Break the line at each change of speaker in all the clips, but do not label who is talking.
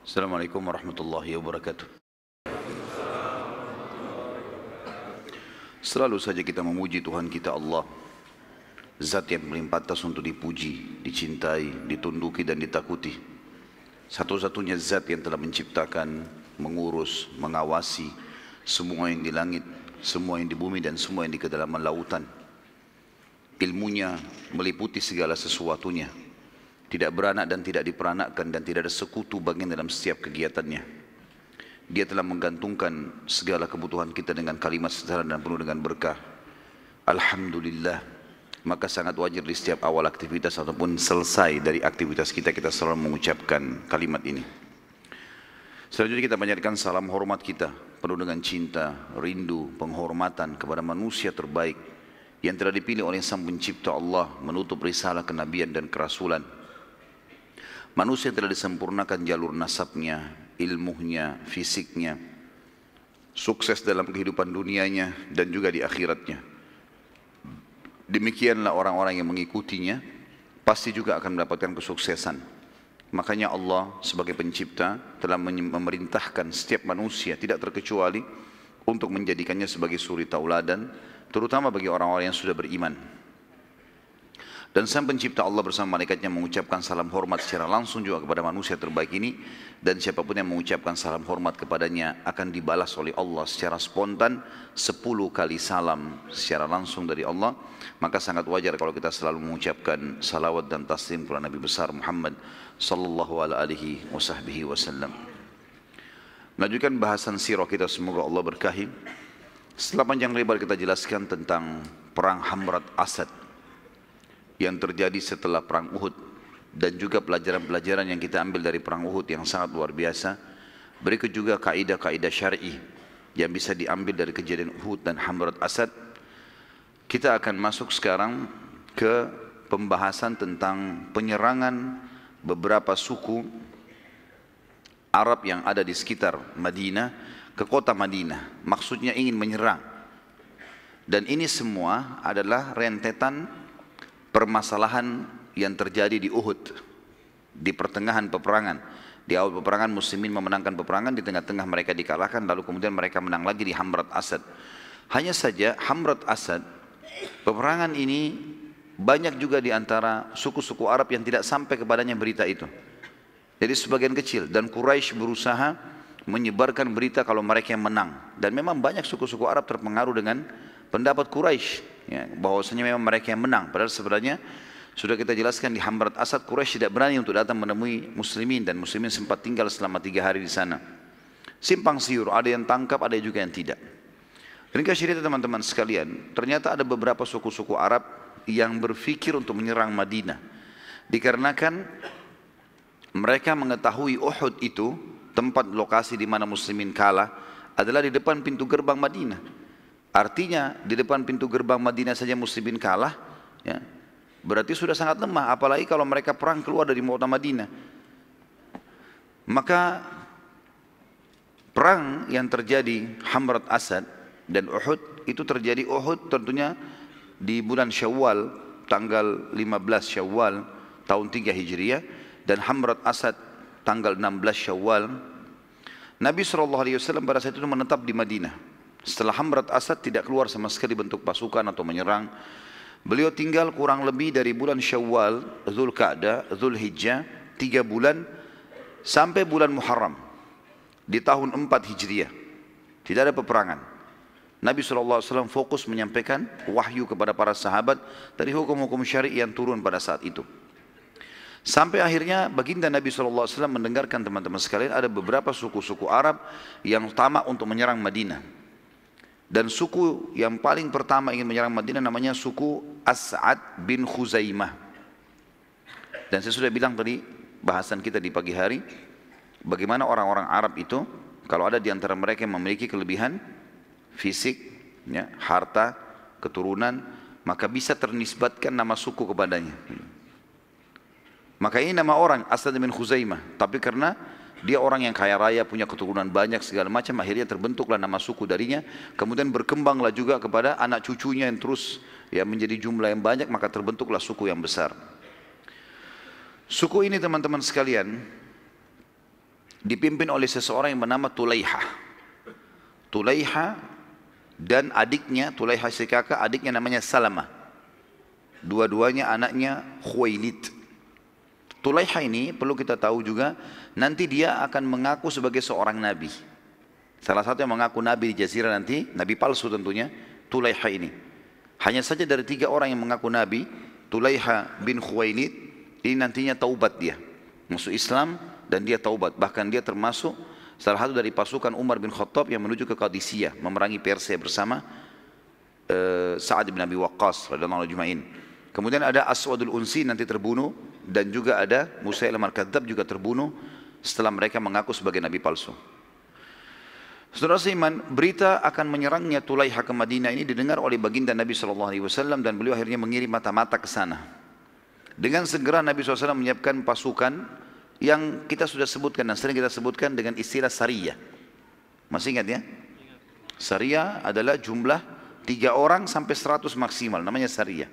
Assalamualaikum warahmatullahi wabarakatuh. Selalu saja kita memuji Tuhan kita Allah, Zat yang paling pantas untuk dipuji, dicintai, ditunduki dan ditakuti. Satu-satunya zat yang telah menciptakan, mengurus, mengawasi semua yang di langit, semua yang di bumi dan semua yang di kedalaman lautan. Ilmunya meliputi segala sesuatunya, tidak beranak dan tidak diperanakkan dan tidak ada sekutu bagian dalam setiap kegiatannya. Dia telah menggantungkan segala kebutuhan kita dengan kalimat sederhana dan penuh dengan berkah. Alhamdulillah. Maka sangat wajar di setiap awal aktivitas ataupun selesai dari aktivitas kita, kita selalu mengucapkan kalimat ini. Selanjutnya kita panjatkan salam hormat kita penuh dengan cinta, rindu, penghormatan kepada manusia terbaik yang telah dipilih oleh Sang Pencipta Allah menutup risalah kenabian dan kerasulan. Manusia yang telah disempurnakan jalur nasabnya, ilmunya, fisiknya, sukses dalam kehidupan dunianya dan juga di akhiratnya. Demikianlah orang-orang yang mengikutinya pasti juga akan mendapatkan kesuksesan. Makanya Allah sebagai pencipta telah memerintahkan setiap manusia tidak terkecuali untuk menjadikannya sebagai suri tauladan, terutama bagi orang-orang yang sudah beriman. Dan Sang Pencipta Allah bersama malaikatnya mengucapkan salam hormat secara langsung juga kepada manusia terbaik ini. Dan siapapun yang mengucapkan salam hormat kepadanya akan dibalas oleh Allah secara spontan 10 kali salam secara langsung dari Allah. Maka sangat wajar kalau kita selalu mengucapkan salawat dan taslim kepada Nabi besar Muhammad sallallahu alaihi wasallam. Melanjutkan bahasan sirah kita, semoga Allah berkahi. Setelah panjang lebar kita jelaskan tentang perang Hamrat Asad yang terjadi setelah perang Uhud dan juga pelajaran-pelajaran yang kita ambil dari perang Uhud yang sangat luar biasa. Berikut juga kaidah-kaidah syar'i yang bisa diambil dari kejadian Uhud dan Hamrat Asad. Kita akan masuk sekarang ke pembahasan tentang penyerangan beberapa suku Arab yang ada di sekitar Madinah ke kota Madinah. Maksudnya ingin menyerang. Dan ini semua adalah rentetan permasalahan yang terjadi di Uhud, di pertengahan peperangan. Di awal peperangan muslimin memenangkan peperangan, di tengah-tengah mereka dikalahkan, lalu kemudian mereka menang lagi di Hamrat Asad. Hanya saja Hamrat Asad, peperangan ini banyak juga di antara suku-suku Arab yang tidak sampai kepadanya berita itu. Jadi sebagian kecil, dan Quraisy berusaha menyebarkan berita kalau mereka yang menang. Dan memang banyak suku-suku Arab terpengaruh dengan pendapat Quraisy, ya, bahwasanya memang mereka yang menang. Padahal sebenarnya sudah kita jelaskan di Hamrat Asad, Quraisy tidak berani untuk datang menemui muslimin, dan muslimin sempat tinggal selama 3 hari di sana. Simpang siur, ada yang tangkap, ada juga yang tidak. Dan cerita teman-teman sekalian, ternyata ada beberapa suku-suku Arab yang berpikir untuk menyerang Madinah. Dikarenakan mereka mengetahui Uhud itu tempat lokasi di mana muslimin kalah adalah di depan pintu gerbang Madinah. Artinya di depan pintu gerbang Madinah saja muslimin kalah, ya, berarti sudah sangat lemah, apalagi kalau mereka perang keluar dari kota Madinah. Maka perang yang terjadi Hamrat Asad dan Uhud itu terjadi, Uhud tentunya di bulan Syawal, tanggal 15 Syawal tahun 3 Hijriah, dan Hamrat Asad tanggal 16 Syawal. Nabi SAW pada saat itu menetap di Madinah. Setelah Hamrat Asad tidak keluar sama sekali bentuk pasukan atau menyerang. Beliau tinggal kurang lebih dari bulan Syawal, Dzulqa'dah, Dzulhijjah, 3 bulan sampai bulan Muharram di tahun 4 Hijriah. Tidak ada peperangan. Nabi SAW fokus menyampaikan wahyu kepada para sahabat dari hukum-hukum syar'i yang turun pada saat itu. Sampai akhirnya baginda Nabi SAW mendengarkan, teman-teman sekalian, ada beberapa suku-suku Arab yang tamak untuk menyerang Madinah. Dan suku yang paling pertama ingin menyerang Madinah namanya suku As'ad bin Khuzaimah. Dan saya sudah bilang tadi bahasan kita di pagi hari, bagaimana orang-orang Arab itu kalau ada di antara mereka yang memiliki kelebihan fisik, ya, harta, keturunan, maka bisa ternisbatkan nama suku kepadanya. Maka ini nama orang As'ad bin Khuzaimah, tapi karena dia orang yang kaya raya, punya keturunan banyak segala macam, akhirnya terbentuklah nama suku darinya. Kemudian berkembanglah juga kepada anak cucunya yang terus, ya, menjadi jumlah yang banyak, maka terbentuklah suku yang besar. Suku ini, teman-teman sekalian, dipimpin oleh seseorang yang bernama Tulaihah. Tulaihah dan adiknya, Tulaihah si kakak, adiknya namanya Salamah. Dua-duanya anaknya Khuwailid. Tulaihah ini perlu kita tahu juga, nanti dia akan mengaku sebagai seorang nabi. Salah satu yang mengaku nabi di Jazirah nanti, nabi palsu tentunya, Tulaihah ini. Hanya saja dari 3 orang yang mengaku nabi, Tulaihah bin Khuwailid, ini nantinya taubat dia. Masuk Islam dan dia taubat. Bahkan dia termasuk salah satu dari pasukan Umar bin Khattab yang menuju ke Qadisiyah, memerangi Persia bersama Sa'ad bin Abi Waqqas radhiyallahu anhu. Kemudian ada Aswadul Unsi nanti terbunuh, dan juga ada Musailamah al-Kadzdzab juga terbunuh setelah mereka mengaku sebagai nabi palsu. Saudara seiman, berita akan menyerangnya Tulaihah ke Madinah ini didengar oleh baginda Nabi SAW, dan beliau akhirnya mengirim mata-mata ke sana. Dengan segera Nabi SAW menyiapkan pasukan yang kita sudah sebutkan dan sering kita sebutkan dengan istilah Sariyah. Masih ingat ya? Sariyah adalah jumlah 3 orang sampai 100 maksimal, namanya Sariyah.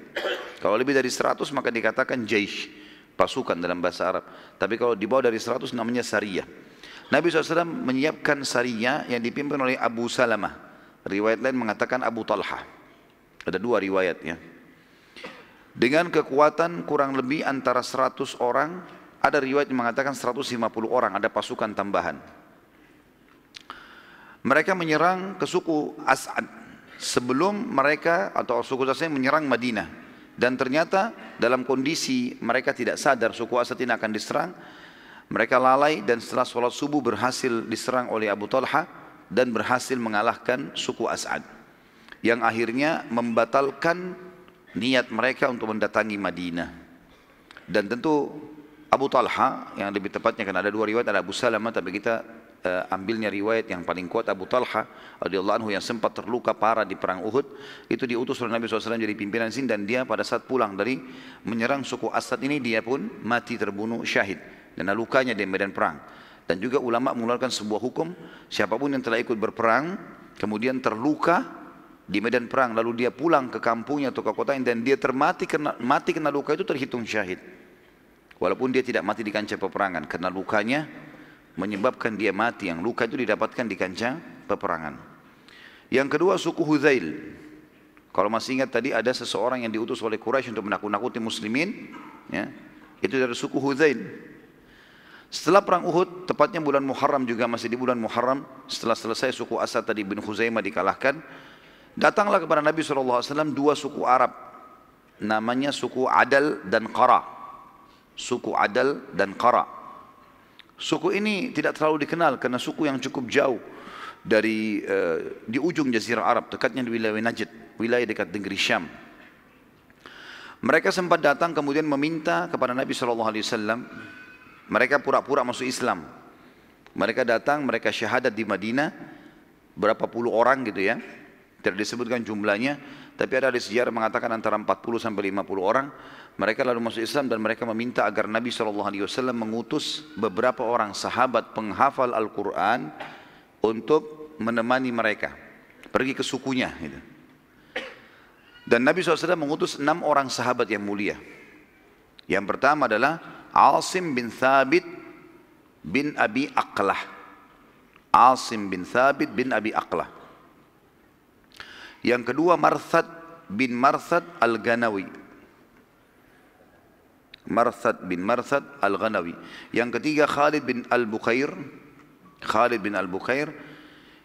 Kalau lebih dari 100 maka dikatakan Jaish, pasukan dalam bahasa Arab. Tapi kalau di bawah dari 100 namanya Sariyah. Nabi SAW menyiapkan Sariyah yang dipimpin oleh Abu Salamah. Riwayat lain mengatakan Abu Talha. Ada 2 riwayatnya. Dengan kekuatan kurang lebih antara 100 orang, ada riwayat yang mengatakan 150 orang, ada pasukan tambahan. Mereka menyerang ke suku As'ad sebelum mereka atau suku As'ad menyerang Madinah. Dan ternyata dalam kondisi mereka tidak sadar suku As'ad ini akan diserang. Mereka lalai dan setelah sholat subuh berhasil diserang oleh Abu Talha dan berhasil mengalahkan suku As'ad. Yang akhirnya membatalkan niat mereka untuk mendatangi Madinah. Dan tentu Abu Talha, yang lebih tepatnya karena ada 2 riwayat, ada Abu Salamah, tapi kita ambilnya riwayat yang paling kuat Abu Talha radhiyallahu anhu yang sempat terluka parah di perang Uhud. Itu diutus oleh Nabi SAW jadi pimpinan sini, dan dia pada saat pulang dari menyerang suku As'ad ini dia pun mati terbunuh syahid dan lukanya di medan perang. Dan juga ulama mengeluarkan sebuah hukum, siapapun yang telah ikut berperang kemudian terluka di medan perang lalu dia pulang ke kampungnya atau ke kotanya dan dia mati kena luka, itu terhitung syahid. Walaupun dia tidak mati di kancah peperangan, karena lukanya menyebabkan dia mati. Yang luka itu didapatkan di kancah peperangan. Yang kedua suku Hudzail. Kalau masih ingat tadi ada seseorang yang diutus oleh Quraisy untuk menakut-nakuti muslimin, ya, itu dari suku Hudzail. Setelah perang Uhud, tepatnya bulan Muharram, juga masih di bulan Muharram, setelah selesai suku Asad tadi bin Khuzaimah dikalahkan, datanglah kepada Nabi SAW 2 suku Arab, namanya suku Adal dan Qara. Suku Adal dan Qara. Suku ini tidak terlalu dikenal karena suku yang cukup jauh dari di ujung Jazirah Arab, dekatnya di wilayah Najd, wilayah dekat negeri Syam. Mereka sempat datang kemudian meminta kepada Nabi SAW. Mereka pura-pura masuk Islam. Mereka datang, mereka syahadat di Madinah, berapa puluh orang gitu ya, tidak disebutkan jumlahnya, tapi ada di sejarah mengatakan antara 40 sampai 50 orang. Mereka lalu masuk Islam dan mereka meminta agar Nabi SAW mengutus beberapa orang sahabat penghafal Al-Quran untuk menemani mereka pergi ke sukunya gitu. Dan Nabi SAW mengutus 6 orang sahabat yang mulia. Yang pertama adalah Asim bin Thabit bin Abi Aqlah. Asim bin Thabit bin Abi Aqlah. Yang kedua Marthad bin Marthad Al-Ghanawi. Marthad bin Marthad Al-Ghanawi. Yang ketiga Khalid bin Al-Bukhair. Khalid bin Al-Bukhair.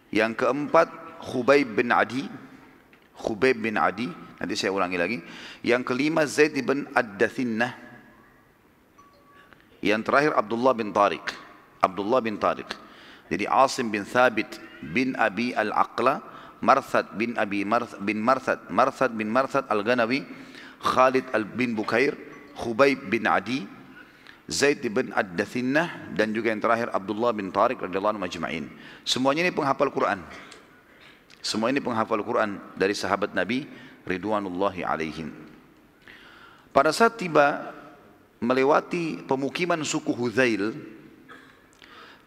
Yang keempat Khubayb bin Adi. Khubayb bin Adi. Nanti saya ulangi lagi. Yang kelima Zaid bin Ad-Dathinnah. Yang terakhir Abdullah bin Tariq. Abdullah bin Tariq. Jadi Asim bin Thabit bin Abi Al-Aqla, Marthad bin Abi bin Marthad, Marthad bin Marthad Al-Ghanawi, Khalid bin Bukhair, Khubayb bin Adi, Zaid bin Ad-Dathinnah, dan juga yang terakhir Abdullah bin Tariq radhiyallahu anhu majma'in. Semuanya ini penghafal Quran. Semua ini penghafal Quran dari sahabat Nabi ridwanullahi alaihim. Pada saat tiba melewati pemukiman suku Hudzail,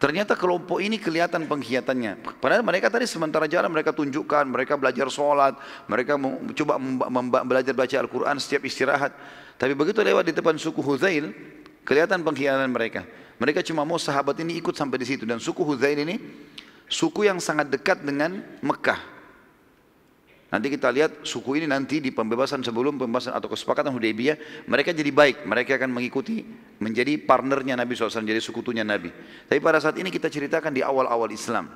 ternyata kelompok ini kelihatan pengkhianatannya. Padahal mereka tadi sementara jalan mereka tunjukkan, mereka belajar sholat, mereka coba belajar baca Al-Quran setiap istirahat. Tapi begitu lewat di depan suku Hudzail, kelihatan pengkhianatan mereka. Mereka cuma mau sahabat ini ikut sampai di situ. Dan suku Hudzail ini suku yang sangat dekat dengan Mekah. Nanti kita lihat suku ini nanti di pembebasan sebelum pembebasan atau kesepakatan Hudaybiyah, mereka jadi baik, mereka akan mengikuti menjadi partnernya Nabi SAW, jadi sekutunya Nabi. Tapi pada saat ini kita ceritakan di awal-awal Islam.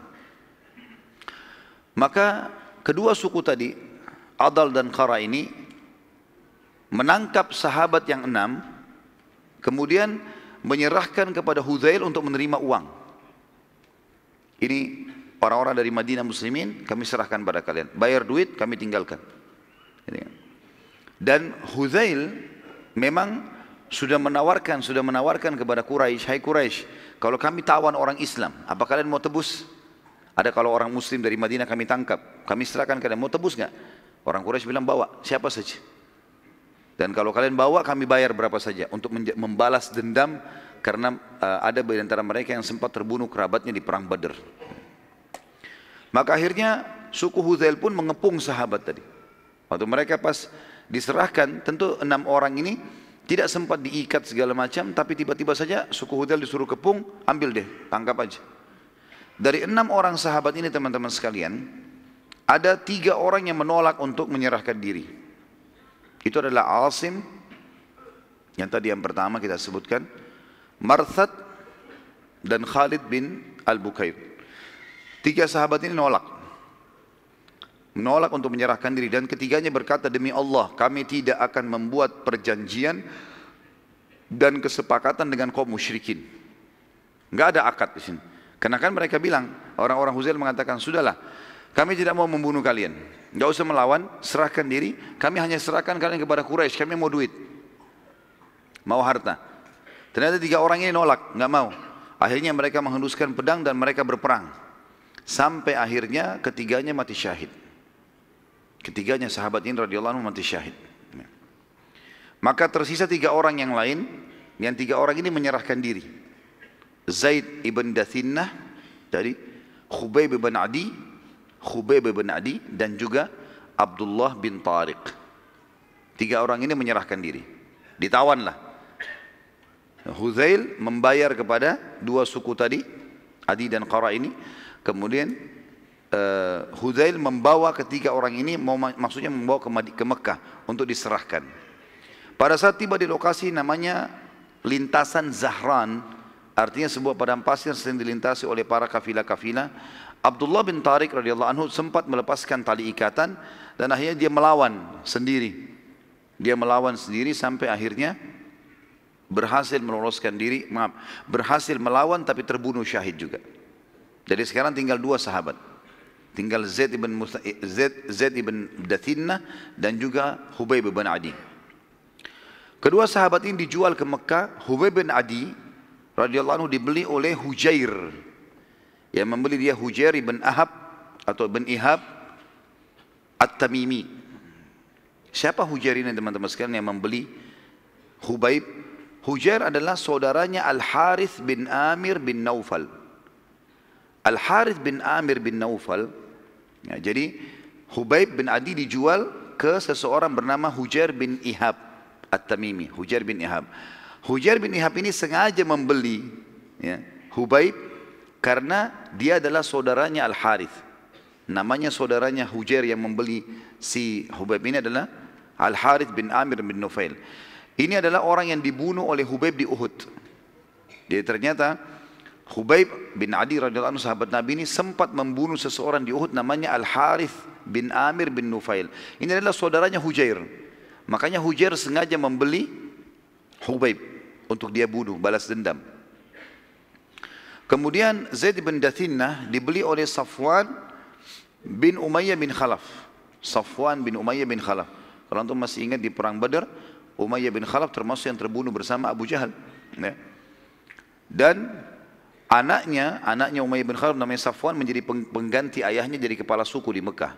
Maka kedua suku tadi, Adal dan Qara ini, menangkap sahabat yang 6, kemudian menyerahkan kepada Hudzail untuk menerima uang. Ini orang-orang dari Madinah muslimin, kami serahkan pada kalian. Bayar duit, kami tinggalkan. Dan Hudzail memang sudah menawarkan kepada Quraisy, hai Quraisy, kalau kami tawan orang Islam, apa kalian mau tebus? Ada kalau orang muslim dari Madinah kami tangkap, kami serahkan kalian, mau tebus nggak? Orang Quraisy bilang bawa, siapa saja. Dan kalau kalian bawa, kami bayar berapa saja untuk membalas dendam karena ada di antara mereka yang sempat terbunuh kerabatnya di perang Badr. Maka akhirnya suku Hudzail pun mengepung sahabat tadi. Waktu mereka pas diserahkan, tentu 6 orang ini tidak sempat diikat segala macam, tapi tiba-tiba saja suku Hudzail disuruh kepung, ambil deh, tangkap aja. Dari 6 orang sahabat ini teman-teman sekalian, ada 3 orang yang menolak untuk menyerahkan diri. Itu adalah Asim, yang tadi yang pertama kita sebutkan, Marthad, dan Khalid bin Al-Bukair. 3 sahabat ini menolak untuk menyerahkan diri, dan ketiganya berkata, demi Allah kami tidak akan membuat perjanjian dan kesepakatan dengan kaum musyrikin. Enggak ada akad di sini. Karena kan mereka bilang, orang-orang Hudzail mengatakan, sudahlah, kami tidak mau membunuh kalian, enggak usah melawan, serahkan diri, kami hanya serahkan kalian kepada Quraisy, kami mau duit, mau harta. Ternyata 3 orang ini nolak, enggak mau. Akhirnya mereka menghembuskan pedang dan mereka berperang. Sampai akhirnya ketiganya mati syahid. Ketiganya sahabat ini radhiyallahu anhu mati syahid. Maka tersisa 3 orang yang lain, yang 3 orang ini menyerahkan diri. Zaid ibn Dathinnah dari Khubayb ibn Adi dan juga Abdullah bin Tariq. 3 orang ini menyerahkan diri. Ditawanlah. Hudzail membayar kepada 2 suku tadi, Adi dan Qara ini. Kemudian Hudzail membawa ketiga orang ini, maksudnya membawa ke Mekah untuk diserahkan. Pada saat tiba di lokasi namanya lintasan Zahran, artinya sebuah padang pasir sering dilintasi oleh para kafilah-kafilah, Abdullah bin Tariq radhiyallahu anhu sempat melepaskan tali ikatan dan akhirnya dia melawan sendiri. Dia melawan sendiri sampai akhirnya berhasil berhasil melawan tapi terbunuh syahid juga. Jadi sekarang tinggal 2 sahabat. Tinggal Zaid ibn Dathinnah dan juga Khubayb bin Adi. Kedua sahabat ini dijual ke Mekah. Khubayb bin Adi radhiyallahu anhu dibeli oleh Hujair. Yang membeli dia Hujair ibn Ahab atau bin Ihab At-Tamimi. Siapa Hujair ini teman-teman sekalian yang membeli Khubayb? Hujair adalah saudaranya Al-Harith bin Amir bin Naufal. Al-Harith bin Amir bin Naufal, ya, jadi Khubayb bin Adi dijual ke seseorang bernama Hujair bin Ihab At-Tamimi. Hujair bin Ihab ini sengaja membeli, ya, Khubayb karena dia adalah saudaranya Al-Harith. Namanya saudaranya Hujair yang membeli si Khubayb ini adalah Al-Harith bin Amir bin Naufal. Ini adalah orang yang dibunuh oleh Khubayb di Uhud. Jadi ternyata Khubayb bin Adi radhiyallahu anhu sahabat Nabi ini sempat membunuh seseorang di Uhud namanya Al-Harith bin Amir bin Nufail. Ini adalah saudaranya Hujair. Makanya Hujair sengaja membeli Khubayb untuk dia bunuh, balas dendam. Kemudian Zaid bin Dathinnah dibeli oleh Safwan bin Umayyah bin Khalaf. Safwan bin Umayyah bin Khalaf. Kalau antum masih ingat di perang Badar, Umayyah bin Khalaf termasuk yang terbunuh bersama Abu Jahal. Ya. Dan anaknya Umayyah bin Khalaf namanya Safwan menjadi pengganti ayahnya jadi kepala suku di Mekah.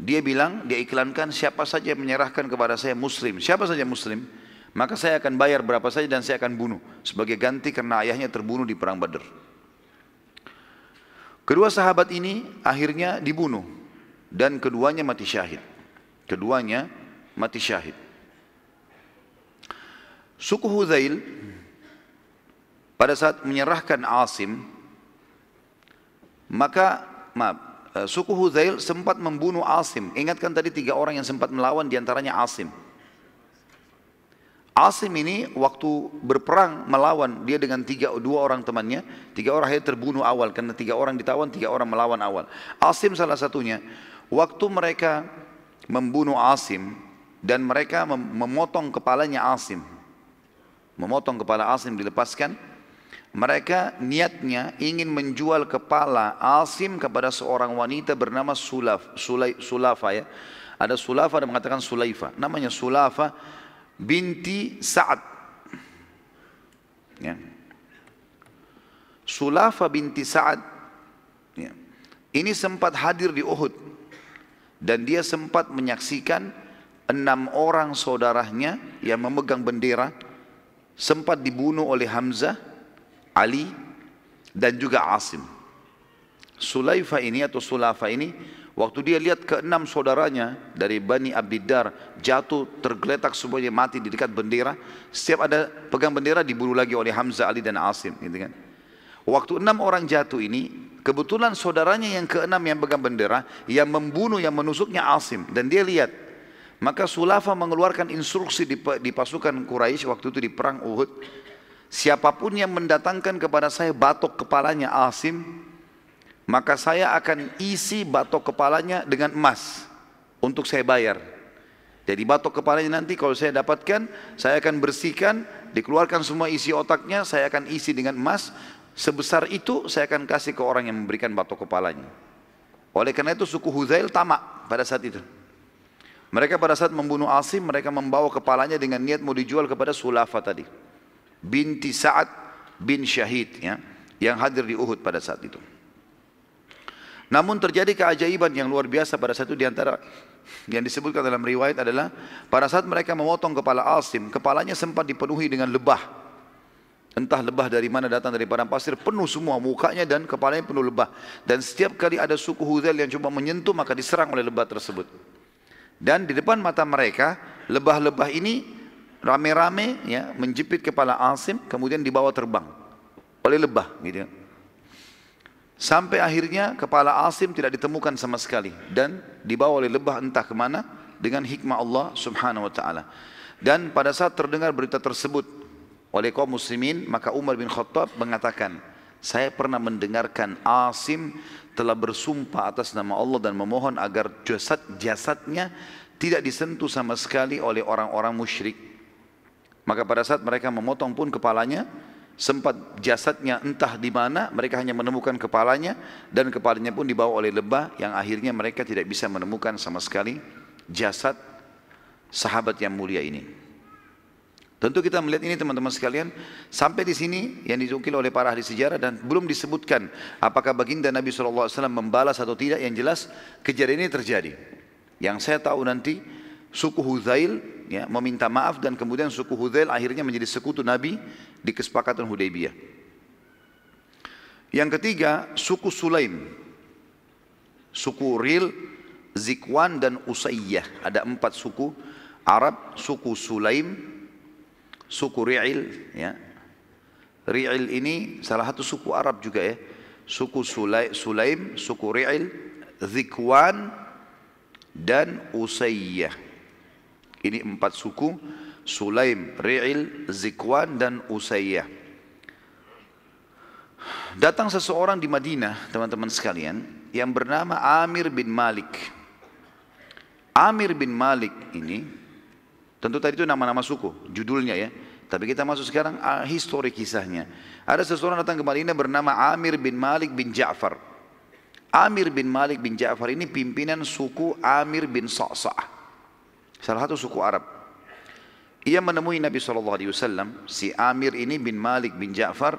Dia bilang, dia iklankan siapa saja yang menyerahkan kepada saya Muslim, siapa saja Muslim, maka saya akan bayar berapa saja dan saya akan bunuh sebagai ganti karena ayahnya terbunuh di perang Badr. Kedua sahabat ini akhirnya dibunuh dan keduanya mati syahid. Suku Hudzail pada saat menyerahkan Asim, maka suku Hudzail sempat membunuh Asim. Ingatkan tadi 3 orang yang sempat melawan, diantaranya Asim. Asim ini waktu berperang melawan, dia dengan 2 orang temannya, 3 orang akhirnya terbunuh awal, karena 3 orang ditawan, 3 orang melawan awal. Asim salah satunya. Waktu mereka membunuh Asim, dan mereka memotong kepalanya Asim, memotong kepala Asim dilepaskan, mereka niatnya ingin menjual kepala Asim kepada seorang wanita bernama Sulafa ya. Ada Sulafa dan mengatakan Sulaifa, namanya Sulafa binti Sa'ad ya. Sulafa binti Sa'ad ya. Ini sempat hadir di Uhud, dan dia sempat menyaksikan 6 orang saudaranya yang memegang bendera sempat dibunuh oleh Hamzah, Ali, dan juga Asim. Sulaifa ini atau Sulafa ini, waktu dia lihat ke-6 saudaranya dari Bani Abdiddar jatuh tergeletak semuanya mati di dekat bendera, setiap ada pegang bendera dibunuh lagi oleh Hamzah, Ali, dan Asim gitu kan. Waktu 6 orang jatuh ini, kebetulan saudaranya yang ke-6 yang pegang bendera, yang membunuh, yang menusuknya Asim, dan dia lihat. Maka Sulafa mengeluarkan instruksi di pasukan Quraisy waktu itu di perang Uhud, siapapun yang mendatangkan kepada saya batok kepalanya Asim, maka saya akan isi batok kepalanya dengan emas untuk saya bayar. Jadi batok kepalanya nanti kalau saya dapatkan, saya akan bersihkan, dikeluarkan semua isi otaknya, saya akan isi dengan emas, sebesar itu saya akan kasih ke orang yang memberikan batok kepalanya. Oleh karena itu suku Hudzail tamak pada saat itu. Mereka pada saat membunuh Asim, mereka membawa kepalanya dengan niat mau dijual kepada Sulafa tadi, binti Sa'ad bin Syahid ya, yang hadir di Uhud pada saat itu. Namun terjadi keajaiban yang luar biasa pada saat itu. Di antara yang disebutkan dalam riwayat adalah pada saat mereka memotong kepala Asim, kepalanya sempat dipenuhi dengan lebah. Entah lebah dari mana datang, dari padang pasir, penuh semua mukanya dan kepalanya penuh lebah. Dan setiap kali ada suku Hudzail yang coba menyentuh, maka diserang oleh lebah tersebut. Dan di depan mata mereka, lebah-lebah ini rame-rame ya, menjepit kepala Asim, kemudian dibawa terbang oleh lebah gitu. Sampai akhirnya kepala Asim tidak ditemukan sama sekali, dan dibawa oleh lebah entah kemana dengan hikmah Allah subhanahu wa ta'ala. Dan pada saat terdengar berita tersebut oleh kaum muslimin, maka Umar bin Khattab mengatakan, saya pernah mendengarkan Asim telah bersumpah atas nama Allah dan memohon agar jasadnya tidak disentuh sama sekali oleh orang-orang musyrik. Maka pada saat mereka memotong pun kepalanya, sempat jasadnya entah di mana, mereka hanya menemukan kepalanya, dan kepalanya pun dibawa oleh lebah, yang akhirnya mereka tidak bisa menemukan sama sekali jasad sahabat yang mulia ini. Tentu kita melihat ini teman-teman sekalian, sampai di sini yang dinukil oleh para ahli sejarah, dan belum disebutkan apakah baginda Nabi SAW membalas atau tidak. Yang jelas kejadian ini terjadi. Yang saya tahu nanti suku Hudzail ya, meminta maaf, dan kemudian suku Hudzail akhirnya menjadi sekutu Nabi di kesepakatan Hudaybiyah. Yang ketiga, suku Sulaim, suku Ril, Zikwan, dan Usayyah. Ada 4 suku Arab, suku Sulaim, suku Ri'il ya. Ri'il ini salah satu suku Arab juga ya. Suku Sulaim, suku Ri'il, Zikwan, dan Usayyah. Ini 4 suku, Sulaim, Ri'il, Zikwan, dan Usayyah. Datang seseorang di Madinah, teman-teman sekalian, yang bernama Amir bin Malik. Amir bin Malik ini, tentu tadi itu nama-nama suku, judulnya ya. Tapi kita masuk sekarang histori kisahnya. Ada seseorang datang ke Madinah bernama Amir bin Malik bin Ja'far. Amir bin Malik bin Ja'far ini pimpinan suku Amir bin Sa'sa', salah satu suku Arab. Ia menemui Nabi SAW. Si Amir ini bin Malik bin Ja'far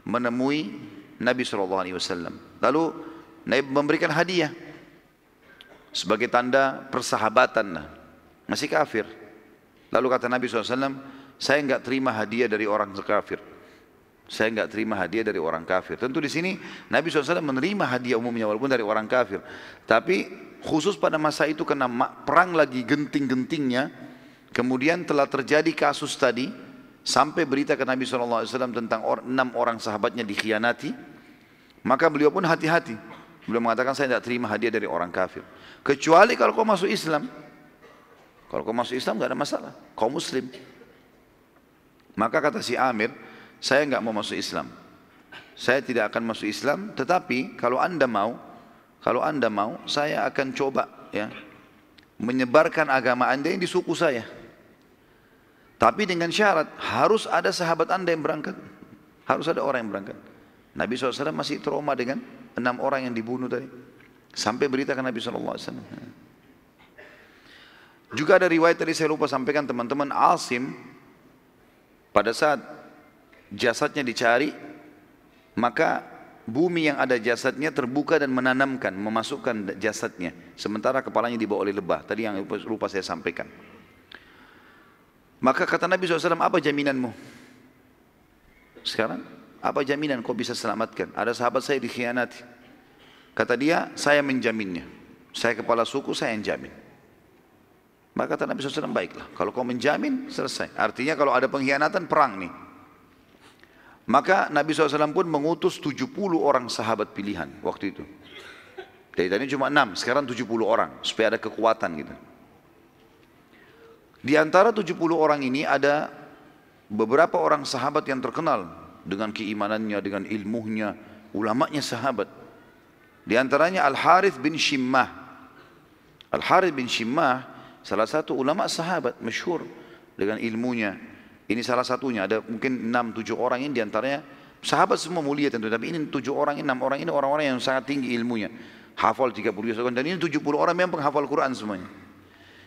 menemui Nabi SAW. Lalu Nabi memberikan hadiah sebagai tanda persahabatan. Masih kafir. Lalu kata Nabi SAW, saya enggak terima hadiah dari orang kafir. Saya enggak terima hadiah dari orang kafir. Tentu di sini Nabi SAW menerima hadiah umumnya walaupun dari orang kafir. Tapi khusus pada masa itu karena perang lagi genting-gentingnya, kemudian telah terjadi kasus tadi, Sampai berita ke Nabi SAW tentang 6 orang sahabatnya dikhianati, maka beliau pun hati-hati. Beliau mengatakan, saya tidak terima hadiah dari orang kafir. Kecuali kalau kau masuk Islam. Kalau kau masuk Islam tidak ada masalah, kau Muslim. Maka kata si Amir, saya enggak mau masuk Islam. Saya tidak akan masuk Islam, tetapi kalau anda mau, saya akan coba ya menyebarkan agama anda yang di suku saya. Tapi dengan syarat, harus ada sahabat anda yang berangkat. Harus ada orang yang berangkat. Nabi SAW masih trauma dengan 6 orang yang dibunuh tadi. Sampai berita ke Nabi SAW. Juga ada riwayat tadi saya lupa sampaikan teman-teman, Asim, pada saat jasadnya dicari, maka bumi yang ada jasadnya terbuka dan menanamkan, memasukkan jasadnya. Sementara kepalanya dibawa oleh lebah. Tadi yang lupa saya sampaikan. Maka kata Nabi SAW, apa jaminanmu? Sekarang, apa jaminan kau bisa selamatkan? Ada sahabat saya dikhianati. Kata dia, saya menjaminnya. Saya kepala suku, saya yang jamin. Maka kata Nabi SAW, baiklah. Kalau kau menjamin, selesai. Artinya kalau ada pengkhianatan, perang nih. Maka Nabi SAW pun mengutus 70 orang sahabat pilihan waktu itu. Dari tadi cuma 6, sekarang 70 orang. Supaya ada kekuatan gitu. Di antara 70 orang ini ada beberapa orang sahabat yang terkenal dengan keimanannya, dengan ilmunya, ulamanya sahabat. Di antaranya Al-Harith bin Shimmah. Al-Harith bin Shimmah salah satu ulama sahabat masyhur dengan ilmunya. Ini salah satunya, ada mungkin 6-7 orang ini di antaranya sahabat semua mulia tentu, tapi ini 7 orang, 6 orang ini orang-orang yang sangat tinggi ilmunya. Hafal 30 juz dan ini 70 orang memang penghafal Quran semuanya.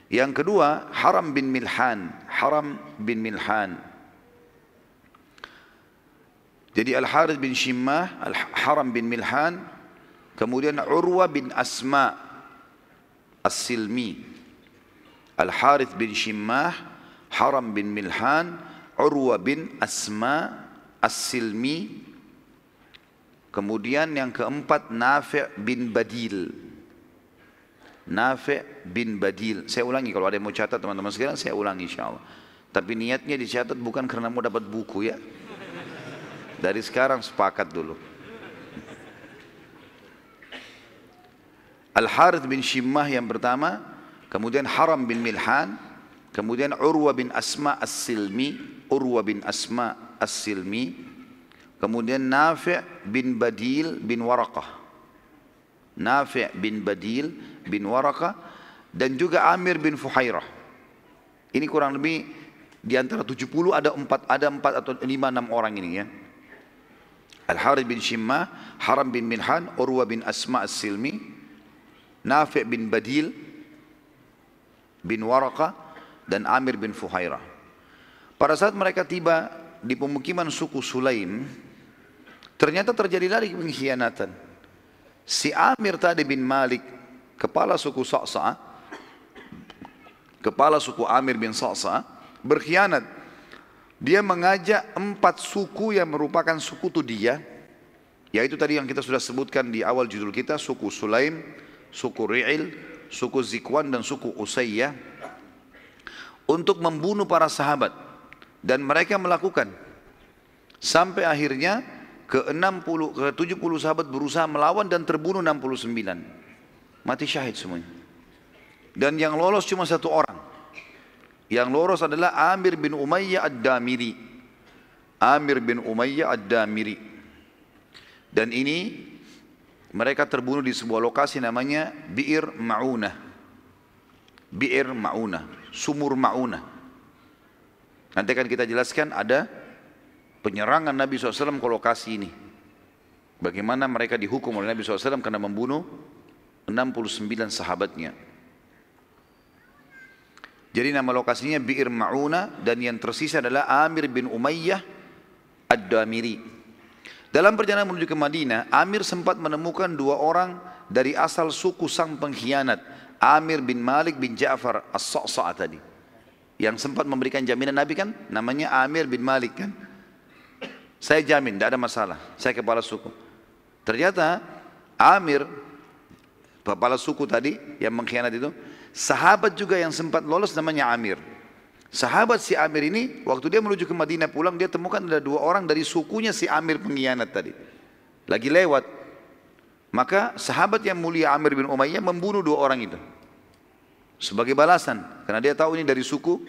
Yang kedua, Haram bin Milhan. Haram bin Milhan. Jadi Al-Harith bin Shimmah, Haram bin Milhan, kemudian Urwa bin Asma As-Silmi. Al-Harith bin Shimmah, Haram bin Milhan, Urwa bin Asma As-Silmi. Kemudian yang keempat, Nafi' bin Badil. Nafi' bin Badil. Saya ulangi, kalau ada yang mau catat teman-teman sekalian, saya ulangi insyaAllah. Tapi niatnya dicatat bukan karena mau dapat buku ya. Dari sekarang sepakat dulu. Al-Harith bin Shimmah yang pertama, kemudian Haram bin Milhan, kemudian Urwa bin Asma As-Silmi, Urwa bin Asma As-Silmi, kemudian Nafi' bin Badil bin Waraqah. Nafi' bin Badil bin Waraqah dan juga Amir bin Fuhairah. Ini kurang lebih di antara 70 ada 4 atau 5-6 orang ini ya. Al-Harith bin Shimmah, Haram bin Milhan, Urwa bin Asma As-Silmi, Nafi' bin Badil bin Waraqah dan Amir bin Fuhairah. Pada saat mereka tiba di pemukiman suku Sulaim, ternyata terjadi lagi pengkhianatan. Si Amir tadi bin Malik, kepala suku Sa'sa', kepala suku Amir bin Sa'sa', berkhianat. Dia mengajak 4 suku yang merupakan suku Tudiyah, yaitu tadi yang kita sudah sebutkan di awal judul kita, suku Sulaim, suku Ri'il, suku Zikwan dan suku Usayyah, untuk membunuh para sahabat. Dan mereka melakukan. Sampai akhirnya ke 70 sahabat berusaha melawan dan terbunuh 69. Mati syahid semuanya. Dan yang lolos cuma 1 orang. Yang lolos adalah Amir bin Umayyah Ad-Damiri. Amir bin Umayyah Ad-Damiri. Dan ini mereka terbunuh di sebuah lokasi namanya Bi'ir Ma'unah. Bi'ir Ma'unah, sumur Ma'unah. Nanti akan kita jelaskan ada penyerangan Nabi SAW ke lokasi ini. Bagaimana mereka dihukum oleh Nabi SAW karena membunuh 69 sahabatnya. Jadi nama lokasinya Bi'ir Ma'una dan yang tersisa adalah Amir bin Umayyah Ad-Damiri. Dalam perjalanan menuju ke Madinah, Amir sempat menemukan 2 orang dari asal suku sang pengkhianat, Amir bin Malik bin Ja'far As-Sa'sa' tadi. Yang sempat memberikan jaminan Nabi kan, namanya Amir bin Malik kan. Saya jamin, tidak ada masalah. Saya kepala suku. Ternyata Amir, kepala suku tadi yang mengkhianat itu, sahabat juga yang sempat lolos namanya Amir. Sahabat si Amir ini, waktu dia menuju ke Madinah pulang, dia temukan ada 2 orang dari sukunya si Amir pengkhianat tadi. Lagi lewat. Maka sahabat yang mulia Amir bin Umayyah membunuh 2 orang itu. Sebagai balasan. Karena dia tahu ini dari suku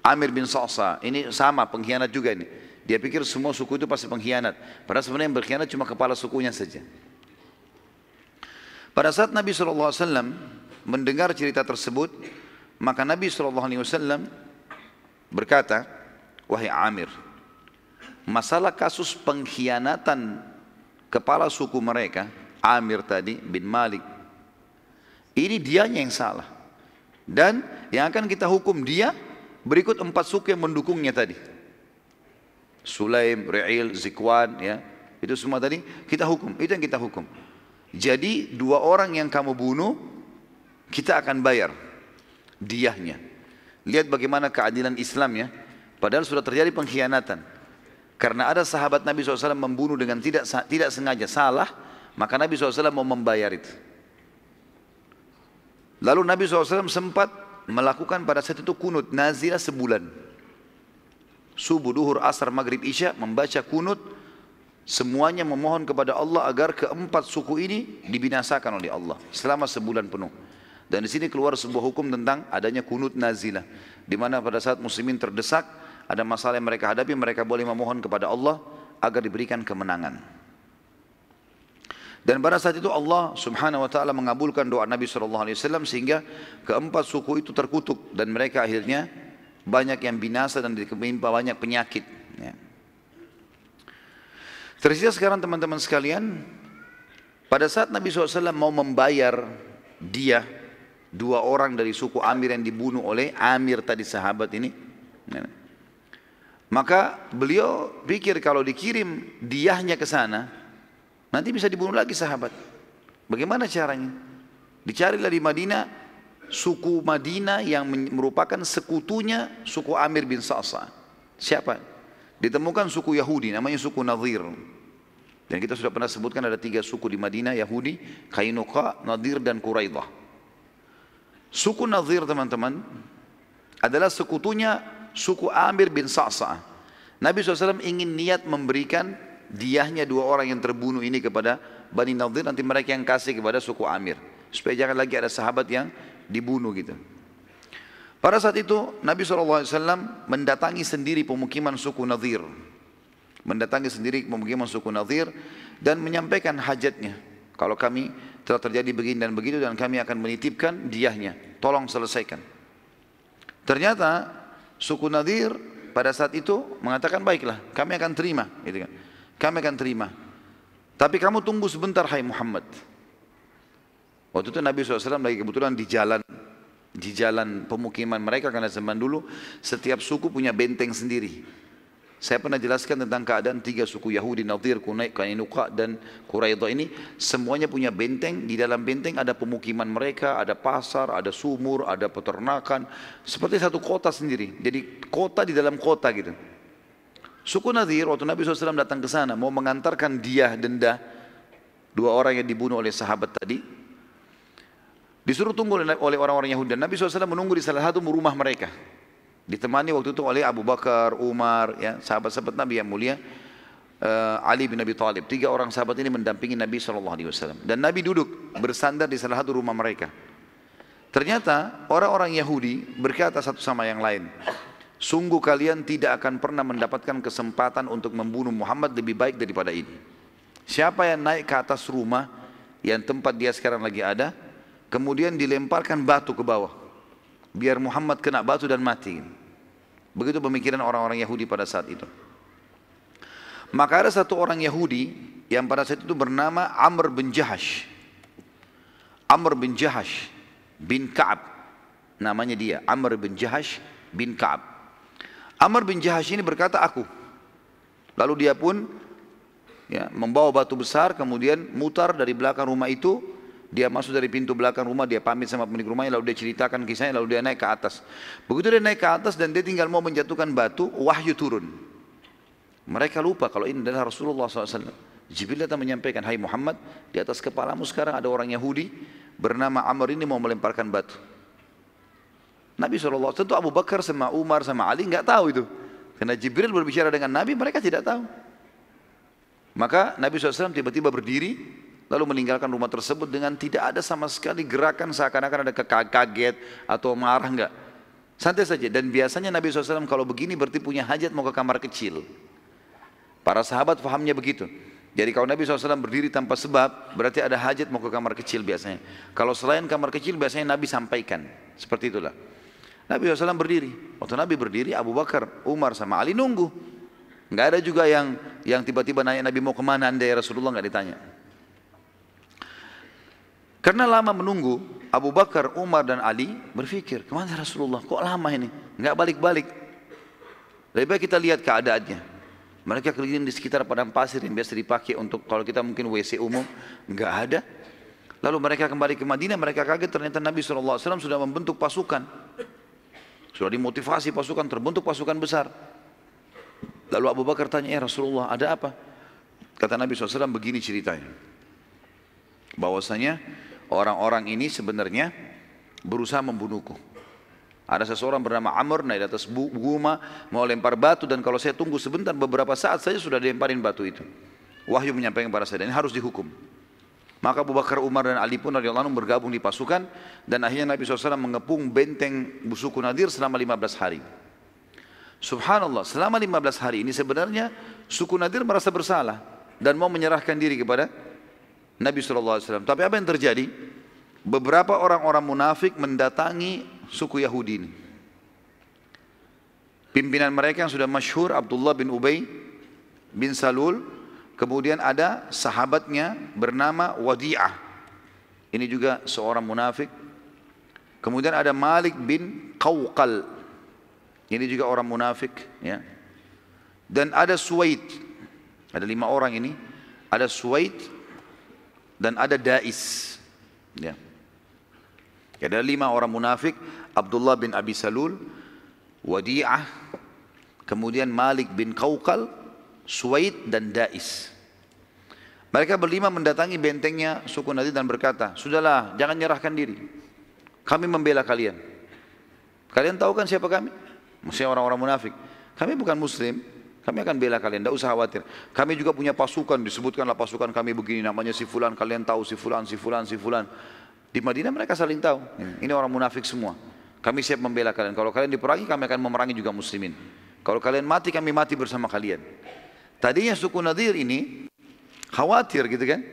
Amir bin Sa'sa. Ini sama, pengkhianat juga ini. Dia pikir semua suku itu pasti pengkhianat. Padahal sebenarnya yang berkhianat cuma kepala sukunya saja. Pada saat Nabi SAW mendengar cerita tersebut, maka Nabi SAW berkata, wahai Amir, masalah kasus pengkhianatan kepala suku mereka, Amir tadi bin Malik, ini dianya yang salah. Dan yang akan kita hukum dia, berikut 4 suku yang mendukungnya tadi. Sulaim, Ri'il, Zikwan, ya, itu semua tadi kita hukum, itu yang kita hukum. Jadi 2 orang yang kamu bunuh, kita akan bayar diyahnya. Lihat bagaimana keadilan Islam ya. Padahal sudah terjadi pengkhianatan. Karena ada sahabat Nabi SAW membunuh dengan tidak sengaja, salah, maka Nabi SAW mau membayar itu. Lalu Nabi SAW sempat melakukan pada saat itu kunut nazilah sebulan. Subuh, duhur, asar, maghrib, isya membaca kunut. Semuanya memohon kepada Allah agar keempat suku ini dibinasakan oleh Allah selama sebulan penuh. Dan di sini keluar sebuah hukum tentang adanya kunut nazilah, di mana pada saat muslimin terdesak, ada masalah yang mereka hadapi, mereka boleh memohon kepada Allah agar diberikan kemenangan. Dan pada saat itu Allah Subhanahu wa taala mengabulkan doa Nabi SAW sehingga keempat suku itu terkutuk dan mereka akhirnya banyak yang binasa dan ditimpa banyak penyakit. Ya. Tersisa sekarang teman-teman sekalian, pada saat Nabi SAW mau membayar dia 2 orang dari suku Amir yang dibunuh oleh Amir tadi sahabat ini, maka beliau pikir kalau dikirim diyahnya ke sana, nanti bisa dibunuh lagi sahabat. Bagaimana caranya? Dicarilah di Madinah suku Madinah yang merupakan sekutunya suku Amir bin Sa'sa. Siapa? Ditemukan suku Yahudi, namanya suku Nadir. Dan kita sudah pernah sebutkan ada 3 suku di Madinah, Yahudi, Qainuqa, Nadir dan Quraidah. Suku Nadir teman-teman adalah sekutunya suku Amir bin Sa'sa. Nabi SAW ingin niat memberikan diyahnya 2 orang yang terbunuh ini kepada Bani Nadir, nanti mereka yang kasih kepada suku Amir. Supaya jangan lagi ada sahabat yang dibunuh gitu. Pada saat itu Nabi SAW mendatangi sendiri pemukiman suku Nadir. Mendatangi sendiri pemukiman suku Nadir dan menyampaikan hajatnya. Kalau kami telah terjadi begini dan begitu dan kami akan menitipkan diyahnya, tolong selesaikan. Ternyata suku Nadir pada saat itu mengatakan baiklah, kami akan terima, gitu kan. Kami akan terima. Tapi kamu tunggu sebentar hai Muhammad. Waktu itu Nabi SAW lagi kebetulan di jalan pemukiman mereka, karena zaman dulu setiap suku punya benteng sendiri. Saya pernah jelaskan tentang keadaan 3 suku Yahudi, Nadir, Qainuqa dan Quraidah ini. Semuanya punya benteng, di dalam benteng ada pemukiman mereka, ada pasar, ada sumur, ada peternakan. Seperti satu kota sendiri, jadi kota di dalam kota gitu. Suku Nadir waktu Nabi SAW datang ke sana mau mengantarkan diyah denda 2 orang yang dibunuh oleh sahabat tadi, disuruh tunggu oleh orang-orang Yahudi. Dan Nabi SAW menunggu di salah satu rumah mereka, ditemani waktu itu oleh Abu Bakar, Umar, ya, sahabat-sahabat Nabi yang mulia, Ali bin Abi Thalib. 3 orang sahabat ini mendampingi Nabi SAW. Dan Nabi duduk bersandar di salah satu rumah mereka. Ternyata orang-orang Yahudi berkata satu sama yang lain, sungguh kalian tidak akan pernah mendapatkan kesempatan untuk membunuh Muhammad lebih baik daripada ini. Siapa yang naik ke atas rumah yang tempat dia sekarang lagi ada, kemudian dilemparkan batu ke bawah, biar Muhammad kena batu dan mati. Begitu pemikiran orang-orang Yahudi pada saat itu. Maka ada satu orang Yahudi yang pada saat itu bernama Amr bin Jahash. Amr bin Jahash bin Ka'ab, namanya dia, Amr bin Jahash bin Ka'ab. Amr bin Jahash ini berkata, aku. Lalu dia pun ya, membawa batu besar, kemudian mutar dari belakang rumah itu. Dia masuk dari pintu belakang rumah, dia pamit sama pemilik rumahnya, lalu dia ceritakan kisahnya, lalu dia naik ke atas. Begitu dia naik ke atas dan dia tinggal mau menjatuhkan batu, wahyu turun. Mereka lupa kalau ini adalah Rasulullah SAW. Jibril datang menyampaikan, hai Muhammad, di atas kepalamu sekarang ada orang Yahudi bernama Amr ini mau melemparkan batu. Nabi SAW, tentu Abu Bakar sama Umar sama Ali nggak tahu itu. Karena Jibril berbicara dengan Nabi, mereka tidak tahu. Maka Nabi SAW tiba-tiba berdiri, lalu meninggalkan rumah tersebut dengan tidak ada sama sekali gerakan seakan-akan ada kaget atau marah, enggak. Santai saja. Dan biasanya Nabi SAW kalau begini berarti punya hajat mau ke kamar kecil. Para sahabat fahamnya begitu. Jadi kalau Nabi SAW berdiri tanpa sebab, berarti ada hajat mau ke kamar kecil biasanya. Kalau selain kamar kecil biasanya Nabi sampaikan. Seperti itulah. Nabi SAW berdiri. Waktu Nabi berdiri, Abu Bakar, Umar sama Ali nunggu. Nggak ada juga yang tiba-tiba nanya Nabi mau kemana anda ya Rasulullah, nggak ditanya. Karena lama menunggu, Abu Bakar, Umar dan Ali berpikir, kemana Rasulullah? Kok lama ini? Nggak balik-balik. Lebih baik kita lihat keadaannya. Mereka keliling di sekitar padang pasir yang biasa dipakai untuk kalau kita mungkin WC umum, nggak ada. Lalu mereka kembali ke Madinah, mereka kaget ternyata Nabi SAW sudah membentuk pasukan. Sudah dimotivasi pasukan, terbentuk pasukan besar. Lalu Abu Bakar tanya, ya Rasulullah ada apa? Kata Nabi SAW begini ceritanya. Bahwasanya orang-orang ini sebenarnya berusaha membunuhku. Ada seseorang bernama Amr naik di atas guma mau lempar batu dan kalau saya tunggu sebentar beberapa saat saja sudah dilemparin batu itu. Wahyu menyampaikan kepada saya dan ini harus dihukum. Maka Abu Bakar, Umar dan Ali pun radhiyallahu anhum bergabung di pasukan dan akhirnya Nabi SAW mengepung benteng suku Nadir selama 15 hari. Subhanallah, selama 15 hari ini sebenarnya suku Nadir merasa bersalah dan mau menyerahkan diri kepada Nabi SAW. Tapi apa yang terjadi? Beberapa orang-orang munafik mendatangi suku Yahudi ini. Pimpinan mereka yang sudah masyhur Abdullah bin Ubay bin Salul. Kemudian ada sahabatnya bernama Wadi'ah. Ini juga seorang munafik. Kemudian ada Malik bin Qawqal. Ini juga orang munafik. Ya. Dan ada Suwaid. Ada 5 orang ini. Ada Suwaid dan ada Dais. Ya. Ada 5 orang munafik. Abdullah bin Abi Salul, Wadi'ah, kemudian Malik bin Qawqal, Suwaid dan Dais. Mereka berlima mendatangi bentengnya suku Nadir dan berkata, sudahlah jangan nyerahkan diri. Kami membela kalian. Kalian tahu kan siapa kami? Maksudnya orang-orang munafik. Kami bukan muslim, kami akan bela kalian, tidak usah khawatir. Kami juga punya pasukan, disebutkanlah pasukan kami begini, namanya si fulan, kalian tahu si fulan, si fulan, si fulan. Di Madinah mereka saling tahu, ini orang munafik semua. Kami siap membela kalian, kalau kalian diperangi kami akan memerangi juga muslimin. Kalau kalian mati kami mati bersama kalian. Tadinya suku Nadir ini khawatir gitu kan.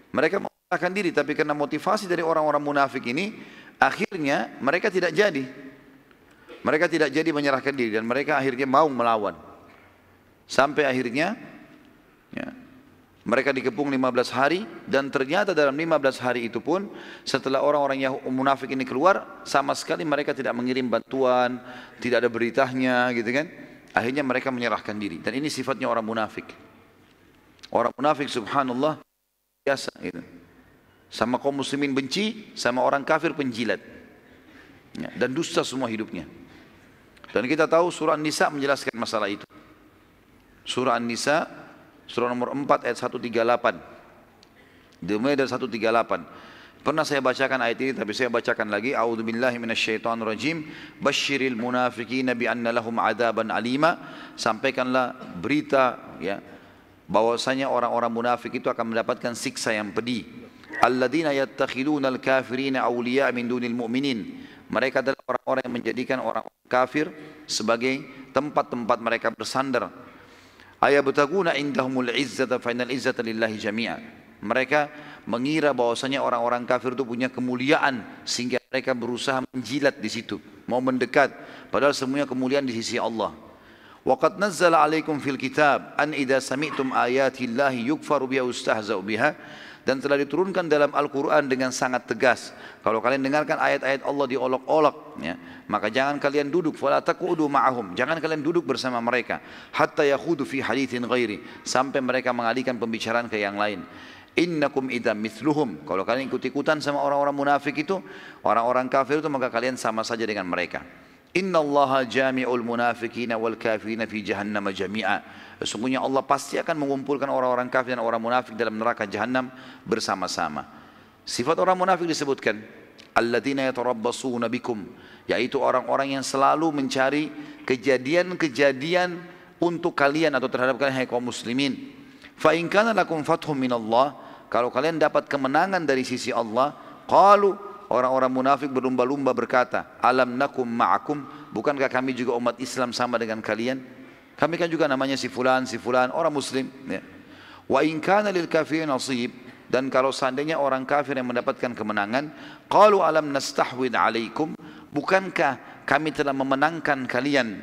Mereka menyerahkan diri tapi karena motivasi dari orang-orang munafik ini akhirnya mereka tidak jadi. Mereka tidak jadi menyerahkan diri dan mereka akhirnya mau melawan. Sampai akhirnya ya, mereka dikepung 15 hari dan ternyata dalam 15 hari itu pun setelah orang-orang yang munafik ini keluar sama sekali mereka tidak mengirim bantuan, tidak ada beritanya gitu kan. Akhirnya mereka menyerahkan diri dan ini sifatnya orang munafik. Orang munafik subhanallah biasa gitu. Sama kaum muslimin benci, sama orang kafir penjilat. Ya, dan dusta semua hidupnya. Dan kita tahu surah An-Nisa menjelaskan masalah itu. Surah An-Nisa, surah nomor 4 ayat 138. Dimulai dari 138. Pernah saya bacakan ayat ini tapi saya bacakan lagi. A'udzubillahi minasyaitonirrajim. Basyiril munafiqina bi anna lahum adzaban alima. Sampaikanlah berita ya bahwasanya orang-orang munafik itu akan mendapatkan siksa yang pedih. Alladzina yattakhiduna al-kafirina awliya min dunil mu'minin. Mereka adalah orang-orang yang menjadikan orang kafir sebagai tempat-tempat mereka bersandar. Ayabtaguna indahumul izzata fa innal izzata lillahi jami'a. Mereka mengira bahwasanya orang-orang kafir itu punya kemuliaan sehingga mereka berusaha menjilat di situ, mau mendekat, padahal semuanya kemuliaan di sisi Allah. وَقَدْ نَزَّلَ عَلَيْكُمْ فِي الْكِتَابِ أَنْ إِذَا سَمِعْتُمْ آيَاتِ اللَّهِ يُكْفَرُ بِهَا وَيُسْتَهْزَأُ بِهَا. Dan telah diturunkan dalam Al-Quran dengan sangat tegas. Kalau kalian dengarkan ayat-ayat Allah diolok-olok, ya, maka jangan kalian duduk. فَلَا تَقُعُدُوا مَعَهُمْ. Jangan kalian duduk bersama mereka. حَتَّى يَخُوضُوا فِي حَدِيثٍ غَيْرِ. Sampai mereka mengalihkan pembicaraan ke yang lain. Innakum idza mithluhum. Kalau kalian ikut-ikutan sama orang-orang munafik itu, orang-orang kafir itu, maka kalian sama saja dengan mereka. Innallaha jami'ul munafiqina wal kafirina fi jahannam jami'a. Sesungguhnya Allah pasti akan mengumpulkan orang-orang kafir dan orang munafik dalam neraka jahannam bersama-sama. Sifat orang munafik disebutkan alladzina yatarabbasuna bikum, yaitu orang-orang yang selalu mencari kejadian-kejadian untuk kalian atau terhadap kalian, hai kaum muslimin. Fa in kana lakum fathum minallah, kalau kalian dapat kemenangan dari sisi Allah, qalu, orang-orang munafik berlumba-lumba berkata, alam nakum ma'akum, bukankah kami juga umat Islam sama dengan kalian? Kami kan juga namanya si fulan, orang muslim, ya. Wa in kana lil kafirin nasib, dan kalau seandainya orang kafir yang mendapatkan kemenangan, qalu alam nastahwid alaikum, bukankah kami telah memenangkan kalian,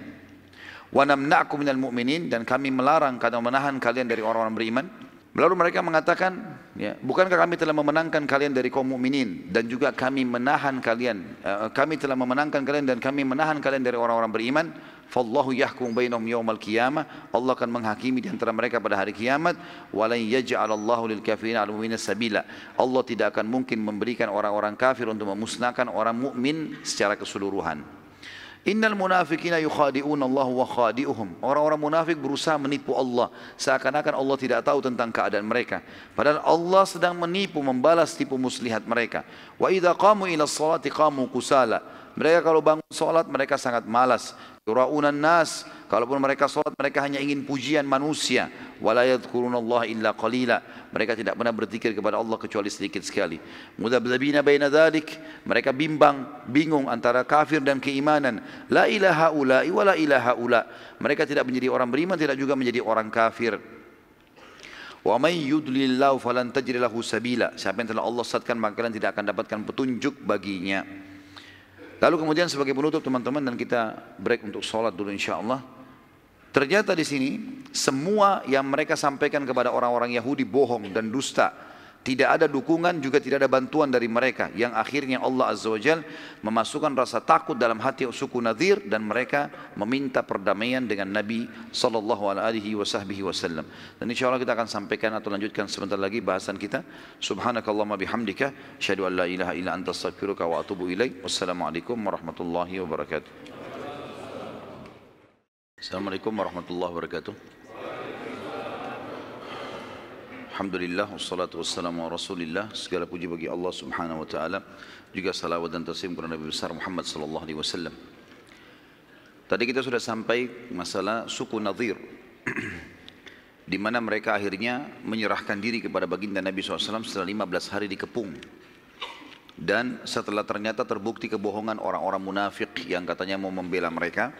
wa namna'kum minal mu'minin, dan kami melarang atau menahan kalian dari orang-orang beriman. Lalu mereka mengatakan, ya, bukankah kami telah memenangkan kalian dari kaum mukminin dan juga kami menahan kalian, kami telah memenangkan kalian dan kami menahan kalian dari orang-orang beriman. Fallahu yahkum bainahum yaumal qiyamah, Allah akan menghakimi di antara mereka pada hari kiamat. Walan yaj'alallahu lil kafirin 'alal mu'minina sabila, Allah tidak akan mungkin memberikan orang-orang kafir untuk memusnahkan orang mukmin secara keseluruhan. Innal munafiqina yukhadi'una Allah wa khadi'uhum, orang-orang munafik berusaha menipu Allah seakan-akan Allah tidak tahu tentang keadaan mereka, padahal Allah sedang menipu, membalas tipu muslihat mereka. Wa idza qamu ila sholati qamu kusala, mereka kalau bangun salat mereka sangat malas. Yura'unan nas, kalaupun mereka salat mereka hanya ingin pujian manusia. Wala yadhkurunallaha illa qalila, mereka tidak pernah berzikir kepada Allah kecuali sedikit sekali. Mudabdabina baina dzalik, mereka bingung antara kafir dan keimanan. La ilaha ula'i wa la ilaha ula, mereka tidak menjadi orang beriman, tidak juga menjadi orang kafir. Wa may yudlilillahu falan tajid lahu sabila, siapa yang telah Allah sesatkan maka kalian tidak akan dapatkan petunjuk baginya. Lalu kemudian sebagai penutup teman-teman, dan kita break untuk sholat dulu insyaAllah. Ternyata di sini semua yang mereka sampaikan kepada orang-orang Yahudi bohong dan dusta. Tidak ada dukungan, juga tidak ada bantuan dari mereka. Yang akhirnya Allah Azza wa Jal memasukkan rasa takut dalam hati suku Nadir, dan mereka meminta perdamaian dengan Nabi SAW. Dan insya Allah kita akan sampaikan atau lanjutkan sebentar lagi bahasan kita. Subhanakallahumma bihamdika, asyhadu an la ilaha illa anta astaghfiruka wa atubu ilaik. Wassalamualaikum warahmatullahi wabarakatuh. Assalamualaikum warahmatullahi wabarakatuh. Alhamdulillah, wassalatu wassalamu ala rasulillah. Segala puji bagi Allah subhanahu wa ta'ala, juga salawat dan taslim kepada Nabi besar Muhammad sallallahu alaihi wasallam. Tadi kita sudah sampai masalah suku Nadir, di mana mereka akhirnya menyerahkan diri kepada baginda Nabi SAW setelah 15 hari dikepung. Dan setelah ternyata terbukti kebohongan orang-orang munafik yang katanya mau membela mereka.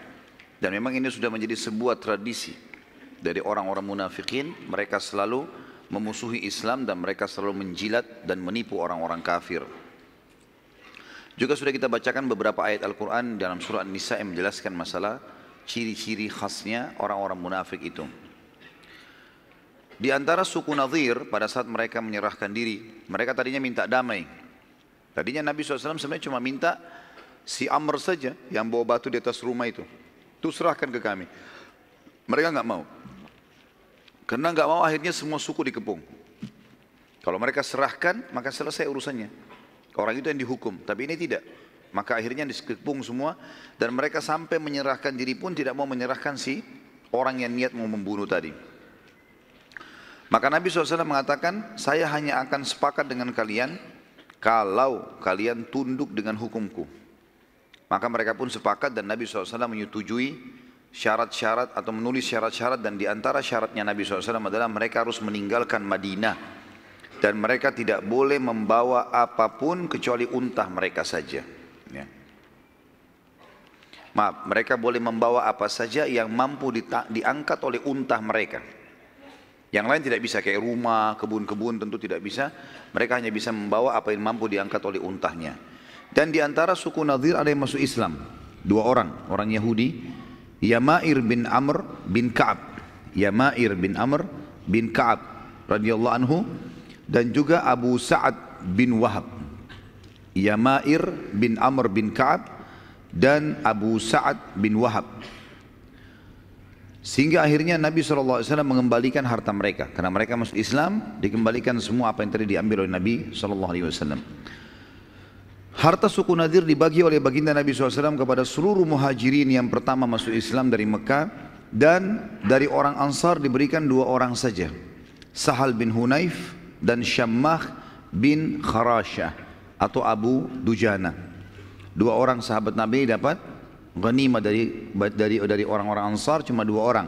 Dan memang ini sudah menjadi sebuah tradisi dari orang-orang munafikin, mereka selalu memusuhi Islam dan mereka selalu menjilat dan menipu orang-orang kafir. Juga sudah kita bacakan beberapa ayat Al-Quran dalam surah An-Nisa yang menjelaskan masalah ciri-ciri khasnya orang-orang munafik itu. Di antara suku Nadir pada saat mereka menyerahkan diri, mereka tadinya minta damai. Tadinya Nabi SAW sebenarnya cuma minta si Amr saja yang bawa batu di atas rumah itu serahkan ke kami. Mereka nggak mau. Karena nggak mau akhirnya semua suku dikepung. Kalau mereka serahkan maka selesai urusannya. Orang itu yang dihukum, tapi ini tidak. Maka akhirnya dikepung semua dan mereka sampai menyerahkan diri pun tidak mau menyerahkan si orang yang niat mau membunuh tadi. Maka Nabi SAW mengatakan, saya hanya akan sepakat dengan kalian kalau kalian tunduk dengan hukumku. Maka mereka pun sepakat dan Nabi SAW menyetujui syarat-syarat atau menulis syarat-syarat, dan di antara syaratnya Nabi SAW adalah mereka harus meninggalkan Madinah dan mereka tidak boleh membawa apapun kecuali unta mereka saja. Ya. Maaf, mereka boleh membawa apa saja yang mampu diangkat oleh unta mereka. Yang lain tidak bisa, kayak rumah, kebun-kebun tentu tidak bisa. Mereka hanya bisa membawa apa yang mampu diangkat oleh untahnya. Dan di antara suku Nadir ada yang masuk Islam, 2 orang Yahudi. Yamair bin Amr bin Ka'ab, Yamair bin Amr bin Ka'ab radhiyallahu anhu, dan juga Abu Sa'ad bin Wahab. Yamair bin Amr bin Ka'ab dan Abu Sa'ad bin Wahab. Sehingga akhirnya Nabi SAW mengembalikan harta mereka, karena mereka masuk Islam, dikembalikan semua apa yang tadi diambil oleh Nabi SAW. Harta suku Nadir dibagi oleh baginda Nabi SAW kepada seluruh muhajirin yang pertama masuk Islam dari Mekah, dan dari orang Ansar diberikan 2 orang saja, Sahal bin Hunayf dan Syammah bin Kharashah. atau Abu Dujana. Dua orang sahabat Nabi dapat ghanimah dari orang-orang Ansar, cuma dua orang.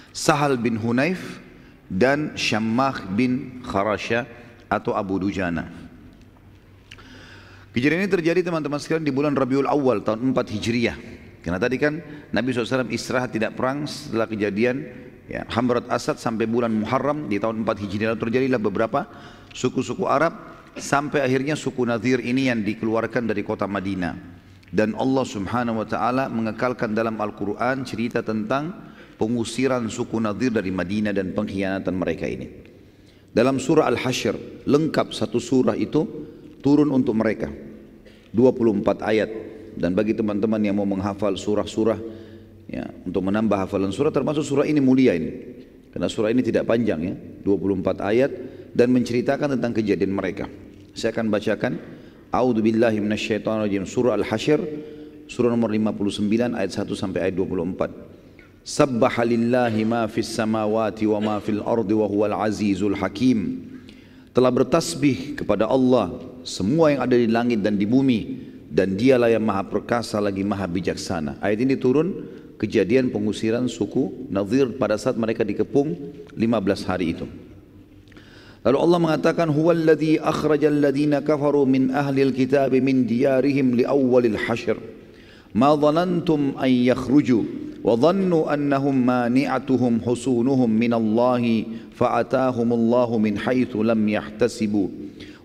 Sahal bin Hunayf dan Syammah bin Kharasha atau Abu Dujana. Kejadian ini terjadi teman-teman sekalian di bulan Rabiul Awal tahun 4 Hijriah. Karena tadi kan Nabi SAW istirahat tidak perang setelah kejadian Hamrat Asad sampai bulan Muharram di tahun 4 Hijriah. Lalu terjadilah beberapa suku-suku Arab sampai akhirnya suku Nadir ini yang dikeluarkan dari kota Madinah. Dan Allah Subhanahu wa taala mengekalkan dalam Al-Qur'an cerita tentang pengusiran suku Nadir dari Madinah dan pengkhianatan mereka ini. Dalam surah Al-Hasyr, lengkap satu surah itu turun untuk mereka. 24 ayat. Dan bagi teman-teman yang mau menghafal surah-surah ya, untuk menambah hafalan surah, termasuk surah ini mulia ini. Karena surah ini tidak panjang ya, 24 ayat dan menceritakan tentang kejadian mereka. Saya akan bacakan A'udzubillahi minasyaitonirrajim, surah Al-Hasyr, surah nomor 59 ayat 1 sampai ayat 24. Sabbaha lillahi ma fis samawati wa ma fil ardi wa huwal azizul hakim. Telah bertasbih kepada Allah semua yang ada di langit dan di bumi, dan dialah yang maha perkasa lagi maha bijaksana. Ayat ini turun kejadian pengusiran suku Nadir pada saat mereka dikepung 15 hari itu. Lalu Allah mengatakan huwallazi akhrajal ladzina kafaru min ahlil kitab min diyarihim li awwalil hasyr ma dhanantum an yakhruju wa dhannu annahum mani'atuhum husunuhum min Allahi fa'atahumullahu min haitsu lam yahtasibu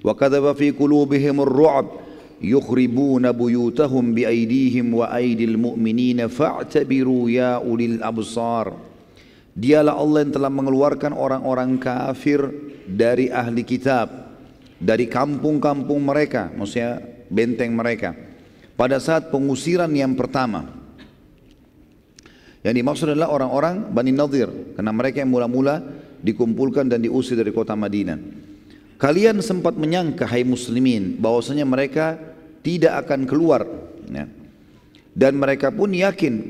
wa kadzaba fi qulubihim ar-ru'b yukhribuna buyutahum bi aydihim wa aydil mu'minina fa'tabiru ya ulil absar. Dialah Allah yang telah mengeluarkan orang-orang kafir dari ahli kitab, dari kampung-kampung mereka, maksudnya benteng mereka, pada saat pengusiran yang pertama. Yang dimaksud adalah orang-orang Bani Nadir, karena mereka yang mula-mula dikumpulkan dan diusir dari kota Madinah. Kalian sempat menyangka, hai muslimin, bahwasanya mereka tidak akan keluar ya. Dan mereka pun yakin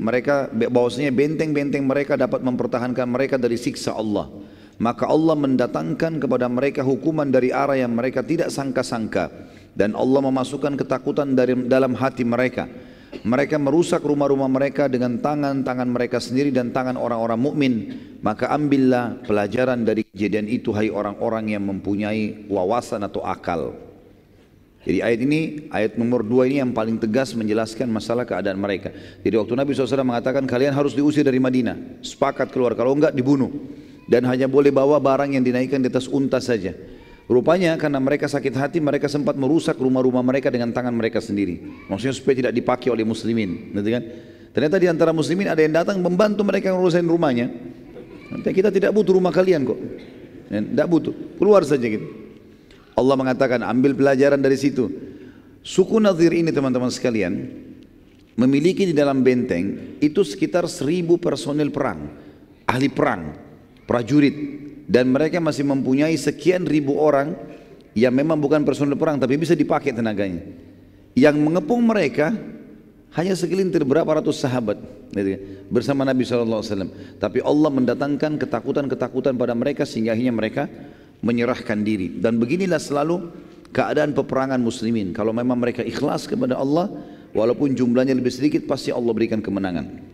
bahwasanya benteng-benteng mereka dapat mempertahankan mereka dari siksa Allah. Maka Allah mendatangkan kepada mereka hukuman dari arah yang mereka tidak sangka-sangka, dan Allah memasukkan ketakutan dalam hati mereka. Mereka merusak rumah-rumah mereka dengan tangan-tangan mereka sendiri dan tangan orang-orang mukmin. Maka ambillah pelajaran dari kejadian itu, hai orang-orang yang mempunyai wawasan atau akal. Jadi ayat ini, ayat nomor 2 ini yang paling tegas menjelaskan masalah keadaan mereka. Jadi waktu Nabi SAW mengatakan kalian harus diusir dari Madinah, sepakat keluar, kalau enggak dibunuh. Dan hanya boleh bawa barang yang dinaikkan di atas unta saja. Rupanya karena mereka sakit hati, mereka sempat merusak rumah-rumah mereka dengan tangan mereka sendiri. Maksudnya supaya tidak dipakai oleh muslimin, gitu kan? Ternyata di antara muslimin ada yang datang membantu mereka ngurusin rumahnya. Nanti kita tidak butuh rumah kalian kok, tidak butuh, keluar saja gitu. Allah mengatakan ambil pelajaran dari situ. Suku Nadir ini teman-teman sekalian memiliki di dalam benteng itu sekitar 1000 personil perang, ahli perang, prajurit, dan mereka masih mempunyai sekian ribu orang yang memang bukan personil perang tapi bisa dipakai tenaganya. Yang mengepung mereka hanya segelintir berapa ratus sahabat bersama Nabi SAW. Tapi Allah mendatangkan ketakutan-ketakutan pada mereka sehingga akhirnya mereka menyerahkan diri. Dan beginilah selalu keadaan peperangan muslimin. Kalau memang mereka ikhlas kepada Allah, walaupun jumlahnya lebih sedikit, pasti Allah berikan kemenangan.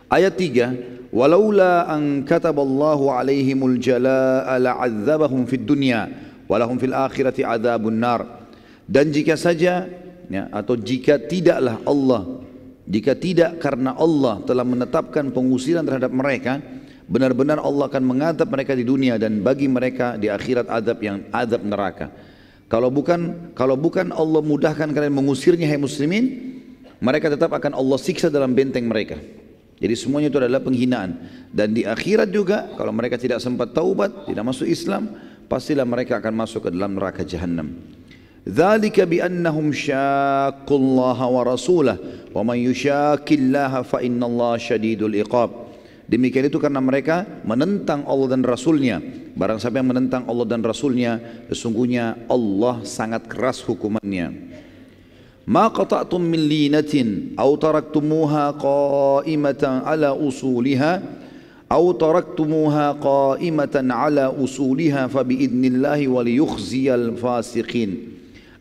Ayat 3, walaula an kataballahu alaihimul jalaa la'adzabahum fid dunya walahum fil akhirati adzabun nar. Dan jika saja ya, atau jika tidaklah Allah, jika tidak karena Allah telah menetapkan pengusiran terhadap mereka, benar-benar Allah akan mengadab mereka di dunia dan bagi mereka di akhirat adab neraka. Kalau bukan Allah mudahkan kalian mengusirnya, hai muslimin, mereka tetap akan Allah siksa dalam benteng mereka. Jadi semuanya itu adalah penghinaan. Dan di akhirat juga kalau mereka tidak sempat taubat, tidak masuk Islam, pastilah mereka akan masuk ke dalam neraka Jahannam. Dzalika bi annahum syaqqullaha wa rasulahu wa man yushaqillaha fa innallaha syadidul iqab. Demikian itu karena mereka menentang Allah dan Rasulnya. Barang siapa yang menentang Allah dan Rasulnya, sesungguhnya Allah sangat keras hukumannya. Ma qata'tum min linatin aw taraktumuha qa'imatan ala usuliha aw taraktumuha qa'imatan ala usuliha fa biidnillahi wa liyukhziyal fasiqin.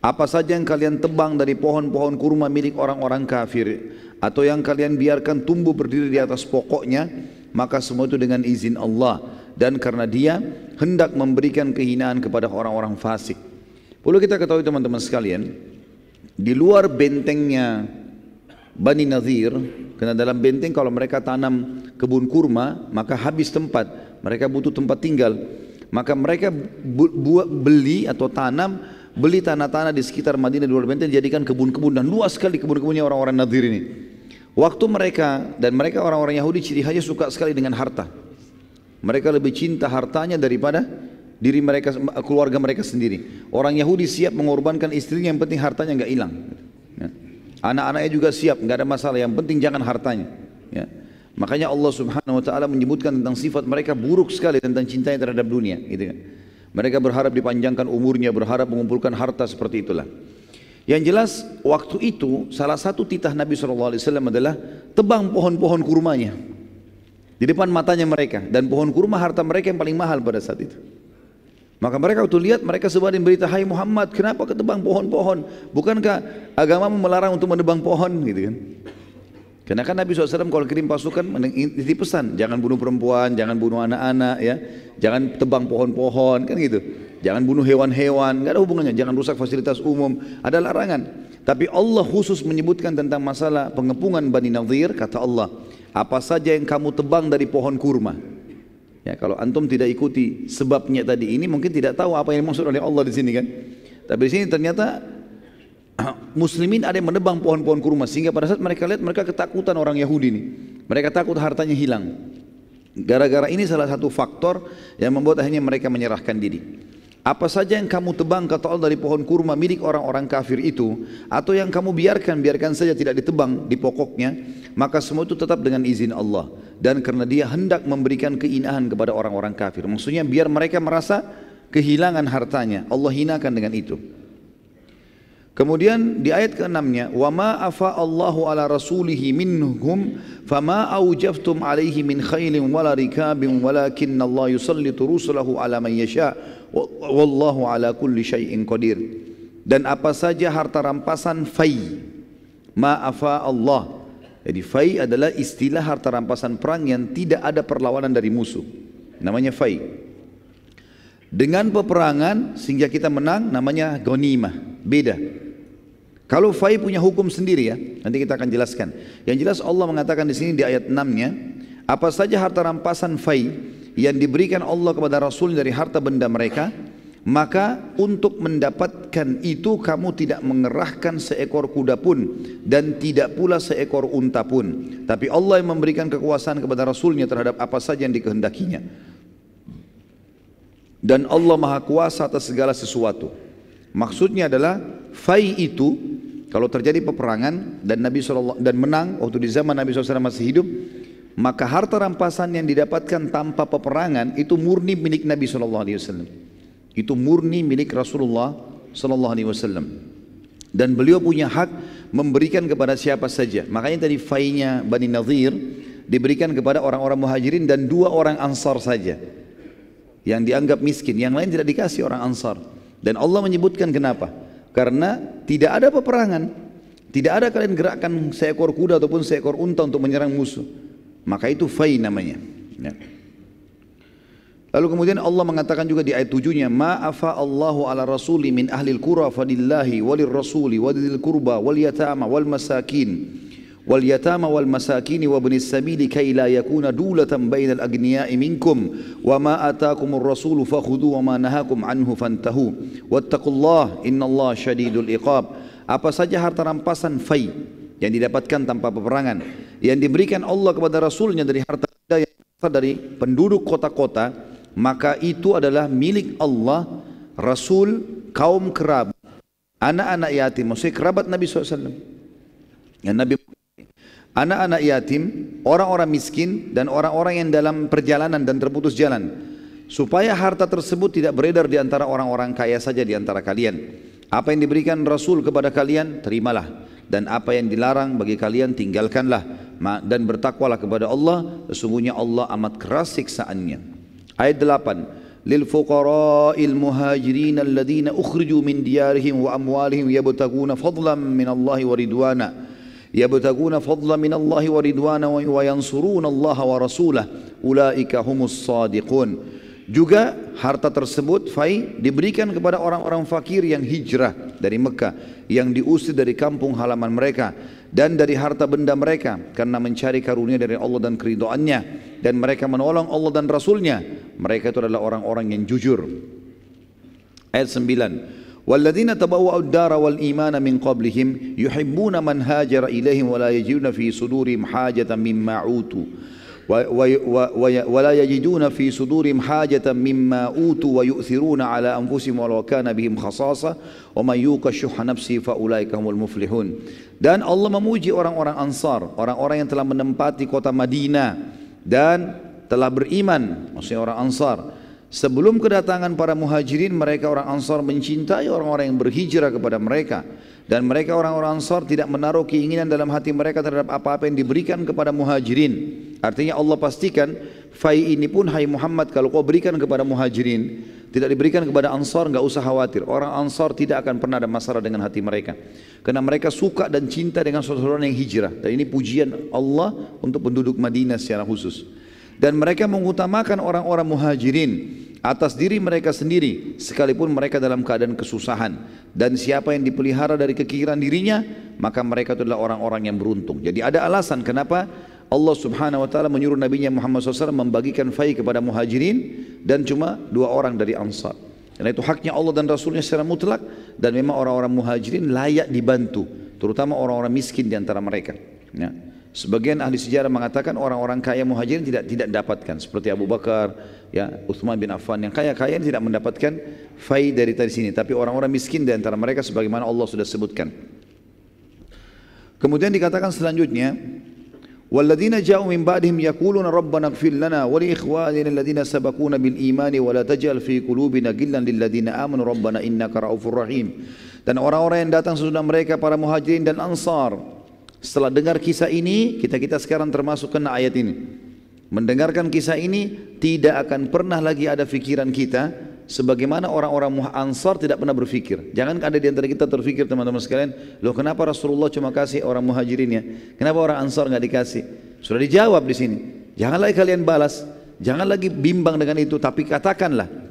Apa saja yang kalian tebang dari pohon-pohon kurma milik orang-orang kafir, atau yang kalian biarkan tumbuh berdiri di atas pokoknya, maka semua itu dengan izin Allah, dan karena Dia hendak memberikan kehinaan kepada orang-orang fasik. Perlu kita ketahui teman-teman sekalian, di luar bentengnya Bani Nadhir, karena dalam benteng kalau mereka tanam kebun kurma maka habis tempat, mereka butuh tempat tinggal, maka mereka beli atau beli tanah-tanah di sekitar Madinah di luar benteng, jadikan kebun-kebun, dan luas sekali kebun-kebunnya orang-orang Nadhir ini. Waktu mereka orang-orang Yahudi ciri khasnya suka sekali dengan harta. Mereka lebih cinta hartanya daripada diri mereka, keluarga mereka sendiri. Orang Yahudi siap mengorbankan istrinya, yang penting hartanya nggak hilang. Ya. Anak-anaknya juga siap, nggak ada masalah, yang penting jangan hartanya. Ya. Makanya Allah Subhanahu Wa Taala menyebutkan tentang sifat mereka buruk sekali tentang cintanya terhadap dunia, gitu kan. Mereka berharap dipanjangkan umurnya, berharap mengumpulkan harta, seperti itulah. Yang jelas waktu itu salah satu titah Nabi SAW adalah tebang pohon-pohon kurmanya di depan matanya mereka, dan pohon kurma harta mereka yang paling mahal pada saat itu. Maka mereka waktu lihat, mereka sebarin berita, "Hai Muhammad, kenapa ketebang pohon-pohon? Bukankah agamamu melarang untuk menebang pohon?" Gitu kan. Karena kan Nabi SAW kalau kirim pasukan dititip pesan, jangan bunuh perempuan, jangan bunuh anak-anak, ya, jangan tebang pohon-pohon, kan gitu. Jangan bunuh hewan-hewan, nggak ada hubungannya. Jangan rusak fasilitas umum, ada larangan. Tapi Allah khusus menyebutkan tentang masalah pengepungan Bani Nadhir. Kata Allah, apa saja yang kamu tebang dari pohon kurma. Ya, kalau antum tidak ikuti sebabnya tadi ini, mungkin tidak tahu apa yang dimaksud oleh Allah di sini kan. Tapi di sini ternyata muslimin ada yang menebang pohon-pohon kurma, sehingga pada saat mereka lihat, mereka ketakutan orang Yahudi ini. Mereka takut hartanya hilang. Gara-gara ini salah satu faktor yang membuat akhirnya mereka menyerahkan diri. Apa saja yang kamu tebang, kata Allah, dari pohon kurma milik orang-orang kafir itu, atau yang kamu biarkan saja tidak ditebang di pokoknya, maka semua itu tetap dengan izin Allah, dan karena Dia hendak memberikan kehinaan kepada orang-orang kafir. Maksudnya biar mereka merasa kehilangan hartanya, Allah hinakan dengan itu. Kemudian di ayat ke-6-nya, wa ma afa Allahu ala rasulihi minhum fama aujaftum alaihi min khailin wala rikabin walakinna Allah yusallitu rusulahu ala man yasha wallahu ala kulli syai'in qadir. Dan apa saja harta rampasan fai, ma afa Allah. Jadi fai adalah istilah harta rampasan perang yang tidak ada perlawanan dari musuh, namanya fai. Dengan peperangan sehingga kita menang, namanya ghanimah, beda. Kalau fai punya hukum sendiri, ya, nanti kita akan jelaskan. Yang jelas Allah mengatakan di sini di ayat 6-nya, apa saja harta rampasan fai yang diberikan Allah kepada Rasul dari harta benda mereka, maka untuk mendapatkan itu kamu tidak mengerahkan seekor kuda pun dan tidak pula seekor unta pun, tapi Allah yang memberikan kekuasaan kepada Rasulnya terhadap apa saja yang dikehendakinya. Dan Allah Maha Kuasa atas segala sesuatu. Maksudnya adalah fai itu kalau terjadi peperangan dan Nabi SAW dan menang waktu di zaman Nabi SAW masih hidup, maka harta rampasan yang didapatkan tanpa peperangan itu murni milik Nabi SAW. Itu murni milik Rasulullah SAW. Dan beliau punya hak memberikan kepada siapa saja. Makanya tadi fainya Bani Nadhir diberikan kepada orang-orang muhajirin dan 2 orang ansar saja yang dianggap miskin, yang lain tidak dikasih orang ansar. Dan Allah menyebutkan kenapa? Karena tidak ada peperangan, tidak ada kalian gerakkan seekor kuda ataupun seekor unta untuk menyerang musuh, maka itu fai namanya, ya. Lalu kemudian Allah mengatakan juga di ayat 7-nya, ma afa Allahu ala rasuli min ahlil qura fadillahi walir rasuli wadil qurba wal yatama wal masakin wal masakin wa ibnis sabili kay la yakuna dulatan bainal agniya'i minkum wa ma ataakumur rasulu fakhudhu wa ma nahakum anhu fantahu wattaqullaha innallaha syadidul iqab. Apa saja harta rampasan fai yang didapatkan tanpa peperangan yang diberikan Allah kepada Rasulnya dari harta yang dari penduduk kota-kota, maka itu adalah milik Allah, Rasul, kaum kerabat, anak-anak yatim, maksudnya kerabat Nabi SAW. Yang Nabi, anak-anak yatim, orang-orang miskin, dan orang-orang yang dalam perjalanan dan terputus jalan, supaya harta tersebut tidak beredar di antara orang-orang kaya saja di antara kalian. Apa yang diberikan Rasul kepada kalian, terimalah, dan apa yang dilarang bagi kalian, tinggalkanlah, dan bertakwalah kepada Allah, sesungguhnya Allah amat keras siksaannya. Ayat 8, للفقراء المهاجرين الذين أخرجوا من ديارهم وأموالهم يبتغون فضلا من الله ورضوانا وينصرون الله ورسوله أولئك هم الصادقون. Juga harta tersebut fai diberikan kepada orang-orang fakir yang hijrah dari Mekah, yang diusir dari kampung halaman mereka dan dari harta benda mereka karena mencari karunia dari Allah dan keridhaannya, dan mereka menolong Allah dan Rasulnya. Mereka itu adalah orang-orang yang jujur. Ayat 9. Walladzina tabawwa'ud dara wal imana min qablihim yuhibbuna man hajara ilaihim wa la yajiduna fi sudurihim hajatan mimma utu ولا يجدون في صدورهم حاجة مما أوتوا ويؤثرون على أنفسهم ولو كان بهم خصاصة ومن يوق شح نفسه فأولئك هم المفلحون. Dan Allah memuji orang-orang Ansar, orang-orang yang telah menempati kota Madinah dan telah beriman, maksudnya orang Ansar. Sebelum kedatangan para muhajirin, mereka orang Ansar mencintai orang-orang yang berhijrah kepada mereka. Dan mereka orang-orang Ansar tidak menaruh keinginan dalam hati mereka terhadap apa-apa yang diberikan kepada muhajirin. Artinya Allah pastikan, fai ini pun hai Muhammad kalau kau berikan kepada muhajirin, tidak diberikan kepada Ansar, enggak usah khawatir. Orang Ansar tidak akan pernah ada masalah dengan hati mereka. Karena mereka suka dan cinta dengan saudara yang hijrah. Dan ini pujian Allah untuk penduduk Madinah secara khusus. Dan mereka mengutamakan orang-orang muhajirin atas diri mereka sendiri sekalipun mereka dalam keadaan kesusahan. Dan siapa yang dipelihara dari kekiran dirinya, maka mereka itu adalah orang-orang yang beruntung. Jadi ada alasan kenapa Allah subhanahu wa ta'ala menyuruh Nabi Muhammad SAW membagikan fai kepada muhajirin dan cuma 2 orang dari Ansar. Karena itu haknya Allah dan Rasulnya secara mutlak, dan memang orang-orang muhajirin layak dibantu, terutama orang-orang miskin di antara mereka. Ya. Sebagian ahli sejarah mengatakan orang-orang kaya muhajirin tidak dapatkan, seperti Abu Bakar, ya, Uthman bin Affan, yang kaya-kaya tidak mendapatkan fai dari sini, tapi orang-orang miskin di antara mereka sebagaimana Allah sudah sebutkan. Kemudian dikatakan selanjutnya, walladzina ja'u min ba'dihim yaquluna rabbana ighfir lana wa li ikhwanina alladhina sabaquna bil imani wa la taj'al fi qulubina ghillan lil ladzina amanu rabbana innaka ra'ufur rahim. Dan orang-orang yang datang sesudah mereka para muhajirin dan Ansar, setelah dengar kisah ini, kita sekarang termasuk kena ayat ini. Mendengarkan kisah ini, tidak akan pernah lagi ada fikiran kita sebagaimana orang-orang Ansar tidak pernah berfikir. Jangan ada di antara kita terfikir, teman-teman sekalian, loh kenapa Rasulullah cuma kasih orang muhajirin ya? Kenapa orang Ansar nggak dikasih? Sudah dijawab di sini. Jangan lagi kalian balas, jangan lagi bimbang dengan itu, tapi katakanlah.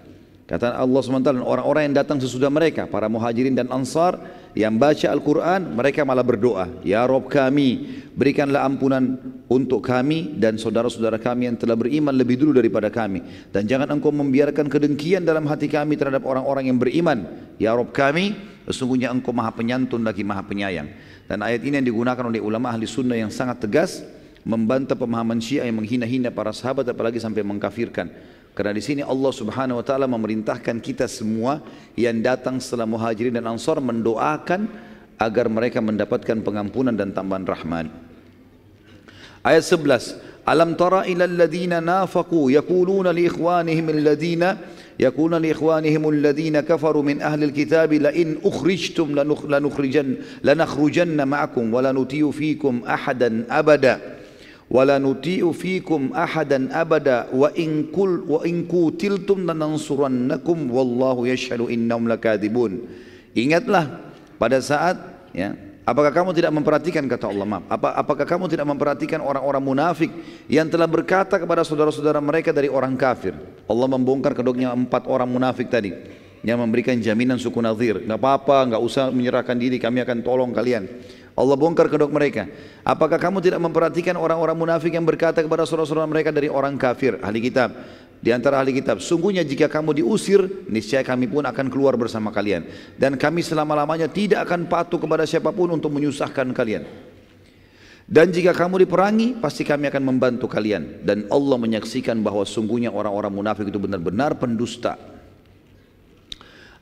Kata Allah SWT, orang-orang yang datang sesudah mereka, para muhajirin dan Ansar yang baca Al-Quran, mereka malah berdoa, ya Rabb kami, berikanlah ampunan untuk kami dan saudara-saudara kami yang telah beriman lebih dulu daripada kami, dan jangan engkau membiarkan kedengkian dalam hati kami terhadap orang-orang yang beriman. Ya Rabb kami, sesungguhnya engkau maha penyantun lagi maha penyayang. Dan ayat ini yang digunakan oleh ulama ahli sunnah yang sangat tegas, membantah pemahaman Syiah yang menghina-hina para sahabat, apalagi sampai mengkafirkan. Karena di sini Allah Subhanahu wa taala memerintahkan kita semua yang datang setelah muhajirin dan Ansar mendoakan agar mereka mendapatkan pengampunan dan tambahan rahmat. Ayat 11. Alam tara ilal ladzina nafaqu yaquluna li ikhwanihim alladhina kafaru min ahli alkitab la in ukhrijtum lanakhrujanna ma'akum wa la nuti'u fikum ahadan abada. Wala nuti'u fikum ahadan abada wa in qutiltum lanansurannakum wallahu yashhadu innahum lakadzibun. Ingatlah pada saat, ya, apakah kamu tidak memperhatikan, kata Allah, apakah kamu tidak memperhatikan orang-orang munafik yang telah berkata kepada saudara-saudara mereka dari orang kafir. Allah membongkar kedoknya 4 orang munafik tadi yang memberikan jaminan suku Nadhir, enggak apa-apa, enggak usah menyerahkan diri, kami akan tolong kalian. Allah bongkar kedok mereka. Apakah kamu tidak memperhatikan orang-orang munafik yang berkata kepada saudara-saudara mereka dari orang kafir, ahli kitab, di antara ahli kitab, sungguhnya jika kamu diusir, niscaya kami pun akan keluar bersama kalian, dan kami selama-lamanya tidak akan patuh kepada siapapun untuk menyusahkan kalian. Dan jika kamu diperangi, pasti kami akan membantu kalian. Dan Allah menyaksikan bahwa sungguhnya orang-orang munafik itu benar-benar pendusta.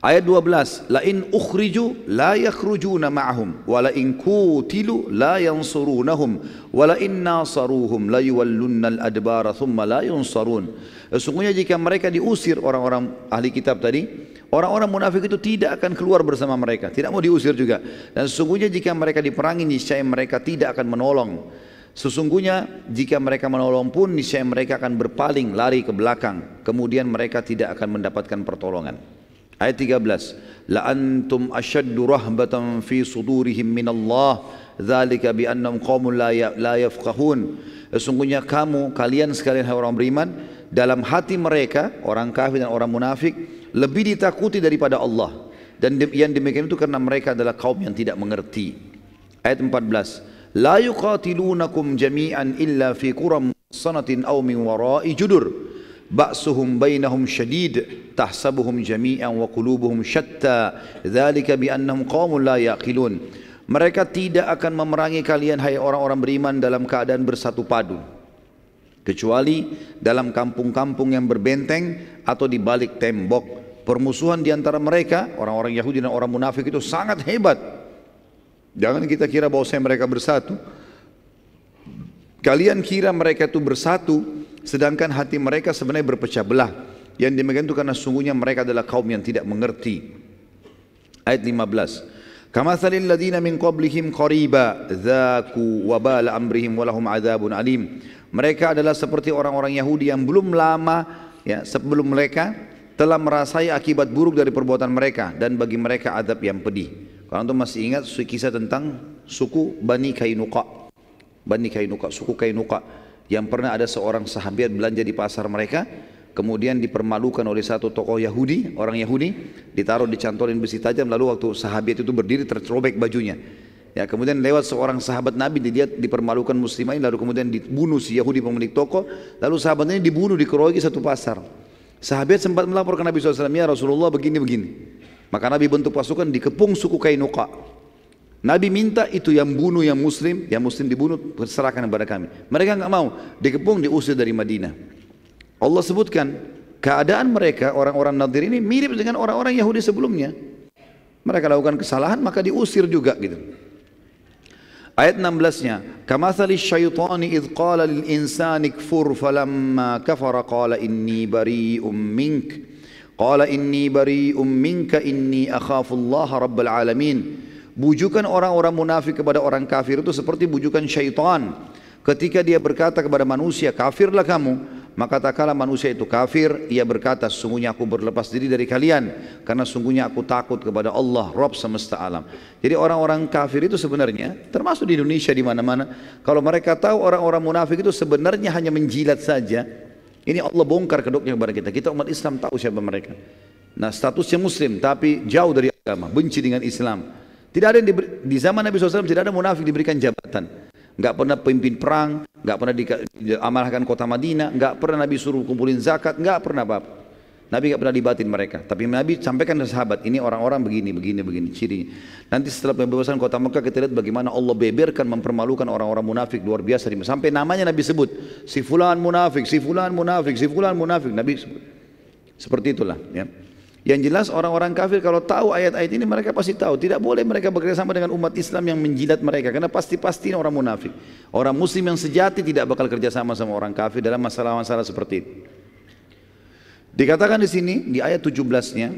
Ayat 12, la in ukhriju la yakhrujuna ma'ahum wa la in qutilu la yansurunahum wa la in nasaruhum la yuwallunna al-adbara thumma la yunsarun. Sesungguhnya jika mereka diusir, orang-orang ahli kitab tadi, orang-orang munafik itu tidak akan keluar bersama mereka, tidak mau diusir juga. Dan sesungguhnya jika mereka diperangi, niscaya mereka tidak akan menolong. Sesungguhnya jika mereka menolong pun niscaya mereka akan berpaling lari ke belakang, kemudian mereka tidak akan mendapatkan pertolongan. Ayat 13, la antum ashaddu rahbatan fi sudurihim minallah dzalika bi annahum qaumun la yafqahun. Sesungguhnya kalian sekalian hai orang beriman, dalam hati mereka orang kafir dan orang munafik lebih ditakuti daripada Allah, dan yang demikian itu karena mereka adalah kaum yang tidak mengerti. Ayat 14, la yuqatilunakum jami'an illa fi quram sanatin aw min wara'i judur ba'suhum bainahum syadid tahsabuhum jami'an wa qulubuhum syatta dzalika bi annahum qaumun la yaqilun. Mereka tidak akan memerangi kalian hai orang-orang beriman dalam keadaan bersatu padu, kecuali dalam kampung-kampung yang berbenteng atau di balik tembok. Permusuhan di antara mereka orang-orang Yahudi dan orang munafik itu sangat hebat. Jangan kita kira bahwa mereka bersatu. Kalian kira mereka itu bersatu, sedangkan hati mereka sebenarnya berpecah belah. Yang demikian itu karena sungguhnya mereka adalah kaum yang tidak mengerti. Ayat 15. Kamathalil ladzina min qablihim qariba dzaku wabala amrihim walahum adzabun alim. Mereka adalah seperti orang-orang Yahudi yang belum lama sebelum mereka telah merasai akibat buruk dari perbuatan mereka, dan bagi mereka azab yang pedih. Kalau antum masih ingat kisah tentang suku Bani Kainuqa, suku Kainuqa, yang pernah ada seorang sahabat belanja di pasar mereka, kemudian dipermalukan oleh satu tokoh Yahudi, orang Yahudi, ditaruh dicantolin besi tajam, lalu waktu sahabat itu berdiri terrobek bajunya. Ya, kemudian lewat seorang sahabat Nabi, dilihat dipermalukan muslimin, lalu kemudian dibunuh si Yahudi pemilik toko, lalu sahabat ini dibunuh, dikeroyoki satu pasar. Sahabat sempat melapor ke Nabi SAW, ya Rasulullah begini-begini. Maka Nabi bentuk pasukan dikepung suku Kainuqa. Nabi minta itu yang bunuh yang muslim dibunuh, serahkan kepada kami. Mereka enggak mau, dikepung, diusir dari Madinah. Allah sebutkan keadaan mereka orang-orang Nadir ini mirip dengan orang-orang Yahudi sebelumnya. Mereka lakukan kesalahan maka diusir juga gitu. Ayat 16-nya, kamathali syaitani idh qala lil insani kfur falamma kafara qala inni bari'um mink. Qala inni bari'um minka inni akhafullaha rabbal alamin. Bujukan orang-orang munafik kepada orang kafir itu seperti bujukan syaitan. Ketika dia berkata kepada manusia, kafirlah kamu, maka tak kala manusia itu kafir, ia berkata, sungguhnya aku berlepas diri dari kalian, karena sungguhnya aku takut kepada Allah, Rabb semesta alam. Jadi orang-orang kafir itu sebenarnya, termasuk di Indonesia di mana-mana, kalau mereka tahu orang-orang munafik itu sebenarnya hanya menjilat saja, ini Allah bongkar kedoknya kepada kita. Kita umat Islam tahu siapa mereka. Nah, statusnya muslim tapi jauh dari agama, benci dengan Islam. Tidak ada di zaman Nabi SAW tidak ada munafik diberikan jabatan. Enggak pernah pemimpin perang, enggak pernah diamanahkan kota Madinah, enggak pernah Nabi suruh kumpulin zakat, enggak pernah apa-apa. Nabi enggak pernah libatin mereka. Tapi Nabi sampaikan ke sahabat, ini orang-orang begini cirinya. Nanti setelah pembebasan kota Mekah kita lihat bagaimana Allah beberkan, mempermalukan orang-orang munafik luar biasa. Sampai namanya Nabi sebut, si fulan munafik, si fulan munafik, si fulan munafik. Nabi sebut. Seperti itulah ya. Yang jelas orang-orang kafir kalau tahu ayat-ayat ini mereka pasti tahu. Tidak boleh mereka bekerja sama dengan umat Islam yang menjilat mereka. Karena pasti orang munafik. Orang muslim yang sejati tidak bakal kerja sama orang kafir dalam masalah-masalah seperti itu. Dikatakan di sini di ayat 17-nya,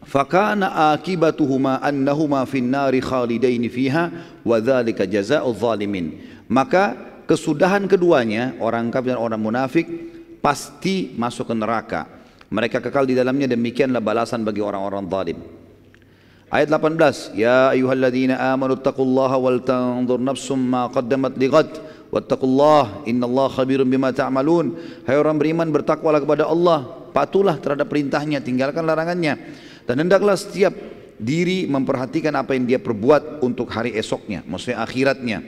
fakana akibatuhuma annahuma finnari khalidaini fiha wa dzalika jazaa'ul zalimin. Maka kesudahan keduanya, orang kafir dan orang munafik, pasti masuk ke neraka. Mereka kekal di dalamnya, demikianlah balasan bagi orang-orang zalim. Ayat 18, ya ayyuhalladzina amanu taqullaha wal tanzur nafsum ma qaddamat lighad wattaqullaha innallaha khabirum bima ta'malun. Hai orang beriman, bertakwalah kepada Allah, patuhlah terhadap perintahnya, tinggalkan larangannya, dan hendaklah setiap diri memperhatikan apa yang dia perbuat untuk hari esoknya, maksudnya akhiratnya,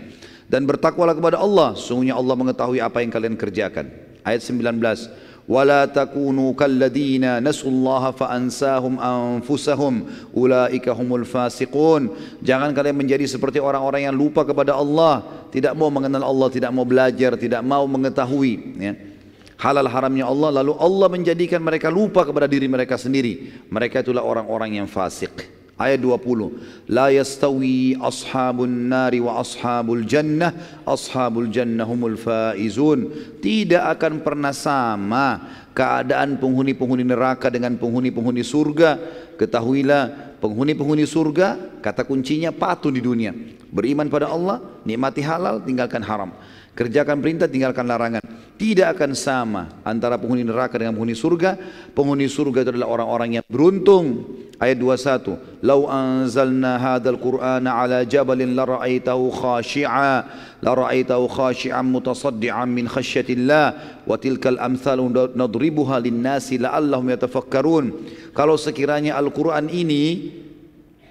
dan bertakwalah kepada Allah, sungguhnya Allah mengetahui apa yang kalian kerjakan. Ayat 19, ولا تكونوا كالذين نسوا الله فأنساهم أنفسهم أولئك هم الفاسقون. Jangan kalian menjadi seperti orang-orang yang lupa kepada Allah, tidak mau mengenal Allah, tidak mau belajar, tidak mau mengetahui ya, halal haramnya Allah, lalu Allah menjadikan mereka lupa kepada diri mereka sendiri. Mereka itulah orang-orang yang fasik. Ayat 20, la yastawi ashabun nari wa ashabul jannah humul faizun. Tidak akan pernah sama keadaan penghuni-penghuni neraka dengan penghuni-penghuni surga. Ketahuilah Penghuni-penghuni surga, kata kuncinya patuh di dunia. Beriman pada Allah, nikmati halal, tinggalkan haram. Kerjakan perintah, tinggalkan larangan. Tidak akan sama antara penghuni neraka dengan penghuni surga. Penghuni surga itu adalah orang-orang yang beruntung. Ayat 21. Lau anzalna hadzal Qur'ana ala jabalin la ra'aitahu khashi'an mutasaddian min khasyatillah wa tilkal amthalu nadribuha lin-nasi la'allahum yatafakkarun. Kalau sekiranya Al-Qur'an ini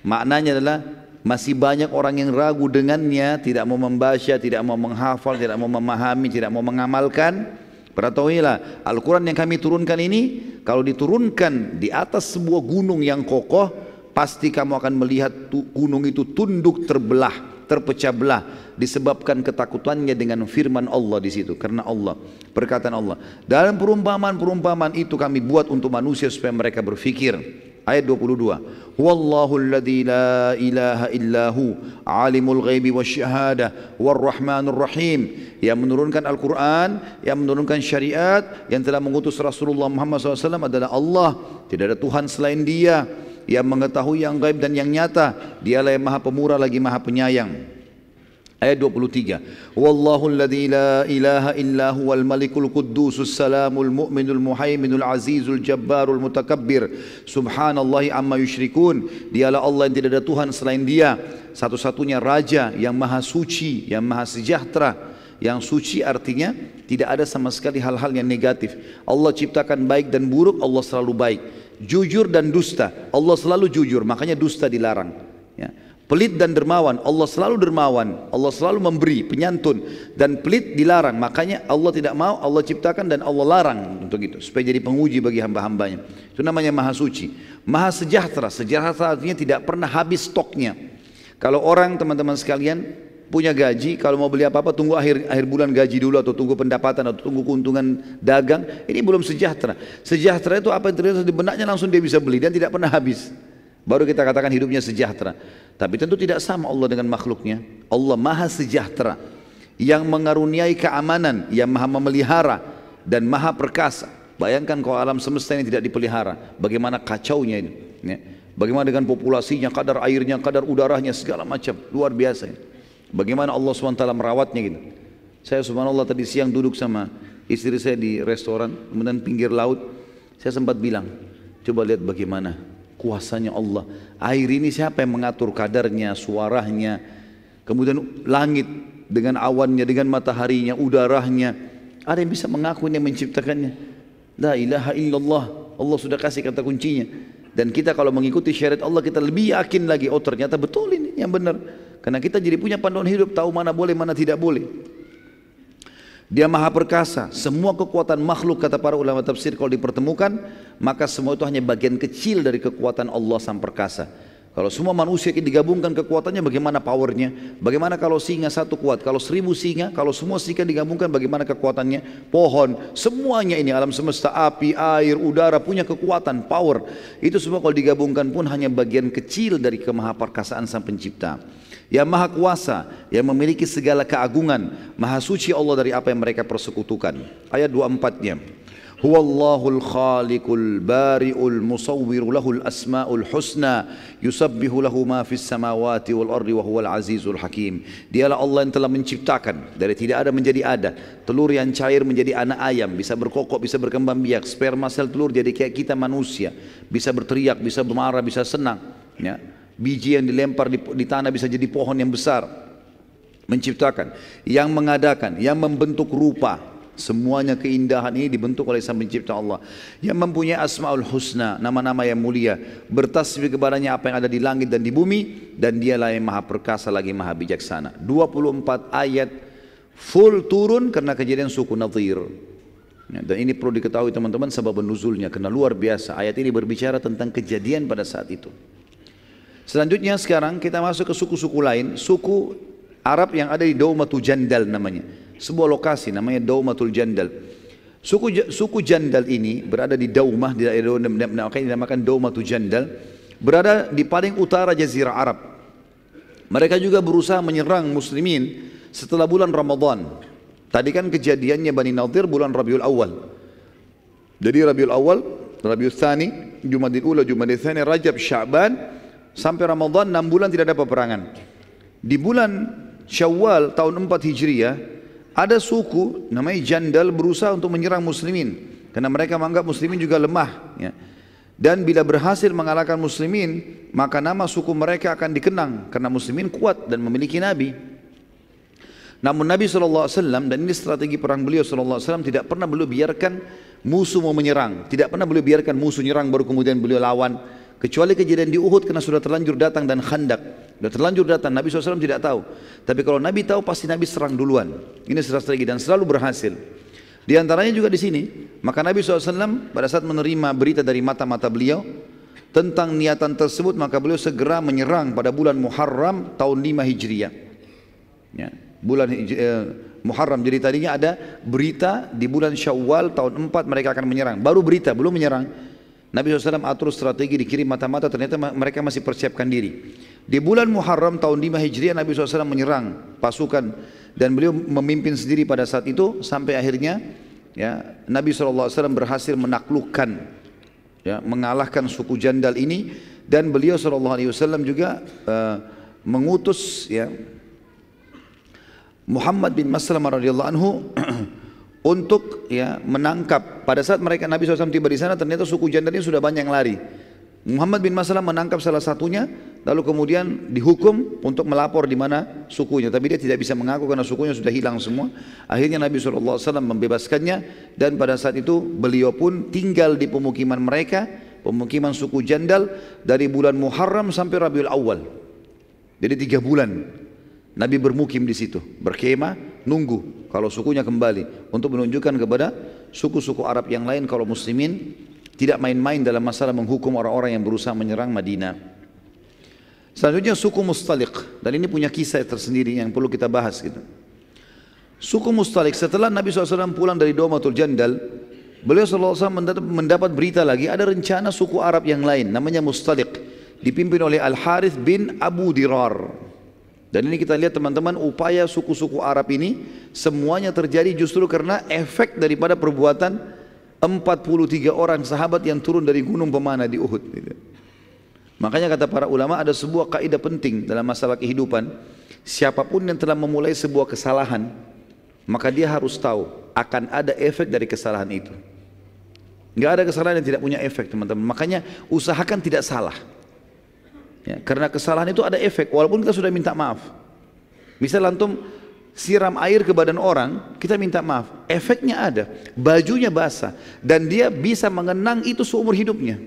maknanya adalah masih banyak orang yang ragu dengannya, tidak mau membaca, tidak mau menghafal, tidak mau memahami, tidak mau mengamalkan. Ketahuilah, Al-Quran yang kami turunkan ini, kalau diturunkan di atas sebuah gunung yang kokoh, pasti kamu akan melihat gunung itu tunduk terbelah, terpecah belah, disebabkan ketakutannya dengan firman Allah di situ. Karena Allah, perkataan Allah. Dalam perumpamaan-perumpamaan itu kami buat untuk manusia supaya mereka berfikir. Ayat 22. Wallahu alladzi la ilaha illahu alimul ghaibi wasyahadah warrahmanur rahim. Yang menurunkan Al-Quran, yang menurunkan syariat, yang telah mengutus Rasulullah Muhammad SAW adalah Allah. Tidak ada Tuhan selain Dia. Yang mengetahui yang gaib dan yang nyata. Dialah yang maha pemurah lagi maha penyayang. Ayat 23. Wallahu alladzi la ilaha illa huwal malikul quddusus salamul mu'minul muhaiminul azizul jabbarul mutakabbir. Subhanallahi amma yusyrikun. Dialah Allah yang tidak ada Tuhan selain Dia. Satu-satunya Raja yang maha suci, yang maha sejahtera. Yang suci artinya tidak ada sama sekali hal-hal yang negatif. Allah ciptakan baik dan buruk, Allah selalu baik. Jujur dan dusta, Allah selalu jujur, makanya dusta dilarang. Ya. Pelit dan dermawan, Allah selalu dermawan, Allah selalu memberi, penyantun. Dan pelit dilarang, makanya Allah tidak mau, Allah ciptakan dan Allah larang untuk itu, supaya jadi penguji bagi hamba-hambanya. Itu namanya maha suci. Maha sejahtera, sejahtera artinya tidak pernah habis stoknya. Kalau orang, teman-teman sekalian, punya gaji, kalau mau beli apa-apa tunggu akhir bulan gaji dulu, atau tunggu pendapatan, atau tunggu keuntungan dagang, ini belum sejahtera. Sejahtera itu apa yang terlihat di benaknya langsung dia bisa beli dan tidak pernah habis. Baru kita katakan hidupnya sejahtera. Tapi tentu tidak sama Allah dengan makhluknya. Allah maha sejahtera, yang mengaruniai keamanan, yang maha memelihara dan maha perkasa. Bayangkan kalau alam semesta ini tidak dipelihara, bagaimana kacaunya ini, ya. Bagaimana dengan populasinya, kadar airnya, kadar udaranya, segala macam, luar biasa. Bagaimana Allah SWT merawatnya gitu. Saya subhanallah tadi siang duduk sama istri saya di restoran, kemudian pinggir laut. Saya sempat bilang, coba lihat bagaimana kuasanya Allah. Air ini siapa yang mengatur kadarnya, suaranya, kemudian langit dengan awannya, dengan mataharinya, udaranya. Ada yang bisa mengaku yang menciptakannya. La ilaha illallah. Allah sudah kasih kata kuncinya. Dan kita kalau mengikuti syariat Allah, kita lebih yakin lagi, oh ternyata betul ini yang benar. Karena kita jadi punya panduan hidup, tahu mana boleh, mana tidak boleh. Dia maha perkasa. Semua kekuatan makhluk, kata para ulama tafsir, kalau dipertemukan, maka semua itu hanya bagian kecil dari kekuatan Allah sang perkasa. Kalau semua manusia digabungkan kekuatannya, bagaimana powernya? Bagaimana kalau singa satu kuat? Kalau 1000 singa, kalau semua singa digabungkan, bagaimana kekuatannya? Pohon, semuanya ini alam semesta, api, air, udara punya kekuatan, power. Itu semua kalau digabungkan pun hanya bagian kecil dari kemahaperkasaan sang pencipta. Yang maha kuasa, yang memiliki segala keagungan, maha suci Allah dari apa yang mereka persekutukan. Ayat 24-nya. Huwallahul khaliqul bari'ul musawwiru lahul asma'ul husna yusabbihu lahu ma fis samawati wal ardi wa huwal azizul hakim. Dialah Allah yang telah menciptakan dari tidak ada menjadi ada, telur yang cair menjadi anak ayam, bisa berkokok, bisa berkembang biak, sperma sel telur jadi kayak kita manusia, bisa berteriak, bisa bermarah, bisa senang, ya. Biji yang dilempar di tanah bisa jadi pohon yang besar. Menciptakan, yang mengadakan, yang membentuk rupa. Semuanya keindahan ini dibentuk oleh sang pencipta Allah. Yang mempunyai asma'ul husna, nama-nama yang mulia. Bertasbih kepadanya apa yang ada di langit dan di bumi. Dan dialah yang maha perkasa lagi maha bijaksana. 24 ayat full turun karena kejadian suku Nadhir. Dan ini perlu diketahui teman-teman sebab nuzulnya, karena luar biasa. Ayat ini berbicara tentang kejadian pada saat itu. Selanjutnya sekarang kita masuk ke suku-suku lain. Suku Arab yang ada di Daumatul Jandal namanya. Sebuah lokasi namanya Daumatul Jandal. Suku Jandal ini berada di Daumah, dinamakan Daumatul Jandal, berada di paling utara Jazirah Arab. Mereka juga berusaha menyerang muslimin setelah bulan Ramadan. Tadi kan kejadiannya Bani Nadhir bulan Rabiul Awal. Jadi Rabiul Awal, Rabiul Tsani, Jumadil Ula, Jumadil Tsani, Rajab, Sya'ban, sampai Ramadan 6 bulan tidak ada peperangan. Di bulan Syawal tahun 4 Hijriah ada suku namanya Jandal berusaha untuk menyerang muslimin karena mereka menganggap muslimin juga lemah ya. Dan bila berhasil mengalahkan muslimin, maka nama suku mereka akan dikenang karena muslimin kuat dan memiliki nabi. Namun Nabi SAW, dan ini strategi perang beliau SAW, tidak pernah beliau biarkan musuh mau menyerang, tidak pernah beliau biarkan musuh nyerang baru kemudian beliau lawan. Kecuali kejadian di Uhud karena sudah terlanjur datang dan Khandak, sudah terlanjur datang, Nabi SAW tidak tahu. Tapi kalau Nabi tahu pasti Nabi serang duluan. Ini strategi dan selalu berhasil. Di antaranya juga di sini, maka Nabi SAW pada saat menerima berita dari mata-mata beliau tentang niatan tersebut, maka beliau segera menyerang pada bulan Muharram tahun 5 Hijriah. Ya, bulan Muharram, jadi tadinya ada berita di bulan Syawal tahun 4 mereka akan menyerang. Baru berita, belum menyerang. Nabi SAW atur strategi, dikirim mata-mata, ternyata mereka masih persiapkan diri. Di bulan Muharram tahun 5 Hijriah Nabi SAW menyerang pasukan dan beliau memimpin sendiri pada saat itu sampai akhirnya ya, Nabi SAW berhasil menaklukkan ya, mengalahkan suku Jandal ini, dan beliau SAW juga mengutus ya, Muhammad bin Maslamah radhiyallahu anhu untuk ya menangkap. Pada saat mereka Nabi SAW tiba di sana, ternyata suku Jandal ini sudah banyak yang lari. Muhammad bin Maslamah menangkap salah satunya, lalu kemudian dihukum untuk melapor di mana sukunya. Tapi dia tidak bisa mengaku karena sukunya sudah hilang semua. Akhirnya Nabi SAW membebaskannya, dan pada saat itu beliau pun tinggal di pemukiman mereka, pemukiman suku Jandal, dari bulan Muharram sampai Rabiul Awal. Jadi 3 bulan Nabi bermukim di situ, berkemah, nunggu kalau sukunya kembali, untuk menunjukkan kepada suku-suku Arab yang lain kalau muslimin tidak main-main dalam masalah menghukum orang-orang yang berusaha menyerang Madinah. Selanjutnya suku Mustaliq, dan ini punya kisah tersendiri yang perlu kita bahas gitu. Suku Mustaliq, setelah Nabi SAW pulang dari Daumatul Jandal, beliau SAW mendapat berita lagi ada rencana suku Arab yang lain namanya Mustaliq, dipimpin oleh Al-Harith bin Abu Dirar. Dan ini kita lihat teman-teman, upaya suku-suku Arab ini semuanya terjadi justru karena efek daripada perbuatan 43 orang sahabat yang turun dari gunung pemana di Uhud. Makanya kata para ulama ada sebuah kaidah penting dalam masalah kehidupan. Siapapun yang telah memulai sebuah kesalahan, maka dia harus tahu akan ada efek dari kesalahan itu. Nggak ada kesalahan yang tidak punya efek teman-teman. Makanya usahakan tidak salah. Ya, karena kesalahan itu ada efek walaupun kita sudah minta maaf. Misal antum siram air ke badan orang, kita minta maaf, efeknya ada, bajunya basah dan dia bisa mengenang itu seumur hidupnya.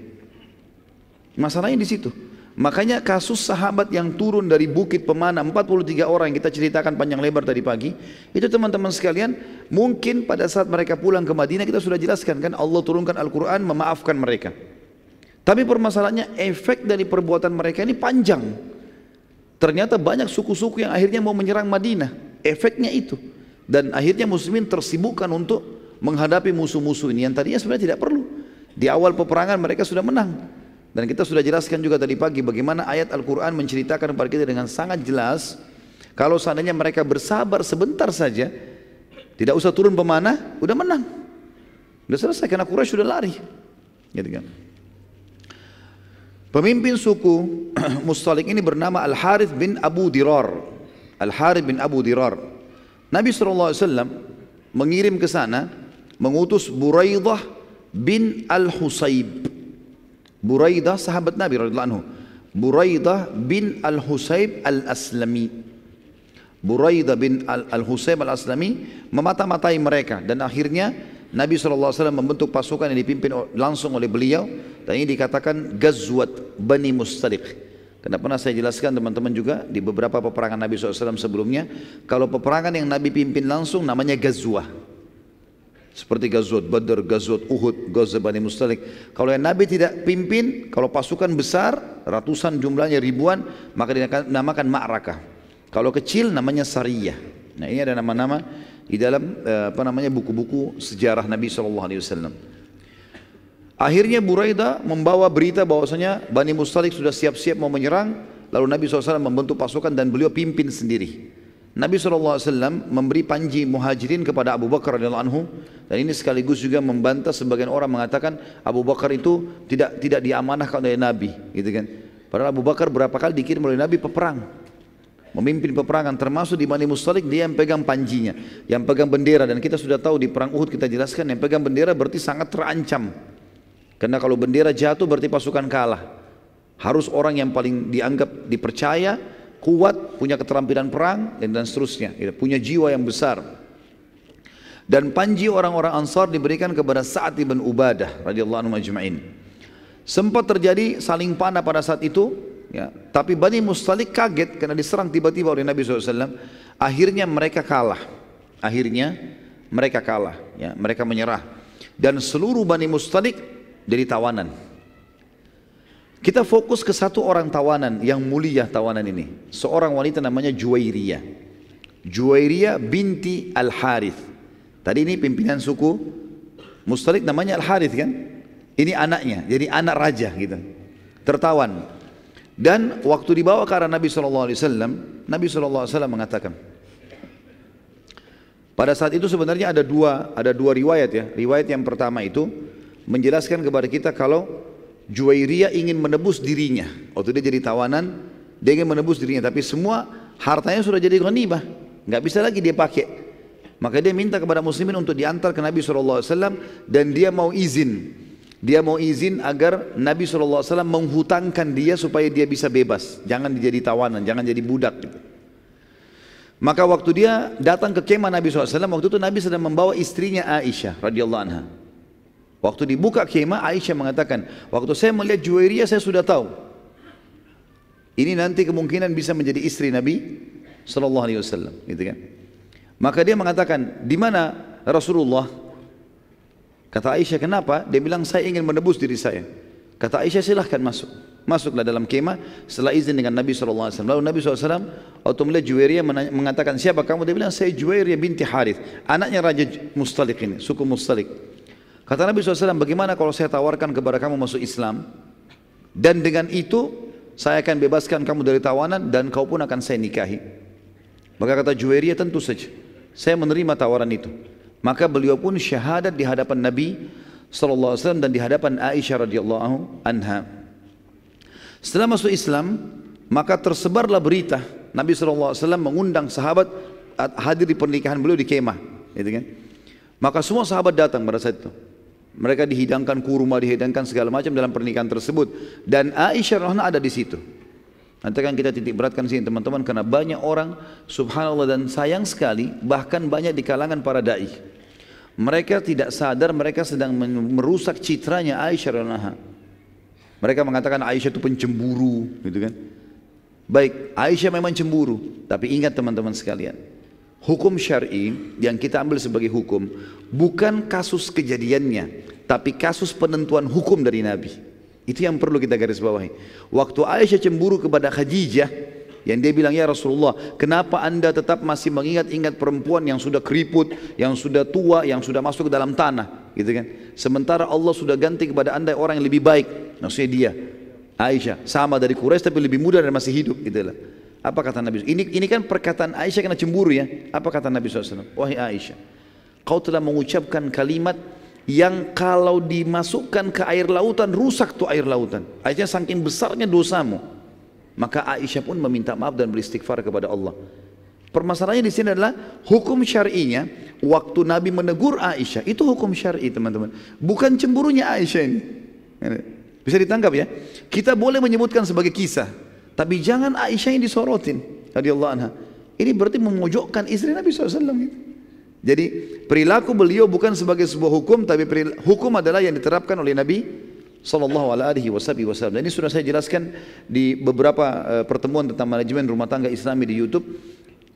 Masalahnya di situ. Makanya kasus sahabat yang turun dari bukit pemana 43 orang yang kita ceritakan panjang lebar tadi pagi, itu teman-teman sekalian, mungkin pada saat mereka pulang ke Madinah kita sudah jelaskan kan, Allah turunkan Al-Quran memaafkan mereka. Tapi permasalahannya efek dari perbuatan mereka ini panjang. Ternyata banyak suku-suku yang akhirnya mau menyerang Madinah. Efeknya itu. Dan akhirnya muslimin tersibukkan untuk menghadapi musuh-musuh ini yang tadinya sebenarnya tidak perlu. Di awal peperangan mereka sudah menang. Dan kita sudah jelaskan juga tadi pagi bagaimana ayat Al-Quran menceritakan kepada kita dengan sangat jelas. Kalau seandainya mereka bersabar sebentar saja, tidak usah turun pemanah, udah menang. Udah selesai karena Quraisy sudah lari. Gitu kan. Pemimpin suku Mustaliq ini bernama Al-Harith bin Abu Dirar. Al-Harith bin Abu Dirar. Nabi SAW mengirim ke sana, mengutus Buraidah bin Al-Husayb. Buraidah sahabat Nabi radhiyallahu anhu. Buraidah bin Al-Husayb Al-Aslami. Buraidah bin Al-Husayb Al-Aslami memata-matai mereka, dan akhirnya Nabi SAW membentuk pasukan yang dipimpin langsung oleh beliau, dan ini dikatakan Ghazwat Bani Mustaliq. Karena pernah saya jelaskan teman-teman juga di beberapa peperangan Nabi SAW sebelumnya, kalau peperangan yang Nabi pimpin langsung namanya Ghazwah. Seperti Ghazwat Badr, Ghazwat Uhud, Ghazwat Bani Mustaliq. Kalau yang Nabi tidak pimpin, kalau pasukan besar, ratusan jumlahnya, ribuan, maka dinamakan Ma'rakah. Kalau kecil namanya Sariyah. Nah ini ada nama-nama di dalam buku-buku sejarah Nabi SAW. Akhirnya Buraidah membawa berita bahwasanya Bani Mustaliq sudah siap-siap mau menyerang. Lalu Nabi SAW membentuk pasukan dan beliau pimpin sendiri. Nabi SAW memberi panji muhajirin kepada Abu Bakar radhiyallahu anhu, dan ini sekaligus juga membantah sebagian orang mengatakan Abu Bakar itu tidak diamanahkan oleh Nabi, gitu kan. Padahal Abu Bakar berapa kali dikirim oleh Nabi peperang, memimpin peperangan, termasuk di Bani Mustalik dia yang pegang panjinya, yang pegang bendera. Dan kita sudah tahu di perang Uhud kita jelaskan, yang pegang bendera berarti sangat terancam. Karena kalau bendera jatuh berarti pasukan kalah. Harus orang yang paling dianggap dipercaya, kuat, punya keterampilan perang dan seterusnya, punya jiwa yang besar. Dan panji orang-orang Ansar diberikan kepada Sa'ad bin Ubadah radhiyallahu anhu ajma'in. Sempat terjadi saling panah pada saat itu, ya, tapi Bani Mustalik kaget karena diserang tiba-tiba oleh Nabi SAW. Akhirnya mereka kalah. Ya, mereka menyerah. Dan seluruh Bani Mustalik jadi tawanan. Kita fokus ke satu orang tawanan yang mulia tawanan ini. Seorang wanita namanya Juwairiyah. Juwairiyah binti Al-Harith. Tadi ini pimpinan suku Mustalik namanya Al-Harith kan? Ini anaknya, jadi anak raja gitu. Tertawan. Dan waktu dibawa ke arah Nabi SAW, Nabi SAW mengatakan, pada saat itu sebenarnya ada dua riwayat ya. Riwayat yang pertama itu menjelaskan kepada kita kalau Juwairiyah ingin menebus dirinya. Waktu dia jadi tawanan, dia ingin menebus dirinya, tapi semua hartanya sudah jadi ghanimah, nggak bisa lagi dia pakai. Maka dia minta kepada muslimin untuk diantar ke Nabi SAW dan dia mau izin. Dia mau izin agar Nabi SAW menghutangkan dia supaya dia bisa bebas. Jangan jadi tawanan, jangan jadi budak gitu. Maka waktu dia datang ke kemah Nabi SAW, waktu itu Nabi sedang membawa istrinya Aisyah radhiyallahu anha. Waktu dibuka kemah, Aisyah mengatakan, waktu saya melihat Juwairiyah saya sudah tahu ini nanti kemungkinan bisa menjadi istri Nabi SAW, gitu kan. Maka dia mengatakan, di mana Rasulullah? Kata Aisyah, kenapa? Dia bilang, saya ingin menebus diri saya. Kata Aisyah, silahkan masuk. Masuklah dalam kemah setelah izin dengan Nabi SAW. Lalu Nabi SAW waktu melihat Juwairiyah mengatakan, siapa kamu? Dia bilang, saya Juwairiyah binti Harith, anaknya Raja Mustalik ini, suku Mustalik. Kata Nabi SAW, bagaimana kalau saya tawarkan kepada kamu masuk Islam? Dan dengan itu, saya akan bebaskan kamu dari tawanan dan kau pun akan saya nikahi. Maka kata Juwairiyah, tentu saja, saya menerima tawaran itu. Maka beliau pun syahadat di hadapan Nabi SAW dan di hadapan Aisyah radhiyallahu anha. Setelah masuk Islam, maka tersebarlah berita Nabi SAW mengundang sahabat hadir di pernikahan beliau di kemah, gitu kan? Maka semua sahabat datang pada saat itu. Mereka dihidangkan kurma, dihidangkan segala macam dalam pernikahan tersebut. Dan Aisyah radhiyallahu anha ada di situ. Nanti kan kita titik beratkan sini teman-teman, karena banyak orang subhanallah dan sayang sekali, bahkan banyak di kalangan para da'i. Mereka tidak sadar mereka sedang merusak citranya Aisyah radhiyallahu anha. Mereka mengatakan Aisyah itu pencemburu, gitu kan. Baik, Aisyah memang cemburu, tapi ingat teman-teman sekalian, hukum syar'i yang kita ambil sebagai hukum bukan kasus kejadiannya, tapi kasus penentuan hukum dari Nabi. Itu yang perlu kita garis bawahi. Waktu Aisyah cemburu kepada Khadijah, yang dia bilang, ya Rasulullah, kenapa anda tetap masih mengingat-ingat perempuan yang sudah keriput, yang sudah tua, yang sudah masuk ke dalam tanah, gitu kan? Sementara Allah sudah ganti kepada anda orang yang lebih baik. Maksudnya dia, Aisyah, sama dari Quraisy tapi lebih muda dan masih hidup, gitulah. Apa kata Nabi? Ini kan perkataan Aisyah karena cemburu ya. Apa kata Nabi SAW? Wahai Aisyah, kau telah mengucapkan kalimat yang kalau dimasukkan ke air lautan rusak tuh air lautan. Aisyah saking besarnya dosamu. Maka Aisyah pun meminta maaf dan beristighfar kepada Allah. Permasalahannya di sini adalah hukum syar'inya. Waktu Nabi menegur Aisyah itu hukum syar'i teman-teman, bukan cemburunya Aisyah ini. Bisa ditangkap ya? Kita boleh menyebutkan sebagai kisah, tapi jangan Aisyah yang disorotin radhiyallahu anha. Ini berarti memojokkan istri Nabi SAW gitu. Jadi perilaku beliau bukan sebagai sebuah hukum, tapi hukum adalah yang diterapkan oleh Nabi SAW. Dan ini sudah saya jelaskan di beberapa pertemuan tentang manajemen rumah tangga Islami di YouTube,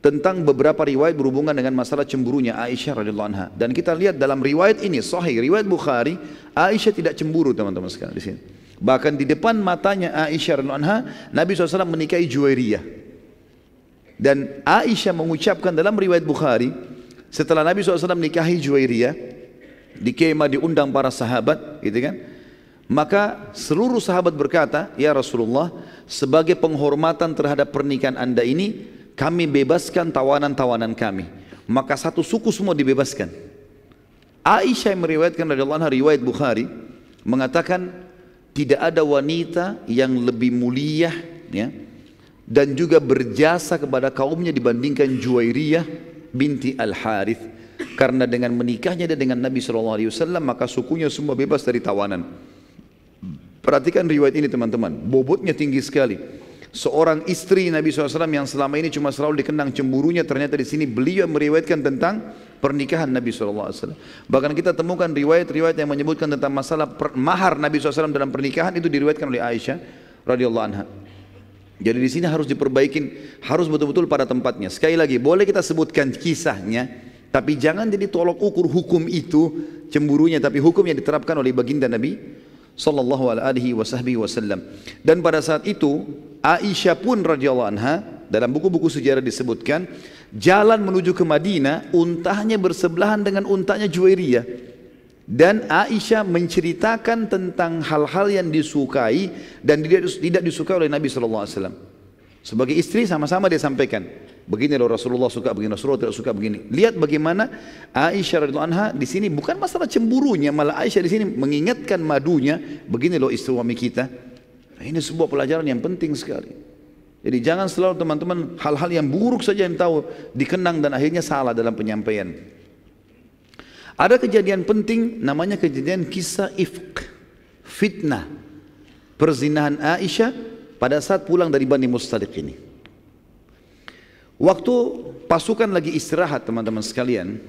tentang beberapa riwayat berhubungan dengan masalah cemburunya Aisyah radhiyallahu anha. Dan kita lihat dalam riwayat ini sahih, riwayat Bukhari, Aisyah tidak cemburu teman-teman sekalian di sini. Bahkan di depan matanya Aisyah radhiyallahu anha, Nabi SAW menikahi Juwairiyah. Dan Aisyah mengucapkan dalam riwayat Bukhari, setelah Nabi SAW menikahi Juwairiyah, di kemah diundang para sahabat, gitu kan? Maka seluruh sahabat berkata, ya Rasulullah, sebagai penghormatan terhadap pernikahan anda ini, kami bebaskan tawanan-tawanan kami. Maka satu suku semua dibebaskan. Aisyah yang meriwayatkan radhiyallahu anha riwayat Bukhari mengatakan, tidak ada wanita yang lebih mulia ya, dan juga berjasa kepada kaumnya dibandingkan Juwairiyah binti Al-Harith. Karena dengan menikahnya dia dengan Nabi SAW, maka sukunya semua bebas dari tawanan. Perhatikan riwayat ini teman-teman, bobotnya tinggi sekali. Seorang istri Nabi SAW yang selama ini cuma selalu dikenang cemburunya, ternyata di sini beliau meriwayatkan tentang pernikahan Nabi SAW. Bahkan kita temukan riwayat-riwayat yang menyebutkan tentang masalah mahar Nabi SAW dalam pernikahan, itu diriwayatkan oleh Aisyah radhiyallahu anha. Jadi di sini harus diperbaikin, harus betul-betul pada tempatnya. Sekali lagi, boleh kita sebutkan kisahnya, tapi jangan jadi tolok ukur hukum itu cemburunya, tapi hukum yang diterapkan oleh baginda Nabi sallallahu alaihi wasallam. Dan pada saat itu Aisyah pun radhiyallahu anha, dalam buku-buku sejarah disebutkan, jalan menuju ke Madinah, untanya bersebelahan dengan untanya Juwairiyah. Dan Aisyah menceritakan tentang hal-hal yang disukai dan tidak disukai oleh Nabi SAW. Sebagai istri sama-sama dia sampaikan, begini loh Rasulullah suka, begini Rasulullah tidak suka, begini. Lihat bagaimana Aisyah radhiyallahu anha di sini bukan masalah cemburunya, malah Aisyah di sini mengingatkan madunya, begini loh istri suami kita. Ini sebuah pelajaran yang penting sekali. Jadi jangan selalu teman-teman hal-hal yang buruk saja yang tahu dikenang dan akhirnya salah dalam penyampaian. Ada kejadian penting namanya kejadian kisah ifk, fitnah, perzinahan Aisyah pada saat pulang dari Bani Mustaliq ini. Waktu pasukan lagi istirahat teman-teman sekalian,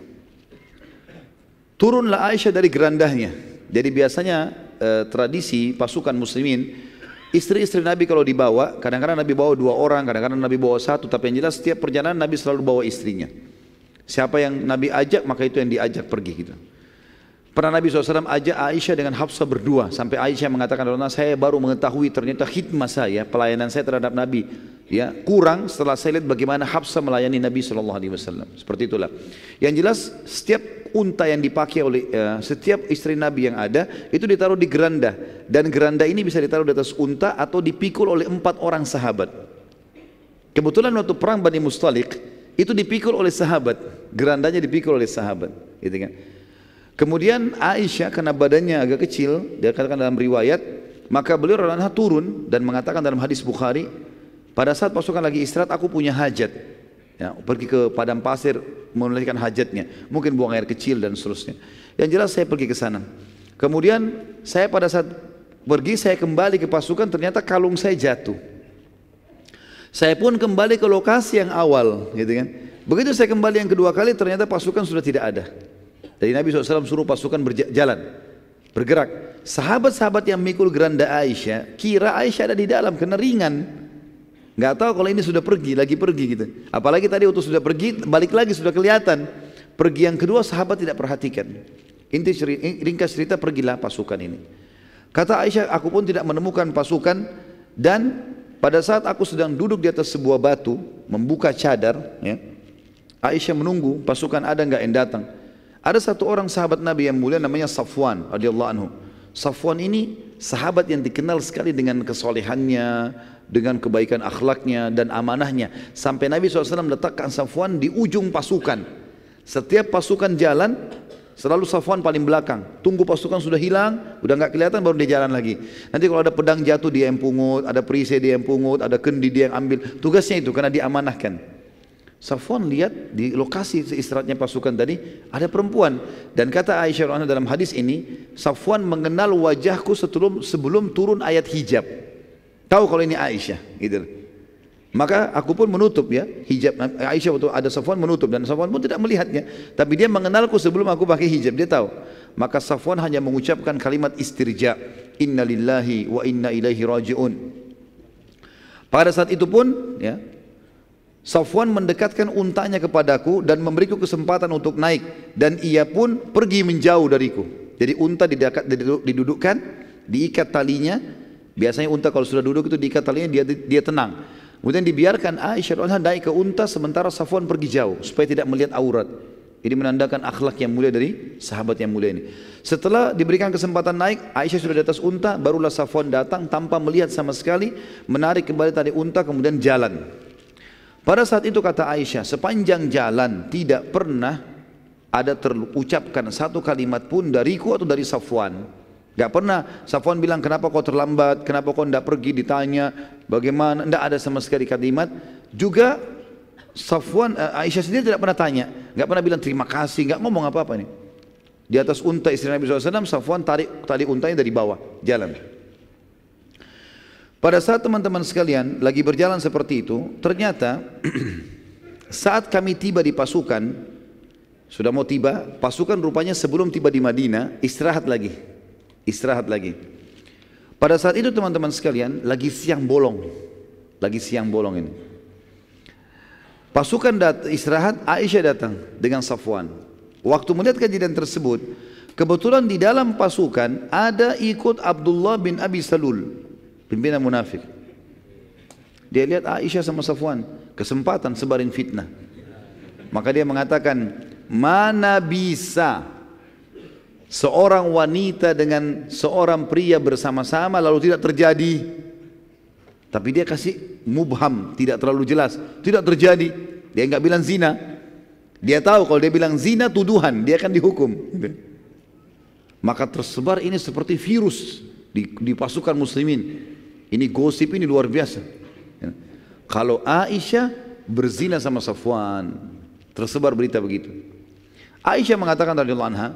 turunlah Aisyah dari gerandahnya. Jadi biasanya tradisi pasukan muslimin, istri-istri Nabi kalau dibawa, kadang-kadang Nabi bawa 2 orang, kadang-kadang Nabi bawa 1, tapi yang jelas setiap perjalanan Nabi selalu bawa istrinya. Siapa yang Nabi ajak, maka itu yang diajak pergi gitu. Pernah Nabi SAW ajak Aisyah dengan Hafsah berdua, sampai Aisyah mengatakan, saya baru mengetahui ternyata khidmah saya, pelayanan saya terhadap Nabi ya kurang setelah saya lihat bagaimana Hafsah melayani Nabi SAW. Seperti itulah. Yang jelas setiap unta yang dipakai oleh setiap istri Nabi yang ada itu ditaruh di geranda, dan geranda ini bisa ditaruh di atas unta atau dipikul oleh 4 orang sahabat. Kebetulan waktu perang Bani Mustaliq itu dipikul oleh sahabat, gerandanya dipikul oleh sahabat, gitu kan. Kemudian Aisyah karena badannya agak kecil, dia katakan dalam riwayat, maka beliau radhiyallahu anha turun dan mengatakan dalam hadis Bukhari, pada saat pasukan lagi istirahat aku punya hajat, ya, pergi ke padang pasir menunaikan hajatnya, mungkin buang air kecil dan seterusnya. Yang jelas saya pergi ke sana. Kemudian saya pada saat pergi saya kembali ke pasukan, ternyata kalung saya jatuh. Saya pun kembali ke lokasi yang awal, gitu kan. Begitu saya kembali yang kedua kali, ternyata pasukan sudah tidak ada. Jadi Nabi SAW suruh pasukan berjalan, bergerak. Sahabat-sahabat yang mikul geranda Aisyah, kira Aisyah ada di dalam, kena ringan. Nggak tahu kalau ini sudah pergi, lagi pergi gitu. Apalagi tadi waktu sudah pergi, balik lagi sudah kelihatan. Pergi yang kedua sahabat tidak perhatikan. Ringkas cerita, pergilah pasukan ini. Kata Aisyah, aku pun tidak menemukan pasukan, dan pada saat aku sedang duduk di atas sebuah batu, membuka cadar, ya, Aisyah menunggu pasukan ada nggak yang datang. Ada satu orang sahabat Nabi yang mulia namanya Safwan radhiyallahu anhu. Safwan ini sahabat yang dikenal sekali dengan kesolehannya, dengan kebaikan akhlaknya dan amanahnya. Sampai Nabi SAW meletakkan Safwan di ujung pasukan. Setiap pasukan jalan, selalu Safwan paling belakang. Tunggu pasukan sudah hilang, udah nggak kelihatan, baru dia jalan lagi. Nanti kalau ada pedang jatuh dia yang pungut, ada perisai dia yang pungut, ada kendi dia yang ambil. Tugasnya itu karena diamanahkan. Safwan lihat di lokasi istirahatnya pasukan tadi ada perempuan, dan kata Aisyah dalam hadis ini, Safwan mengenal wajahku sebelum turun ayat hijab. Tahu kalau ini Aisyah, gitu. Maka aku pun menutup ya hijab. Aisyah waktu ada Safwan menutup, dan Safwan pun tidak melihatnya, tapi dia mengenalku sebelum aku pakai hijab, dia tahu. Maka Safwan hanya mengucapkan kalimat istirja, inna lillahi wa inna ilaihi raji'un. Pada saat itu pun ya, Safwan mendekatkan untanya kepadaku dan memberiku kesempatan untuk naik, dan ia pun pergi menjauh dariku. Jadi unta didudukkan, diikat talinya. Biasanya unta kalau sudah duduk itu diikat talinya, dia tenang. Kemudian dibiarkan Aisyah naik ke unta sementara Safwan pergi jauh supaya tidak melihat aurat. Ini menandakan akhlak yang mulia dari sahabat yang mulia ini. Setelah diberikan kesempatan naik, Aisyah sudah di atas unta, barulah Safwan datang tanpa melihat sama sekali, menarik kembali tali unta kemudian jalan. Pada saat itu kata Aisyah, sepanjang jalan tidak pernah ada terucapkan satu kalimat pun dariku atau dari Safwan Gak pernah Safwan bilang kenapa kau terlambat, kenapa kau tidak pergi, ditanya bagaimana, tidak ada sama sekali kalimat. Juga Safwan, Aisyah sendiri tidak pernah tanya, gak pernah bilang terima kasih, gak ngomong apa-apa nih. Di atas unta istri Nabi SAW, Safwan tarik tali untanya dari bawah, jalan. Pada saat teman-teman sekalian lagi berjalan seperti itu, ternyata saat kami tiba di pasukan, sudah mau tiba, pasukan rupanya sebelum tiba di Madinah, istirahat lagi. Pada saat itu teman-teman sekalian, lagi siang bolong ini. Pasukan istirahat, Aisyah datang dengan Safwan. Waktu melihat kejadian tersebut, kebetulan di dalam pasukan ada ikut Abdullah bin Abi Salul, pimpinan munafik. Dia lihat Aisyah sama Safwan, kesempatan sebarin fitnah. Maka dia mengatakan, mana bisa seorang wanita dengan seorang pria bersama-sama lalu tidak terjadi. Tapi dia kasih mubham, tidak terlalu jelas, tidak terjadi. Dia enggak bilang zina. Dia tahu kalau dia bilang zina tuduhan, dia akan dihukum. Maka tersebar ini seperti virus di pasukan muslimin. Ini gosip ini luar biasa. Kalau Aisyah berzina sama Safwan, tersebar berita begitu. Aisyah mengatakan radhiyallahu anha,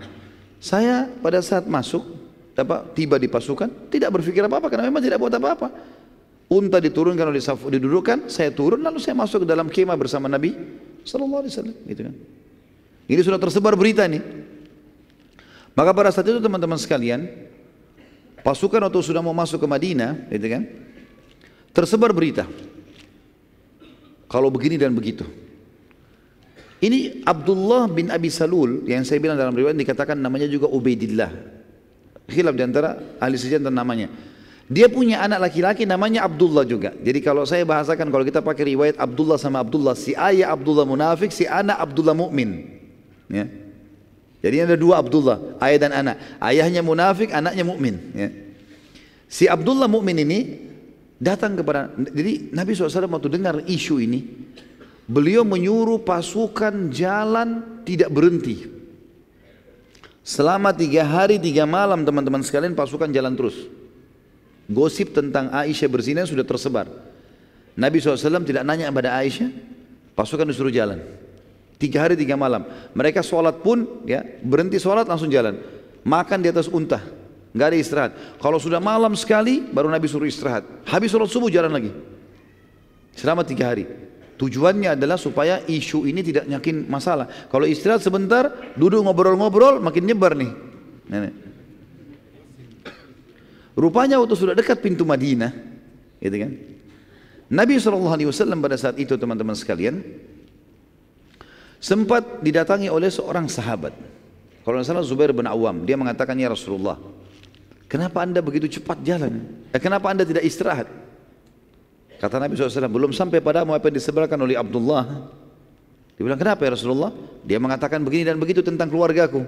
saya pada saat masuk, tiba di pasukan, tidak berpikir apa-apa karena memang tidak buat apa-apa. Unta diturunkan oleh Safwan, didudukkan, saya turun lalu saya masuk ke dalam kemah bersama Nabi sallallahu alaihi wasallam, gitu kan. Ini sudah tersebar berita nih. Maka pada saat itu teman-teman sekalian, pasukan waktu sudah mau masuk ke Madinah, gitu kan, tersebar berita. Kalau begini dan begitu. Ini Abdullah bin Abi Salul yang saya bilang dalam riwayat dikatakan namanya juga Ubaidillah. Khilaf di antara ahli sejarah tentang namanya. Dia punya anak laki-laki namanya Abdullah juga. Jadi kalau saya bahasakan, kalau kita pakai riwayat Abdullah sama Abdullah, si ayah Abdullah munafik, si anak Abdullah mukmin. Ya. Jadi ada dua Abdullah, ayah dan anak. Ayahnya munafik, anaknya mukmin. Ya. Si Abdullah mukmin ini datang kepada, jadi Nabi SAW waktu dengar isu ini, beliau menyuruh pasukan jalan tidak berhenti. Selama 3 hari 3 malam teman-teman sekalian pasukan jalan terus. Gosip tentang Aisyah berzina sudah tersebar. Nabi SAW tidak nanya kepada Aisyah, pasukan disuruh jalan. 3 hari 3 malam. Mereka sholat pun ya berhenti sholat langsung jalan. Makan di atas unta, nggak ada istirahat. Kalau sudah malam sekali baru Nabi suruh istirahat. Habis sholat subuh jalan lagi. Selama 3 hari. Tujuannya adalah supaya isu ini tidak nyakin masalah. Kalau istirahat sebentar, duduk ngobrol-ngobrol, makin nyebar nih. Rupanya waktu sudah dekat pintu Madinah, gitu kan? Nabi SAW pada saat itu teman-teman sekalian sempat didatangi oleh seorang sahabat. Kalau tidak salah Zubair bin Awam, dia mengatakan, ya Rasulullah, kenapa anda begitu cepat jalan? Kenapa anda tidak istirahat? Kata Nabi SAW, belum sampai padamu apa yang disebarkan oleh Abdullah. Dia bilang, kenapa ya Rasulullah? Dia mengatakan begini dan begitu tentang keluargaku.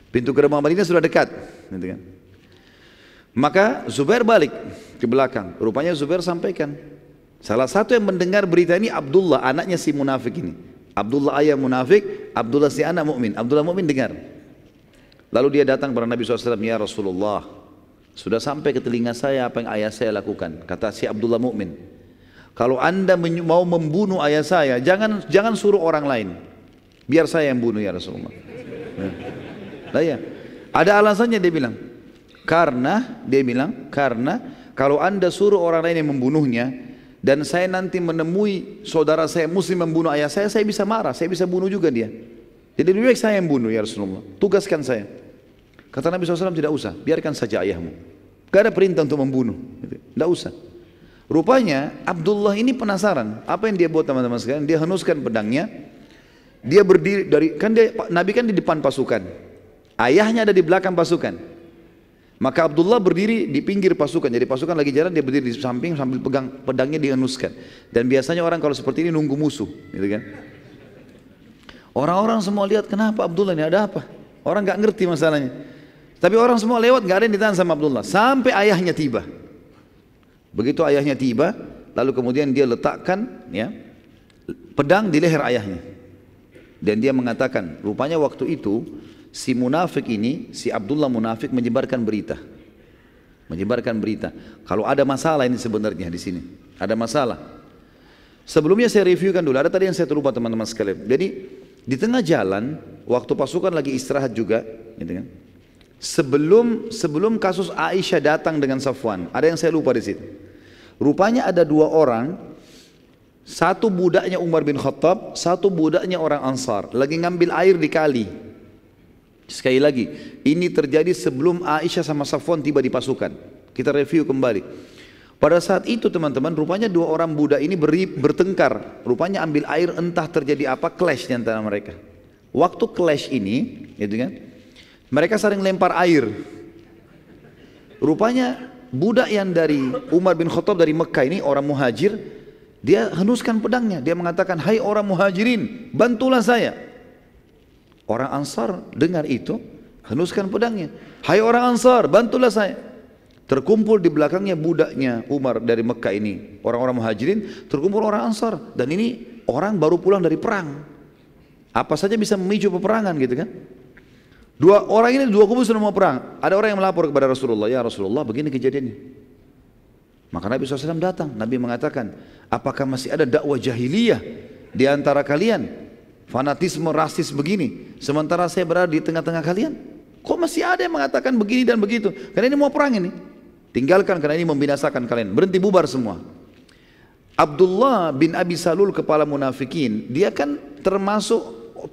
Pintu gerbang Madinah sudah dekat. Gitu kan. Maka Zubair balik ke belakang. Rupanya Zubair sampaikan. Salah satu yang mendengar berita ini Abdullah, anaknya si munafik ini. Abdullah ayah munafik, Abdullah si anak mukmin. Abdullah mukmin dengar. Lalu dia datang kepada Nabi SAW, ya Rasulullah, sudah sampai ke telinga saya apa yang ayah saya lakukan. Kata si Abdullah mukmin, kalau anda mau membunuh ayah saya, jangan suruh orang lain, biar saya yang bunuh ya Rasulullah. Nah ya, ada alasannya dia bilang. Karena kalau anda suruh orang lain yang membunuhnya dan saya nanti menemui saudara saya muslim membunuh ayah saya bisa marah, saya bisa bunuh juga dia. Jadi lebih baik saya yang bunuh ya Rasulullah. Tugaskan saya. Kata Nabi SAW, tidak usah, biarkan saja ayahmu. Gak ada perintah untuk membunuh, tidak usah. Rupanya Abdullah ini penasaran, apa yang dia buat teman-teman sekalian? Dia henuskan pedangnya, dia berdiri Nabi kan di depan pasukan, ayahnya ada di belakang pasukan. Maka Abdullah berdiri di pinggir pasukan, jadi pasukan lagi jalan, dia berdiri di samping sambil pegang pedangnya dihenuskan. Dan biasanya orang kalau seperti ini nunggu musuh, gitu kan? Orang-orang semua lihat, kenapa Abdullah ini, ada apa? Orang nggak ngerti masalahnya. Tapi orang semua lewat, nggak ada yang ditahan sama Abdullah. Sampai ayahnya tiba. Begitu ayahnya tiba, lalu kemudian dia letakkan ya pedang di leher ayahnya. Dan dia mengatakan, rupanya waktu itu si munafik ini, si Abdullah munafik menyebarkan berita. Menyebarkan berita. Kalau ada masalah ini sebenarnya di sini. Ada masalah. Sebelumnya saya reviewkan dulu. Ada tadi yang saya lupa teman-teman sekalian. Jadi di tengah jalan, waktu pasukan lagi istirahat juga, gitu kan. Sebelum kasus Aisyah datang dengan Safwan, ada yang saya lupa di situ. Rupanya ada dua orang, satu budaknya Umar bin Khattab, satu budaknya orang Ansar, lagi ngambil air di kali. Sekali lagi, ini terjadi sebelum Aisyah sama Safwan tiba di pasukan. Kita review kembali. Pada saat itu teman-teman, rupanya dua orang budak ini bertengkar. Rupanya ambil air, entah terjadi apa, clash di antara mereka. Waktu clash ini, gitu kan, mereka saling lempar air. Rupanya budak yang dari Umar bin Khattab dari Mekah ini, orang muhajir, dia henuskan pedangnya. Dia mengatakan, hai orang muhajirin, bantulah saya. Orang Ansar dengar itu, henuskan pedangnya. Hai orang Ansar, bantulah saya. Terkumpul di belakangnya budaknya Umar dari Mekah ini. Orang-orang muhajirin, terkumpul orang Ansar. Dan ini orang baru pulang dari perang. Apa saja bisa memicu peperangan gitu kan. Dua orang ini, dua kubu sudah mau perang. Ada orang yang melapor kepada Rasulullah, ya Rasulullah begini kejadiannya. Maka Nabi SAW datang. Nabi mengatakan, apakah masih ada dakwah jahiliyah di antara kalian? Fanatisme rasis begini. Sementara saya berada di tengah-tengah kalian. Kok masih ada yang mengatakan begini dan begitu? Karena ini mau perang ini. Tinggalkan karena ini membinasakan kalian. Berhenti, bubar semua. Abdullah bin Abi Salul, kepala munafikin, dia kan termasuk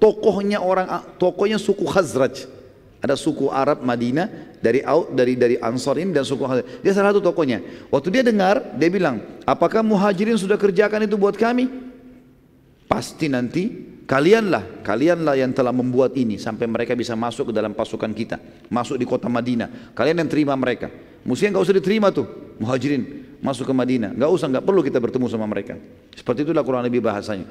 tokohnya suku Khazraj. Ada suku Arab Madinah dari Ansar ini dan suku Khazraj. Dia salah satu tokohnya. Waktu dia dengar, dia bilang, apakah muhajirin sudah kerjakan itu buat kami? Pasti nanti kalianlah yang telah membuat ini sampai mereka bisa masuk ke dalam pasukan kita, masuk di kota Madinah. Kalian yang terima mereka. Mestinya nggak usah diterima tuh muhajirin masuk ke Madinah. Nggak perlu kita bertemu sama mereka. Seperti itulah kurang lebih bahasanya.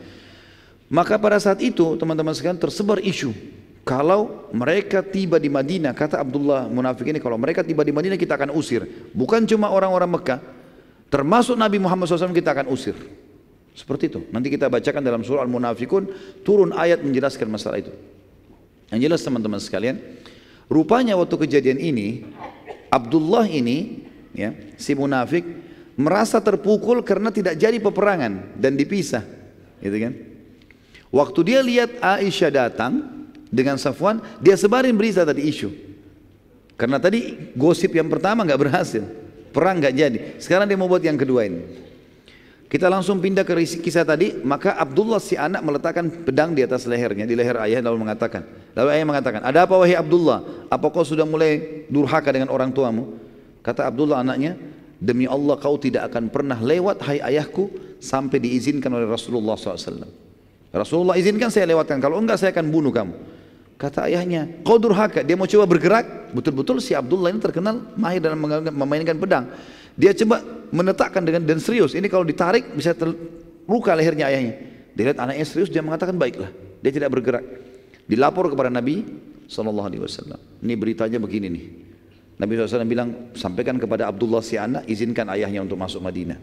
Maka pada saat itu teman-teman sekalian tersebar isu, kalau mereka tiba di Madinah, kata Abdullah munafik ini, kalau mereka tiba di Madinah kita akan usir. Bukan cuma orang-orang Mekah, termasuk Nabi Muhammad SAW kita akan usir. Seperti itu. Nanti kita bacakan dalam surah Al-Munafikun, turun ayat menjelaskan masalah itu. Yang jelas teman-teman sekalian, rupanya waktu kejadian ini, Abdullah ini, ya, si munafik, merasa terpukul karena tidak jadi peperangan dan dipisah, gitu kan? Waktu dia lihat Aisyah datang dengan Safwan, dia sebarin berita tadi isu. Karena tadi gosip yang pertama nggak berhasil, perang nggak jadi. Sekarang dia mau buat yang kedua ini. Kita langsung pindah ke kisah tadi. Maka Abdullah si anak meletakkan pedang di atas lehernya, di leher ayah, lalu ayah mengatakan, ada apa wahai Abdullah? Apa kau sudah mulai durhaka dengan orang tuamu? Kata Abdullah anaknya, demi Allah kau tidak akan pernah lewat hai ayahku sampai diizinkan oleh Rasulullah SAW. Rasulullah izinkan saya lewatkan, kalau enggak saya akan bunuh kamu. Kata ayahnya, kau durhaka. Dia mau coba bergerak. Betul-betul si Abdullah ini terkenal mahir dalam memainkan pedang. Dia coba menetakkan dan serius. Ini kalau ditarik bisa terluka lehernya ayahnya. Dia lihat anaknya serius, dia mengatakan baiklah. Dia tidak bergerak. Dilapor kepada Nabi SAW. Ini beritanya begini nih. Nabi SAW bilang, sampaikan kepada Abdullah si anak, izinkan ayahnya untuk masuk Madinah.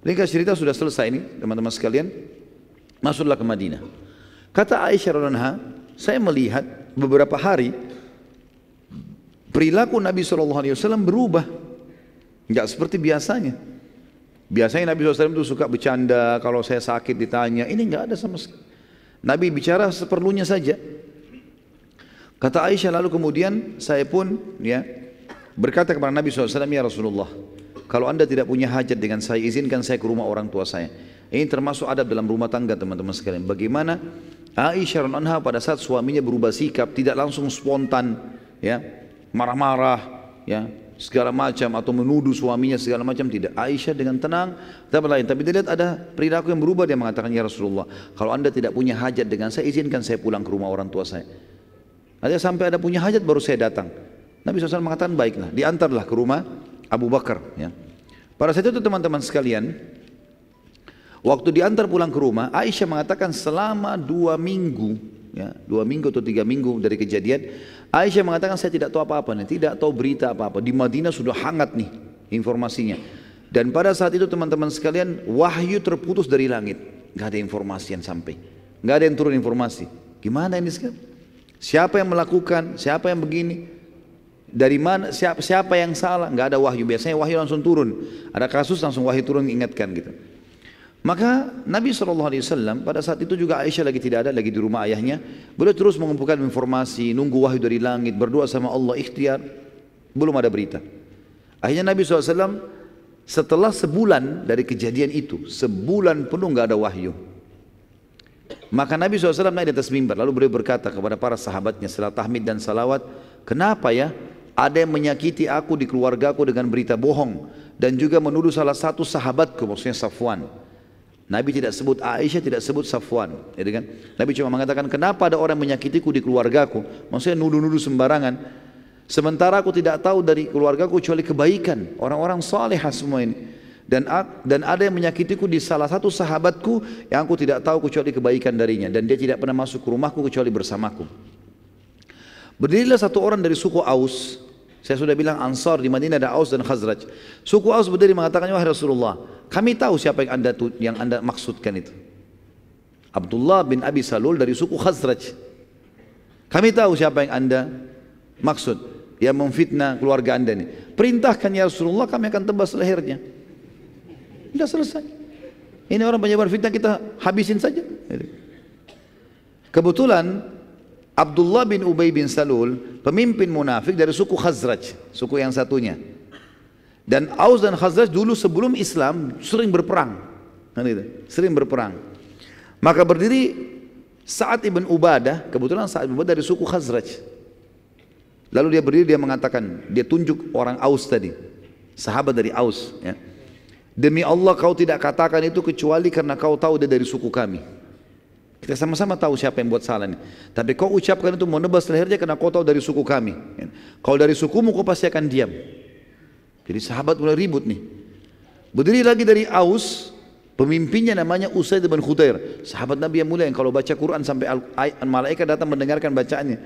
Ringkas cerita sudah selesai ini teman-teman sekalian. Masuklah ke Madinah. Kata Aisyah radhiyallahu anha, saya melihat beberapa hari perilaku Nabi SAW berubah. Enggak seperti biasanya. Biasanya Nabi SAW itu suka bercanda, kalau saya sakit ditanya, ini enggak ada sama sekali. Nabi bicara seperlunya saja. Kata Aisyah, lalu kemudian saya pun berkata kepada Nabi SAW, ya Rasulullah, kalau anda tidak punya hajat dengan saya, izinkan saya ke rumah orang tua saya. Ini termasuk adab dalam rumah tangga teman-teman sekalian. Bagaimana Aisyah radhiyallahu anha pada saat suaminya berubah sikap, tidak langsung spontan, marah-marah, segala macam, atau menuduh suaminya segala macam, tidak. Aisyah dengan tenang, tapi dia lihat ada perilaku yang berubah, dia mengatakan, ya Rasulullah, kalau anda tidak punya hajat dengan saya, izinkan saya pulang ke rumah orang tua saya. Ada sampai ada punya hajat baru saya datang. Nabi SAW mengatakan, baiklah, diantarlah ke rumah Abu Bakar. Pada saat itu teman-teman sekalian, waktu diantar pulang ke rumah, Aisyah mengatakan selama 2 minggu, 2 minggu atau 3 minggu dari kejadian, Aisyah mengatakan saya tidak tahu apa-apa nih, tidak tahu berita apa-apa. Di Madinah sudah hangat nih informasinya. Dan pada saat itu teman-teman sekalian, wahyu terputus dari langit, nggak ada informasi yang sampai, nggak ada yang turun informasi. Gimana ini sekarang? Siapa yang melakukan, siapa yang begini, dari mana, siapa yang salah, nggak ada wahyu. Biasanya wahyu langsung turun. Ada kasus langsung wahyu turun mengingatkan gitu. Maka Nabi SAW pada saat itu juga Aisyah lagi tidak ada, lagi di rumah ayahnya. Beliau terus mengumpulkan informasi, nunggu wahyu dari langit, berdoa sama Allah, ikhtiar. Belum ada berita. Akhirnya Nabi SAW setelah sebulan dari kejadian itu, sebulan penuh nggak ada wahyu. Maka Nabi SAW naik di atas mimbar, lalu beliau berkata kepada para sahabatnya setelah tahmid dan salawat, kenapa ya ada yang menyakiti aku di keluargaku dengan berita bohong dan juga menuduh salah satu sahabatku, maksudnya Safwan. Nabi tidak sebut Aisyah, tidak sebut Safwan, gitu kan? Nabi cuma mengatakan kenapa ada orang menyakitiku di keluargaku, maksudnya nuduh-nuduh sembarangan. Sementara aku tidak tahu dari keluargaku kecuali kebaikan, orang-orang salehah semua ini. Dan ada yang menyakitiku di salah satu sahabatku yang aku tidak tahu kecuali kebaikan darinya, dan dia tidak pernah masuk ke rumahku kecuali bersamaku. Berdirilah satu orang dari suku Aus. Saya sudah bilang Ansar di Madinah ada Aus dan Khazraj. Suku Aus berdiri mengatakan, wahai Rasulullah, kami tahu siapa yang anda maksudkan itu. Abdullah bin Abi Salul dari suku Khazraj. Kami tahu siapa yang anda maksud, yang memfitnah keluarga anda ini. Perintahkan ya Rasulullah, kami akan tebas lehernya. Sudah selesai. Ini orang penyebar fitnah, kita habisin saja. Kebetulan Abdullah bin Ubay bin Salul, pemimpin munafik dari suku Khazraj, suku yang satunya. Dan Aus dan Khazraj dulu sebelum Islam sering berperang. Sering berperang. Maka berdiri Sa'ad ibn Ubadah, kebetulan Sa'ad ibn Ubadah dari suku Khazraj. Lalu dia berdiri, dia mengatakan, dia tunjuk orang Aus tadi, sahabat dari Aus, ya. Demi Allah kau tidak katakan itu kecuali karena kau tahu dia dari suku kami. Kita sama-sama tahu siapa yang buat salah ini. Tapi kau ucapkan itu mau nebas lehernya karena kau tahu dari suku kami. Kalau dari sukumu kau pasti akan diam. Jadi sahabat mulai ribut nih. Berdiri lagi dari Aus, pemimpinnya namanya Usaid bin Khudair. Sahabat Nabi yang mulia yang kalau baca Quran sampai malaikat datang mendengarkan bacaannya.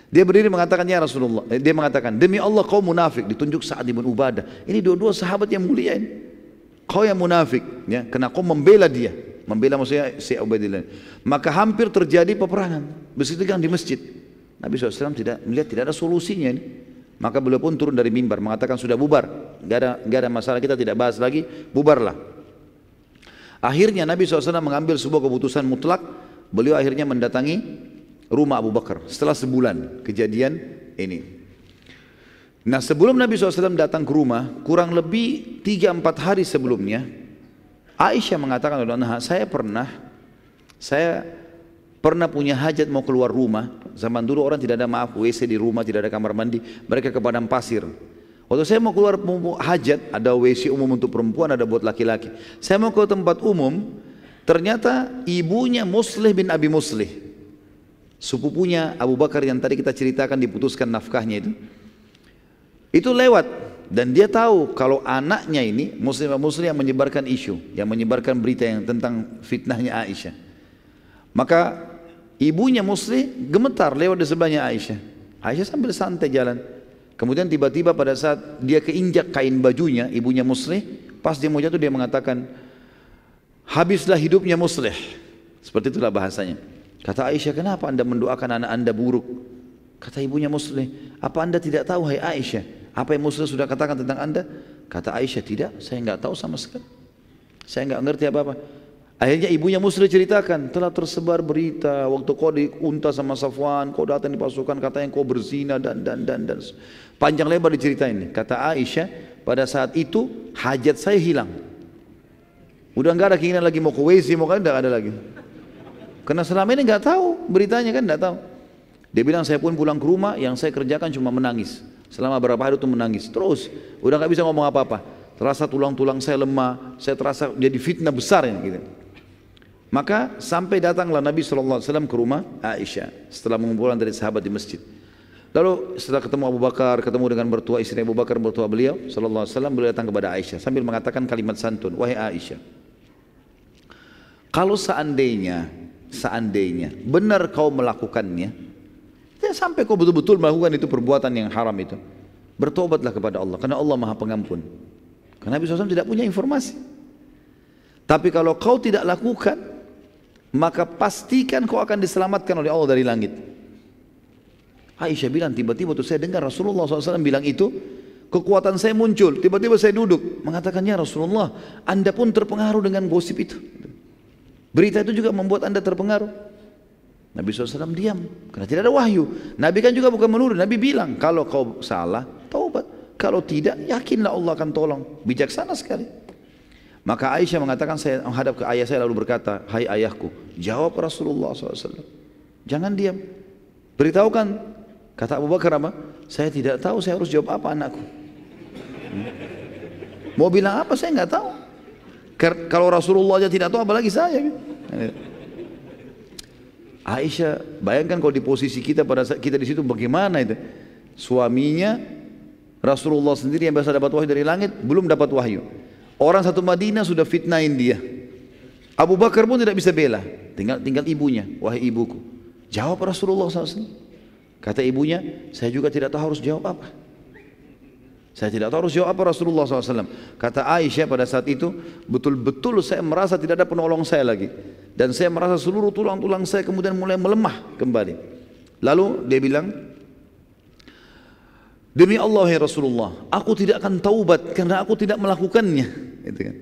Dia berdiri mengatakan, ya Rasulullah. Dia mengatakan, demi Allah kau munafik. Ditunjuk Sa'ad bin Ubadah. Ini dua-dua sahabat yang mulia ini. Kau yang munafik, ya, karena kau membela dia. Membela maksudnya si Ubaidillah. Maka hampir terjadi peperangan. Begitu kan di masjid. Nabi SAW tidak melihat tidak ada solusinya ini. Maka beliau pun turun dari mimbar mengatakan sudah bubar. Gak ada masalah, kita tidak bahas lagi, bubarlah. Akhirnya Nabi SAW mengambil sebuah keputusan mutlak. Beliau akhirnya mendatangi rumah Abu Bakar setelah sebulan kejadian ini. Nah sebelum Nabi SAW datang ke rumah, kurang lebih 3-4 hari sebelumnya, Aisyah mengatakan, saya pernah punya hajat mau keluar rumah. Zaman dulu orang tidak ada WC di rumah, tidak ada kamar mandi, mereka ke padang pasir. Waktu saya mau keluar hajat, ada WC umum untuk perempuan, ada buat laki-laki. Saya mau ke tempat umum, ternyata ibunya Muslih bin Abi Muslih, sepupunya Abu Bakar yang tadi kita ceritakan diputuskan nafkahnya itu lewat. Dan dia tahu kalau anaknya ini Muslim yang menyebarkan isu, yang menyebarkan berita yang tentang fitnahnya Aisyah. Maka ibunya Muslim gemetar lewat di sebelahnya Aisyah. Aisyah sambil santai jalan. Kemudian tiba-tiba pada saat dia keinjak kain bajunya ibunya Muslim, pas dia mau jatuh dia mengatakan, habislah hidupnya Muslim. Seperti itulah bahasanya. Kata Aisyah, kenapa anda mendoakan anak anda buruk? Kata ibunya Muslim, apa anda tidak tahu hai Aisyah, apa yang Muslim sudah katakan tentang anda? Kata Aisyah, tidak, saya enggak tahu sama sekali. Saya enggak ngerti apa-apa. Akhirnya ibunya Muslim ceritakan, telah tersebar berita waktu kau diunta sama Safwan, kau datang di pasukan, katanya kau berzina dan. Panjang lebar diceritain. Kata Aisyah, pada saat itu hajat saya hilang. Udah enggak ada keinginan lagi mau ke WC, mau kan enggak ada lagi. Karena selama ini enggak tahu beritanya kan, enggak tahu. Dia bilang saya pun pulang ke rumah, yang saya kerjakan cuma menangis. Selama berapa hari itu menangis terus, udah nggak bisa ngomong apa-apa. Terasa tulang-tulang saya lemah, saya terasa jadi fitnah besar ya, gitu. Maka sampai datanglah Nabi SAW ke rumah Aisyah setelah mengumpulkan dari sahabat di masjid. Lalu setelah ketemu Abu Bakar, ketemu dengan mertua istri Abu Bakar, mertua beliau SAW, beliau datang kepada Aisyah sambil mengatakan kalimat santun, wahai Aisyah, kalau seandainya benar kau melakukannya, sampai kau betul-betul melakukan itu perbuatan yang haram itu, bertobatlah kepada Allah, karena Allah Maha Pengampun. Karena Nabi SAW tidak punya informasi. Tapi kalau kau tidak lakukan, maka pastikan kau akan diselamatkan oleh Allah dari langit. Aisyah bilang, tiba-tiba tuh saya dengar Rasulullah SAW bilang itu, kekuatan saya muncul, tiba-tiba saya duduk, mengatakannya Rasulullah, Anda pun terpengaruh dengan gosip itu. Berita itu juga membuat Anda terpengaruh. Nabi SAW diam, karena tidak ada wahyu. Nabi kan juga bukan menurut, Nabi bilang, kalau kau salah, taubat. Kalau tidak, yakinlah Allah akan tolong. Bijaksana sekali. Maka Aisyah mengatakan, saya menghadap ke ayah saya lalu berkata, hai ayahku, jawab Rasulullah SAW. Jangan diam. Beritahukan. Kata Abu Bakar apa? Saya tidak tahu saya harus jawab apa anakku. Mau bilang apa saya nggak tahu. Kalau Rasulullah aja tidak tahu apalagi saya. Aisyah, bayangkan kalau di posisi kita pada saat kita di situ bagaimana itu? Suaminya Rasulullah sendiri yang biasa dapat wahyu dari langit belum dapat wahyu. Orang satu Madinah sudah fitnahin dia. Abu Bakar pun tidak bisa bela. Tinggal ibunya, wahai ibuku. Jawab Rasulullah SAW. Kata ibunya, saya juga tidak tahu harus jawab apa. Saya tidak tahu harus jawab apa Rasulullah SAW. Kata Aisyah pada saat itu, betul-betul saya merasa tidak ada penolong saya lagi. Dan saya merasa seluruh tulang-tulang saya kemudian mulai melemah kembali. Lalu dia bilang, demi Allah ya Rasulullah, aku tidak akan taubat karena aku tidak melakukannya. Gitu kan.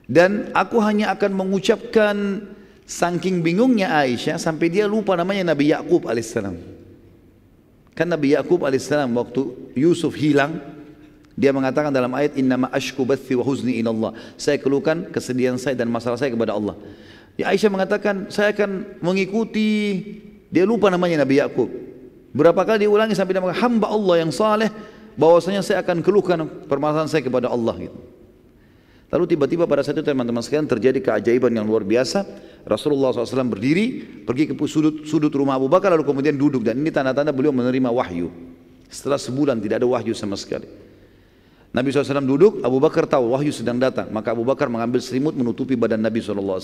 Dan aku hanya akan mengucapkan, saking bingungnya Aisyah sampai dia lupa namanya Nabi Yakub alaihissalam. Kan Nabi Yakub alaihissalam waktu Yusuf hilang, dia mengatakan dalam ayat innama ashku bathi wa huzni ilallah. Saya keluhkan kesedihan saya dan masalah saya kepada Allah. Ya Aisyah mengatakan saya akan mengikuti, dia lupa namanya Nabi Yakub. Berapa kali diulangi sampai dia mengatakan hamba Allah yang saleh, bahwasanya saya akan keluhkan permasalahan saya kepada Allah gitu. Lalu tiba-tiba pada saat itu teman-teman sekalian terjadi keajaiban yang luar biasa. Rasulullah SAW berdiri, pergi ke sudut rumah Abu Bakar lalu kemudian duduk. Dan ini tanda-tanda beliau menerima wahyu. Setelah sebulan tidak ada wahyu sama sekali. Nabi SAW duduk, Abu Bakar tahu wahyu sedang datang. Maka Abu Bakar mengambil selimut menutupi badan Nabi SAW.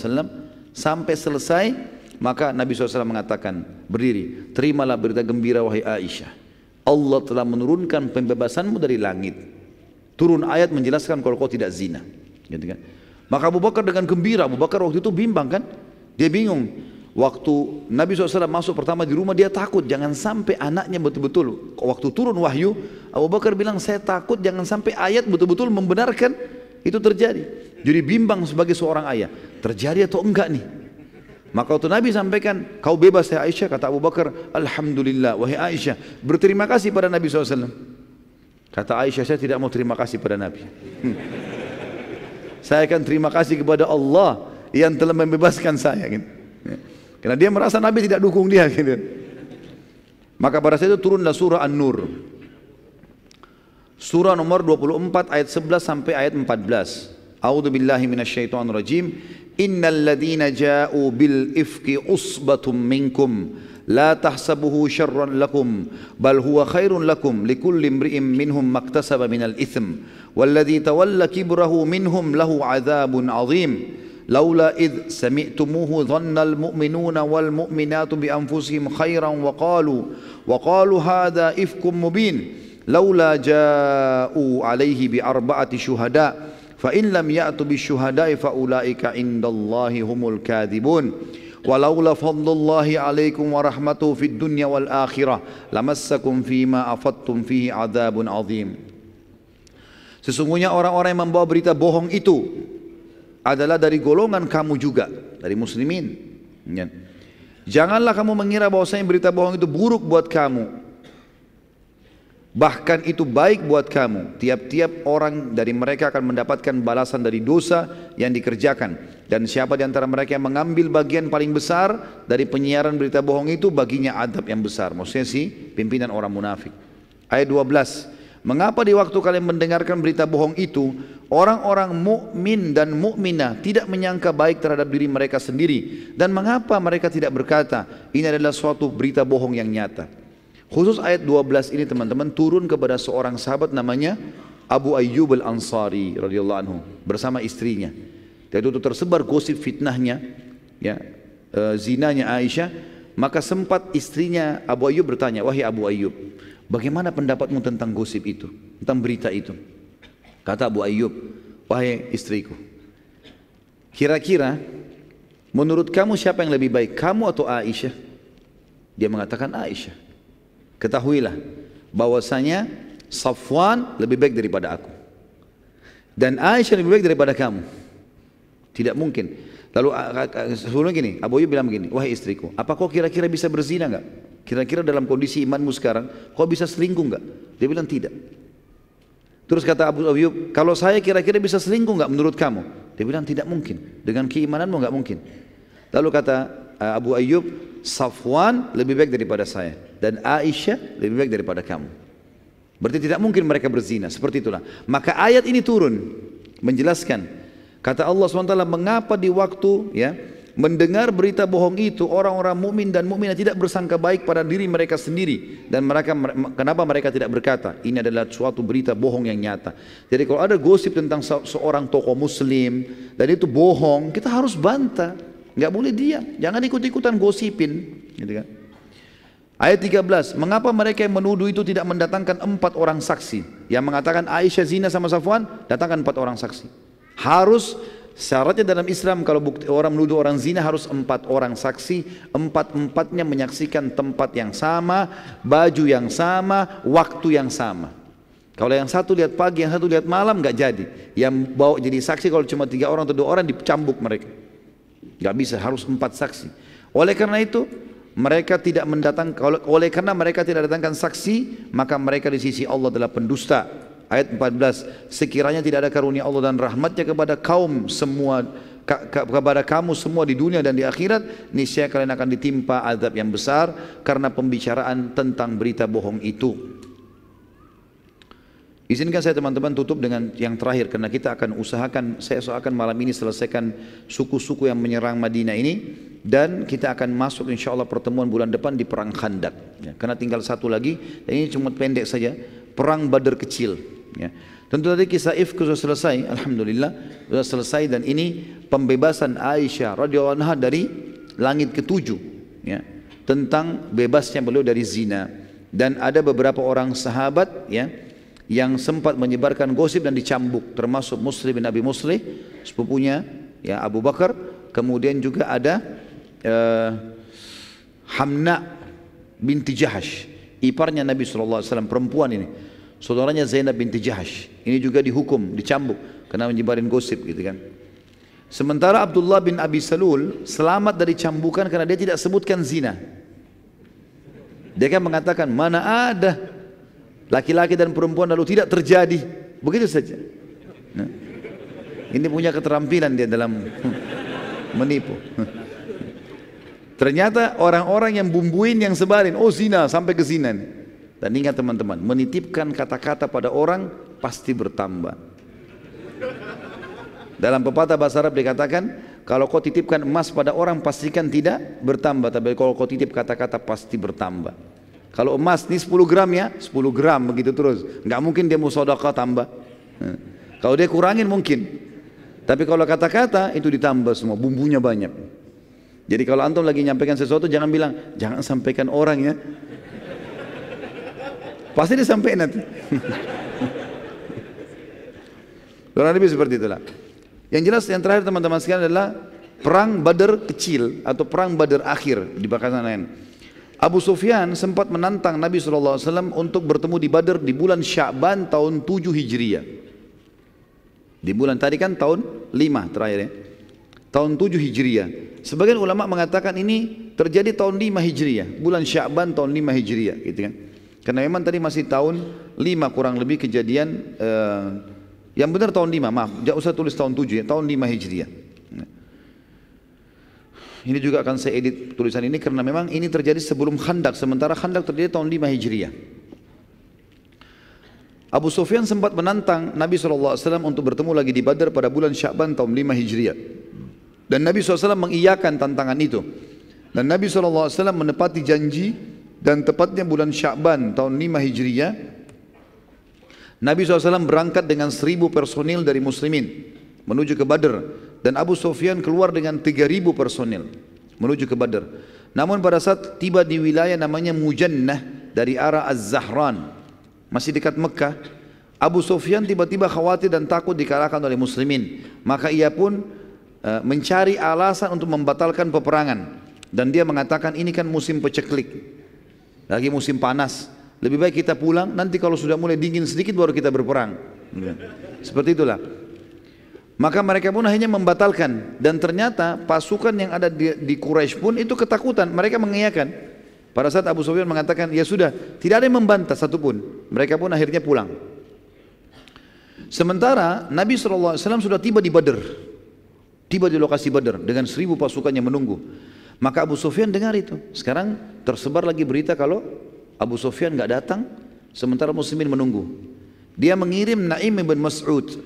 Sampai selesai, maka Nabi SAW mengatakan, berdiri, terimalah berita gembira wahai Aisyah. Allah telah menurunkan pembebasanmu dari langit. Turun ayat menjelaskan kalau kau tidak zina. Gitu kan? Maka Abu Bakar dengan gembira, Abu Bakar waktu itu bimbang kan? Dia bingung. Waktu Nabi SAW masuk pertama di rumah dia takut jangan sampai anaknya betul-betul. Waktu turun wahyu, Abu Bakar bilang saya takut jangan sampai ayat betul-betul membenarkan itu terjadi. Jadi bimbang sebagai seorang ayah. Terjadi atau enggak nih? Maka waktu Nabi sampaikan kau bebas ya Aisyah, kata Abu Bakar, alhamdulillah wahai Aisyah, berterima kasih pada Nabi SAW. Kata Aisyah, saya tidak mau terima kasih pada Nabi. Saya akan terima kasih kepada Allah yang telah membebaskan saya. Gitu. Karena dia merasa Nabi tidak dukung dia. Gitu. Maka pada saat itu turunlah surah An-Nur. Surah nomor 24 ayat 11 sampai ayat 14. A'udzu billahi minasyaitonir rajim. Innal ladzina ja'u bil ifki usbatum minkum la tahsabuhu syarran lakum bal huwa khairun lakum likulli imri'in minhum maktasaba minal itsm walladzi tawalla kibrahu minhum lahu 'adzabun 'adzim laula id sami'tumuhu dhannal mu'minuna wal mu'minatu bi anfusihim khairan wa qalu hadha ifkum mubin laula ja'u 'alaihi bi arba'ati syuhada fa in lam ya'tu bi syuhada'i fa ulaika 'indallahi humul kadhibun walaula fadlullahi alaikum wa rahmatuhu fid dunya wal akhirah lamassakum fima afattum fihi adzabun azim. Sesungguhnya orang-orang yang membawa berita bohong itu adalah dari golongan kamu juga, dari muslimin. Janganlah kamu mengira bahwasanya berita bohong itu buruk buat kamu. Bahkan itu baik buat kamu. Tiap-tiap orang dari mereka akan mendapatkan balasan dari dosa yang dikerjakan. Dan siapa di antara mereka yang mengambil bagian paling besar dari penyiaran berita bohong itu, baginya adab yang besar. Maksudnya si pimpinan orang munafik. Ayat 12. Mengapa di waktu kalian mendengarkan berita bohong itu, orang-orang mukmin dan mukminah tidak menyangka baik terhadap diri mereka sendiri? Dan mengapa mereka tidak berkata, ini adalah suatu berita bohong yang nyata? Khusus ayat 12 ini teman-teman turun kepada seorang sahabat namanya Abu Ayyub Al-Ansari radhiyallahu anhu bersama istrinya. Dan itu tersebar gosip fitnahnya, ya, zinanya Aisyah. Maka sempat istrinya Abu Ayyub bertanya, wahai Abu Ayyub, bagaimana pendapatmu tentang gosip itu, tentang berita itu? Kata Abu Ayyub, wahai istriku, kira-kira menurut kamu siapa yang lebih baik, kamu atau Aisyah? Dia mengatakan Aisyah. ketahuilah bahwasanya Safwan lebih baik daripada aku dan Aisyah lebih baik daripada kamu. Tidak mungkin. Lalu sebelumnya gini, Abu Ayyub bilang begini, wahai istriku, apa kau kira-kira bisa berzina enggak? Kira-kira dalam kondisi imanmu sekarang, kau bisa selingkuh enggak? Dia bilang tidak. Terus kata Abu Ayyub, kalau saya kira-kira bisa selingkuh enggak menurut kamu? Dia bilang tidak mungkin. Dengan keimananmu enggak mungkin. Lalu kata Abu Ayyub, Safwan lebih baik daripada saya dan Aisyah lebih baik daripada kamu. Berarti tidak mungkin mereka berzina. Seperti itulah. Maka ayat ini turun menjelaskan. Kata Allah SWT, mengapa di waktu mendengar berita bohong itu orang-orang mukmin dan mukminah tidak bersangka baik pada diri mereka sendiri, dan kenapa mereka tidak berkata ini adalah suatu berita bohong yang nyata. Jadi kalau ada gosip tentang seorang tokoh muslim dan itu bohong, kita harus bantah, nggak boleh diam, jangan ikut-ikutan gosipin, gitu kan. Ayat 13, mengapa mereka yang menuduh itu tidak mendatangkan 4 orang saksi? Yang mengatakan Aisyah zina sama Safwan, datangkan 4 orang saksi. Harus, syaratnya dalam Islam kalau orang menuduh orang zina harus 4 orang saksi, 4-4-nya menyaksikan tempat yang sama, baju yang sama, waktu yang sama. Kalau yang satu lihat pagi, yang satu lihat malam, nggak jadi. Yang bawa jadi saksi kalau cuma 3 orang atau 2 orang dicambuk mereka. Nggak bisa, harus 4 saksi. Oleh karena itu mereka tidak karena mereka tidak datangkan saksi, maka mereka di sisi Allah adalah pendusta. Ayat 14, sekiranya tidak ada karunia Allah dan rahmatnya kepada kaum semua, kepada kamu semua di dunia dan di akhirat, niscaya kalian akan ditimpa azab yang besar karena pembicaraan tentang berita bohong itu. Izinkan saya teman-teman tutup dengan yang terakhir, karena kita akan usahakan, saya usahakan malam ini selesaikan suku-suku yang menyerang Madinah ini, dan kita akan masuk insya Allah pertemuan bulan depan di perang Khandak, karena tinggal satu lagi, dan ini cuma pendek saja, perang Badar kecil. Tentu tadi kisah Ifk sudah selesai, alhamdulillah sudah selesai, dan ini pembebasan Aisyah radhiyallahu anha dari langit ketujuh, tentang bebasnya beliau dari zina. Dan ada beberapa orang sahabat yang sempat menyebarkan gosip dan dicambuk, termasuk Muslim bin Abi Muslih, sepupunya Abu Bakar. Kemudian juga ada Hamna binti Jahash, iparnya Nabi SAW, perempuan ini, saudaranya Zainab binti Jahash, ini juga dihukum, dicambuk karena menyebarin gosip, gitu kan. Sementara Abdullah bin Abi Salul selamat dari cambukan karena dia tidak sebutkan zina. Dia kan mengatakan, mana ada laki-laki dan perempuan lalu tidak terjadi, begitu saja. Nah, ini punya keterampilan dia dalam menipu. Ternyata orang-orang yang bumbuin, yang sebarin, oh zina, sampai ke zina. Dan ingat teman-teman, menitipkan kata-kata pada orang pasti bertambah. Dalam pepatah bahasa Arab dikatakan, kalau kau titipkan emas pada orang pastikan tidak bertambah, tapi kalau kau titip kata-kata pasti bertambah. Kalau emas ini 10 gram 10 gram begitu terus, nggak mungkin dia mau sedekah tambah. Kalau dia kurangin mungkin, tapi kalau kata-kata itu ditambah semua, bumbunya banyak. Jadi kalau antum lagi nyampaikan sesuatu jangan bilang, jangan sampaikan orang ya, pasti disampaikan nanti. Kurang lebih seperti itulah. Yang jelas yang terakhir teman-teman sekalian adalah perang Badar kecil atau perang Badar akhir di bakasan lain. Abu Sufyan sempat menantang Nabi SAW untuk bertemu di Badar di bulan Sya'ban tahun 7 Hijriah. Di bulan tadi kan tahun 5 terakhir ya. Tahun 7 Hijriah. Sebagian ulama mengatakan ini terjadi tahun 5 Hijriah, bulan Sya'ban tahun 5 Hijriah, gitu kan. Karena memang tadi masih tahun 5 kurang lebih kejadian, yang benar tahun 5, maaf, jangan usah tulis tahun 7 ya, tahun 5 Hijriah. Ini juga akan saya edit tulisan ini karena memang ini terjadi sebelum Khandak, sementara Khandak terjadi tahun 5 Hijriah. Abu Sufyan sempat menantang Nabi SAW untuk bertemu lagi di Badar pada bulan Sya'ban tahun 5 Hijriah. Dan Nabi SAW mengiyakan tantangan itu. Dan Nabi SAW menepati janji, dan tepatnya bulan Sya'ban tahun 5 Hijriah, Nabi SAW berangkat dengan 1000 personil dari muslimin menuju ke Badar, dan Abu Sufyan keluar dengan 3000 personil menuju ke Badar. Namun pada saat tiba di wilayah namanya Mujannah dari arah Az-Zahran, masih dekat Mekah, Abu Sufyan tiba-tiba khawatir dan takut dikalahkan oleh muslimin. Maka ia pun mencari alasan untuk membatalkan peperangan, dan dia mengatakan ini kan musim peceklik. lagi musim panas. Lebih baik kita pulang, nanti kalau sudah mulai dingin sedikit baru kita berperang. Seperti itulah. Maka mereka pun akhirnya membatalkan. Dan ternyata pasukan yang ada di Quraisy pun itu ketakutan. Mereka mengiyakan. Pada saat Abu Sufyan mengatakan, ya sudah, tidak ada yang membantah satupun. Mereka pun akhirnya pulang. Sementara Nabi SAW sudah tiba di Badr. Tiba di lokasi Badr dengan 1000 pasukan yang menunggu. Maka Abu Sufyan dengar itu. Sekarang tersebar lagi berita kalau Abu Sufyan nggak datang, sementara muslimin menunggu. Dia mengirim Naim bin Mas'ud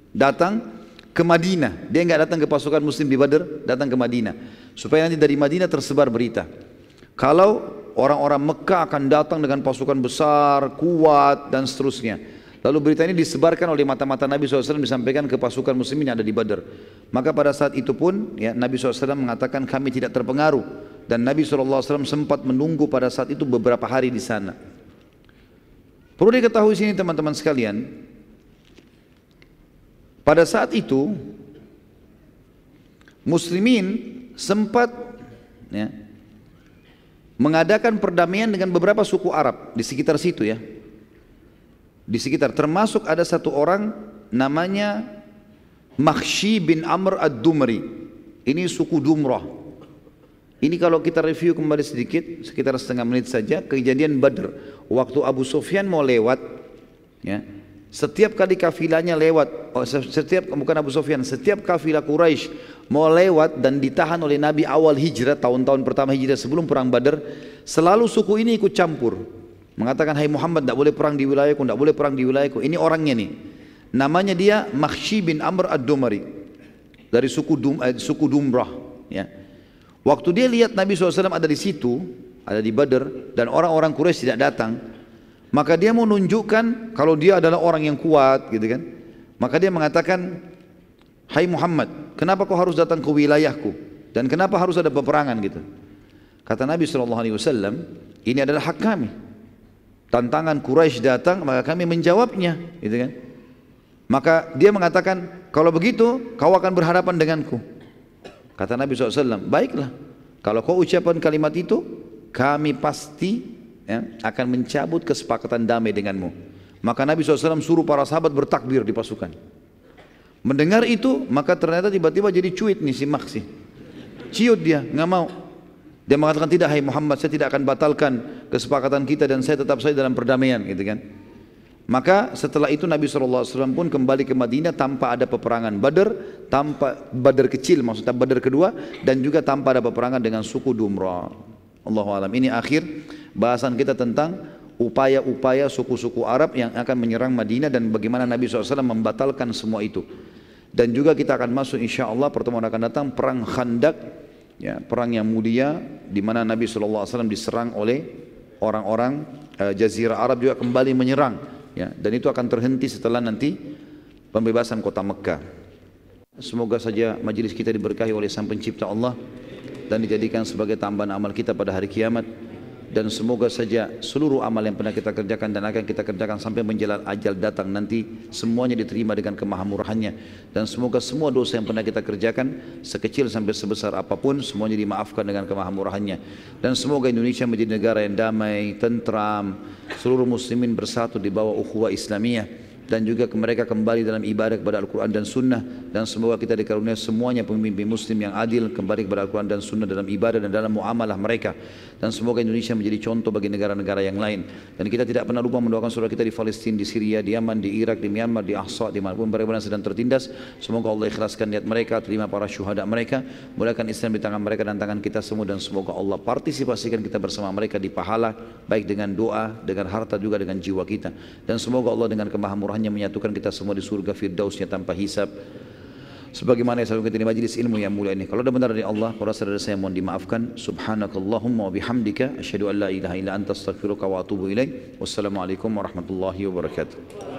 datang ke Madinah. Dia nggak datang ke pasukan muslim di Badr, datang ke Madinah. Supaya nanti dari Madinah tersebar berita. Kalau orang-orang Mekah akan datang dengan pasukan besar, kuat dan seterusnya. Lalu berita ini disebarkan oleh mata-mata Nabi SAW, disampaikan ke pasukan muslimin yang ada di Badr. Maka pada saat itu pun ya, Nabi SAW mengatakan kami tidak terpengaruh. Dan Nabi SAW sempat menunggu pada saat itu beberapa hari di sana. Perlu diketahui sini teman-teman sekalian, pada saat itu muslimin sempat ya, mengadakan perdamaian dengan beberapa suku Arab di sekitar situ ya. Di sekitar, termasuk ada satu orang namanya Makhshi bin Amr ad-Dumri. Ini suku Dumrah. Ini kalau kita review kembali sedikit, sekitar setengah menit saja, kejadian Badr. Waktu Abu Sufyan mau lewat, ya, setiap kali kafilahnya lewat, bukan Abu Sufyan, setiap kafilah Quraisy mau lewat dan ditahan oleh Nabi awal hijrah, tahun-tahun pertama hijrah sebelum perang Badr, selalu suku ini ikut campur. Mengatakan, hai Muhammad, tidak boleh perang di wilayahku, tidak boleh perang di wilayahku. Ini orangnya nih. Namanya dia Makhshi bin Amr ad-Dumari. Dari suku Dumrah. Ya. Waktu dia lihat Nabi SAW ada di situ, ada di Badr, dan orang-orang Quraisy tidak datang, maka dia mau menunjukkan kalau dia adalah orang yang kuat, gitu kan. Maka dia mengatakan, hai Muhammad, kenapa kau harus datang ke wilayahku? Dan kenapa harus ada peperangan gitu? Kata Nabi SAW, ini adalah hak kami. Tantangan Quraisy datang, maka kami menjawabnya, gitu kan. Maka dia mengatakan, kalau begitu kau akan berhadapan denganku. Kata Nabi SAW, baiklah, kalau kau ucapkan kalimat itu, kami pasti ya, akan mencabut kesepakatan damai denganmu. Maka Nabi SAW suruh para sahabat bertakbir di pasukan. Mendengar itu, maka ternyata tiba-tiba jadi cuit nih si Makhshi. Ciut dia, nggak mau. Dia mengatakan, tidak hai Muhammad, saya tidak akan batalkan kesepakatan kita dan saya tetap saja dalam perdamaian, gitu kan. Maka setelah itu Nabi SAW pun kembali ke Madinah tanpa ada peperangan Badr, tanpa Badr kecil, maksudnya Badr kedua, dan juga tanpa ada peperangan dengan suku Dumrah. Allahu a'lam. Ini akhir bahasan kita tentang upaya-upaya suku-suku Arab yang akan menyerang Madinah dan bagaimana Nabi SAW membatalkan semua itu. Dan juga kita akan masuk insya Allah pertemuan akan datang perang Khandak, ya, perang yang mulia di mana Nabi SAW diserang oleh orang-orang Jazirah Arab juga kembali menyerang, ya, dan itu akan terhenti setelah nanti pembebasan kota Mekah. Semoga saja majelis kita diberkahi oleh Sang Pencipta Allah dan dijadikan sebagai tambahan amal kita pada hari kiamat. Dan semoga saja seluruh amal yang pernah kita kerjakan dan akan kita kerjakan sampai menjelang ajal datang nanti semuanya diterima dengan kemahamurahannya. Dan semoga semua dosa yang pernah kita kerjakan sekecil sampai sebesar apapun semuanya dimaafkan dengan kemahamurahannya. Dan semoga Indonesia menjadi negara yang damai, tentram, seluruh muslimin bersatu di bawah ukhuwah Islamiyah. Dan juga mereka kembali dalam ibadah kepada Al-Quran dan Sunnah. Dan semoga kita dikaruniai semuanya pemimpin muslim yang adil, kembali kepada Al-Quran dan Sunnah dalam ibadah dan dalam muamalah mereka. Dan semoga Indonesia menjadi contoh bagi negara-negara yang lain. Dan kita tidak pernah lupa mendoakan saudara kita di Palestina, di Syria, di Yaman, di Irak, di Myanmar, di Ahsa, di manapun mereka sedang tertindas. Semoga Allah ikhlaskan niat mereka, terima para syuhada mereka, mulakan Islam di tangan mereka dan tangan kita semua. Dan semoga Allah partisipasikan kita bersama mereka di pahala, baik dengan doa, dengan harta juga dengan jiwa kita. Dan semoga Allah dengan kemahamurahannya menyatukan kita semua di surga firdausnya tanpa hisab. Sebagaimana yang selalu kita di majlis ilmu yang mulia ini. Kalau ada benar dari Allah, kalau rasa dari saya mohon dimaafkan. Subhanakallahumma wa bihamdika asyhadu an la ilaha illa anta astaghfiruka wa atubu ilaik. Wassalamualaikum warahmatullahi wabarakatuh.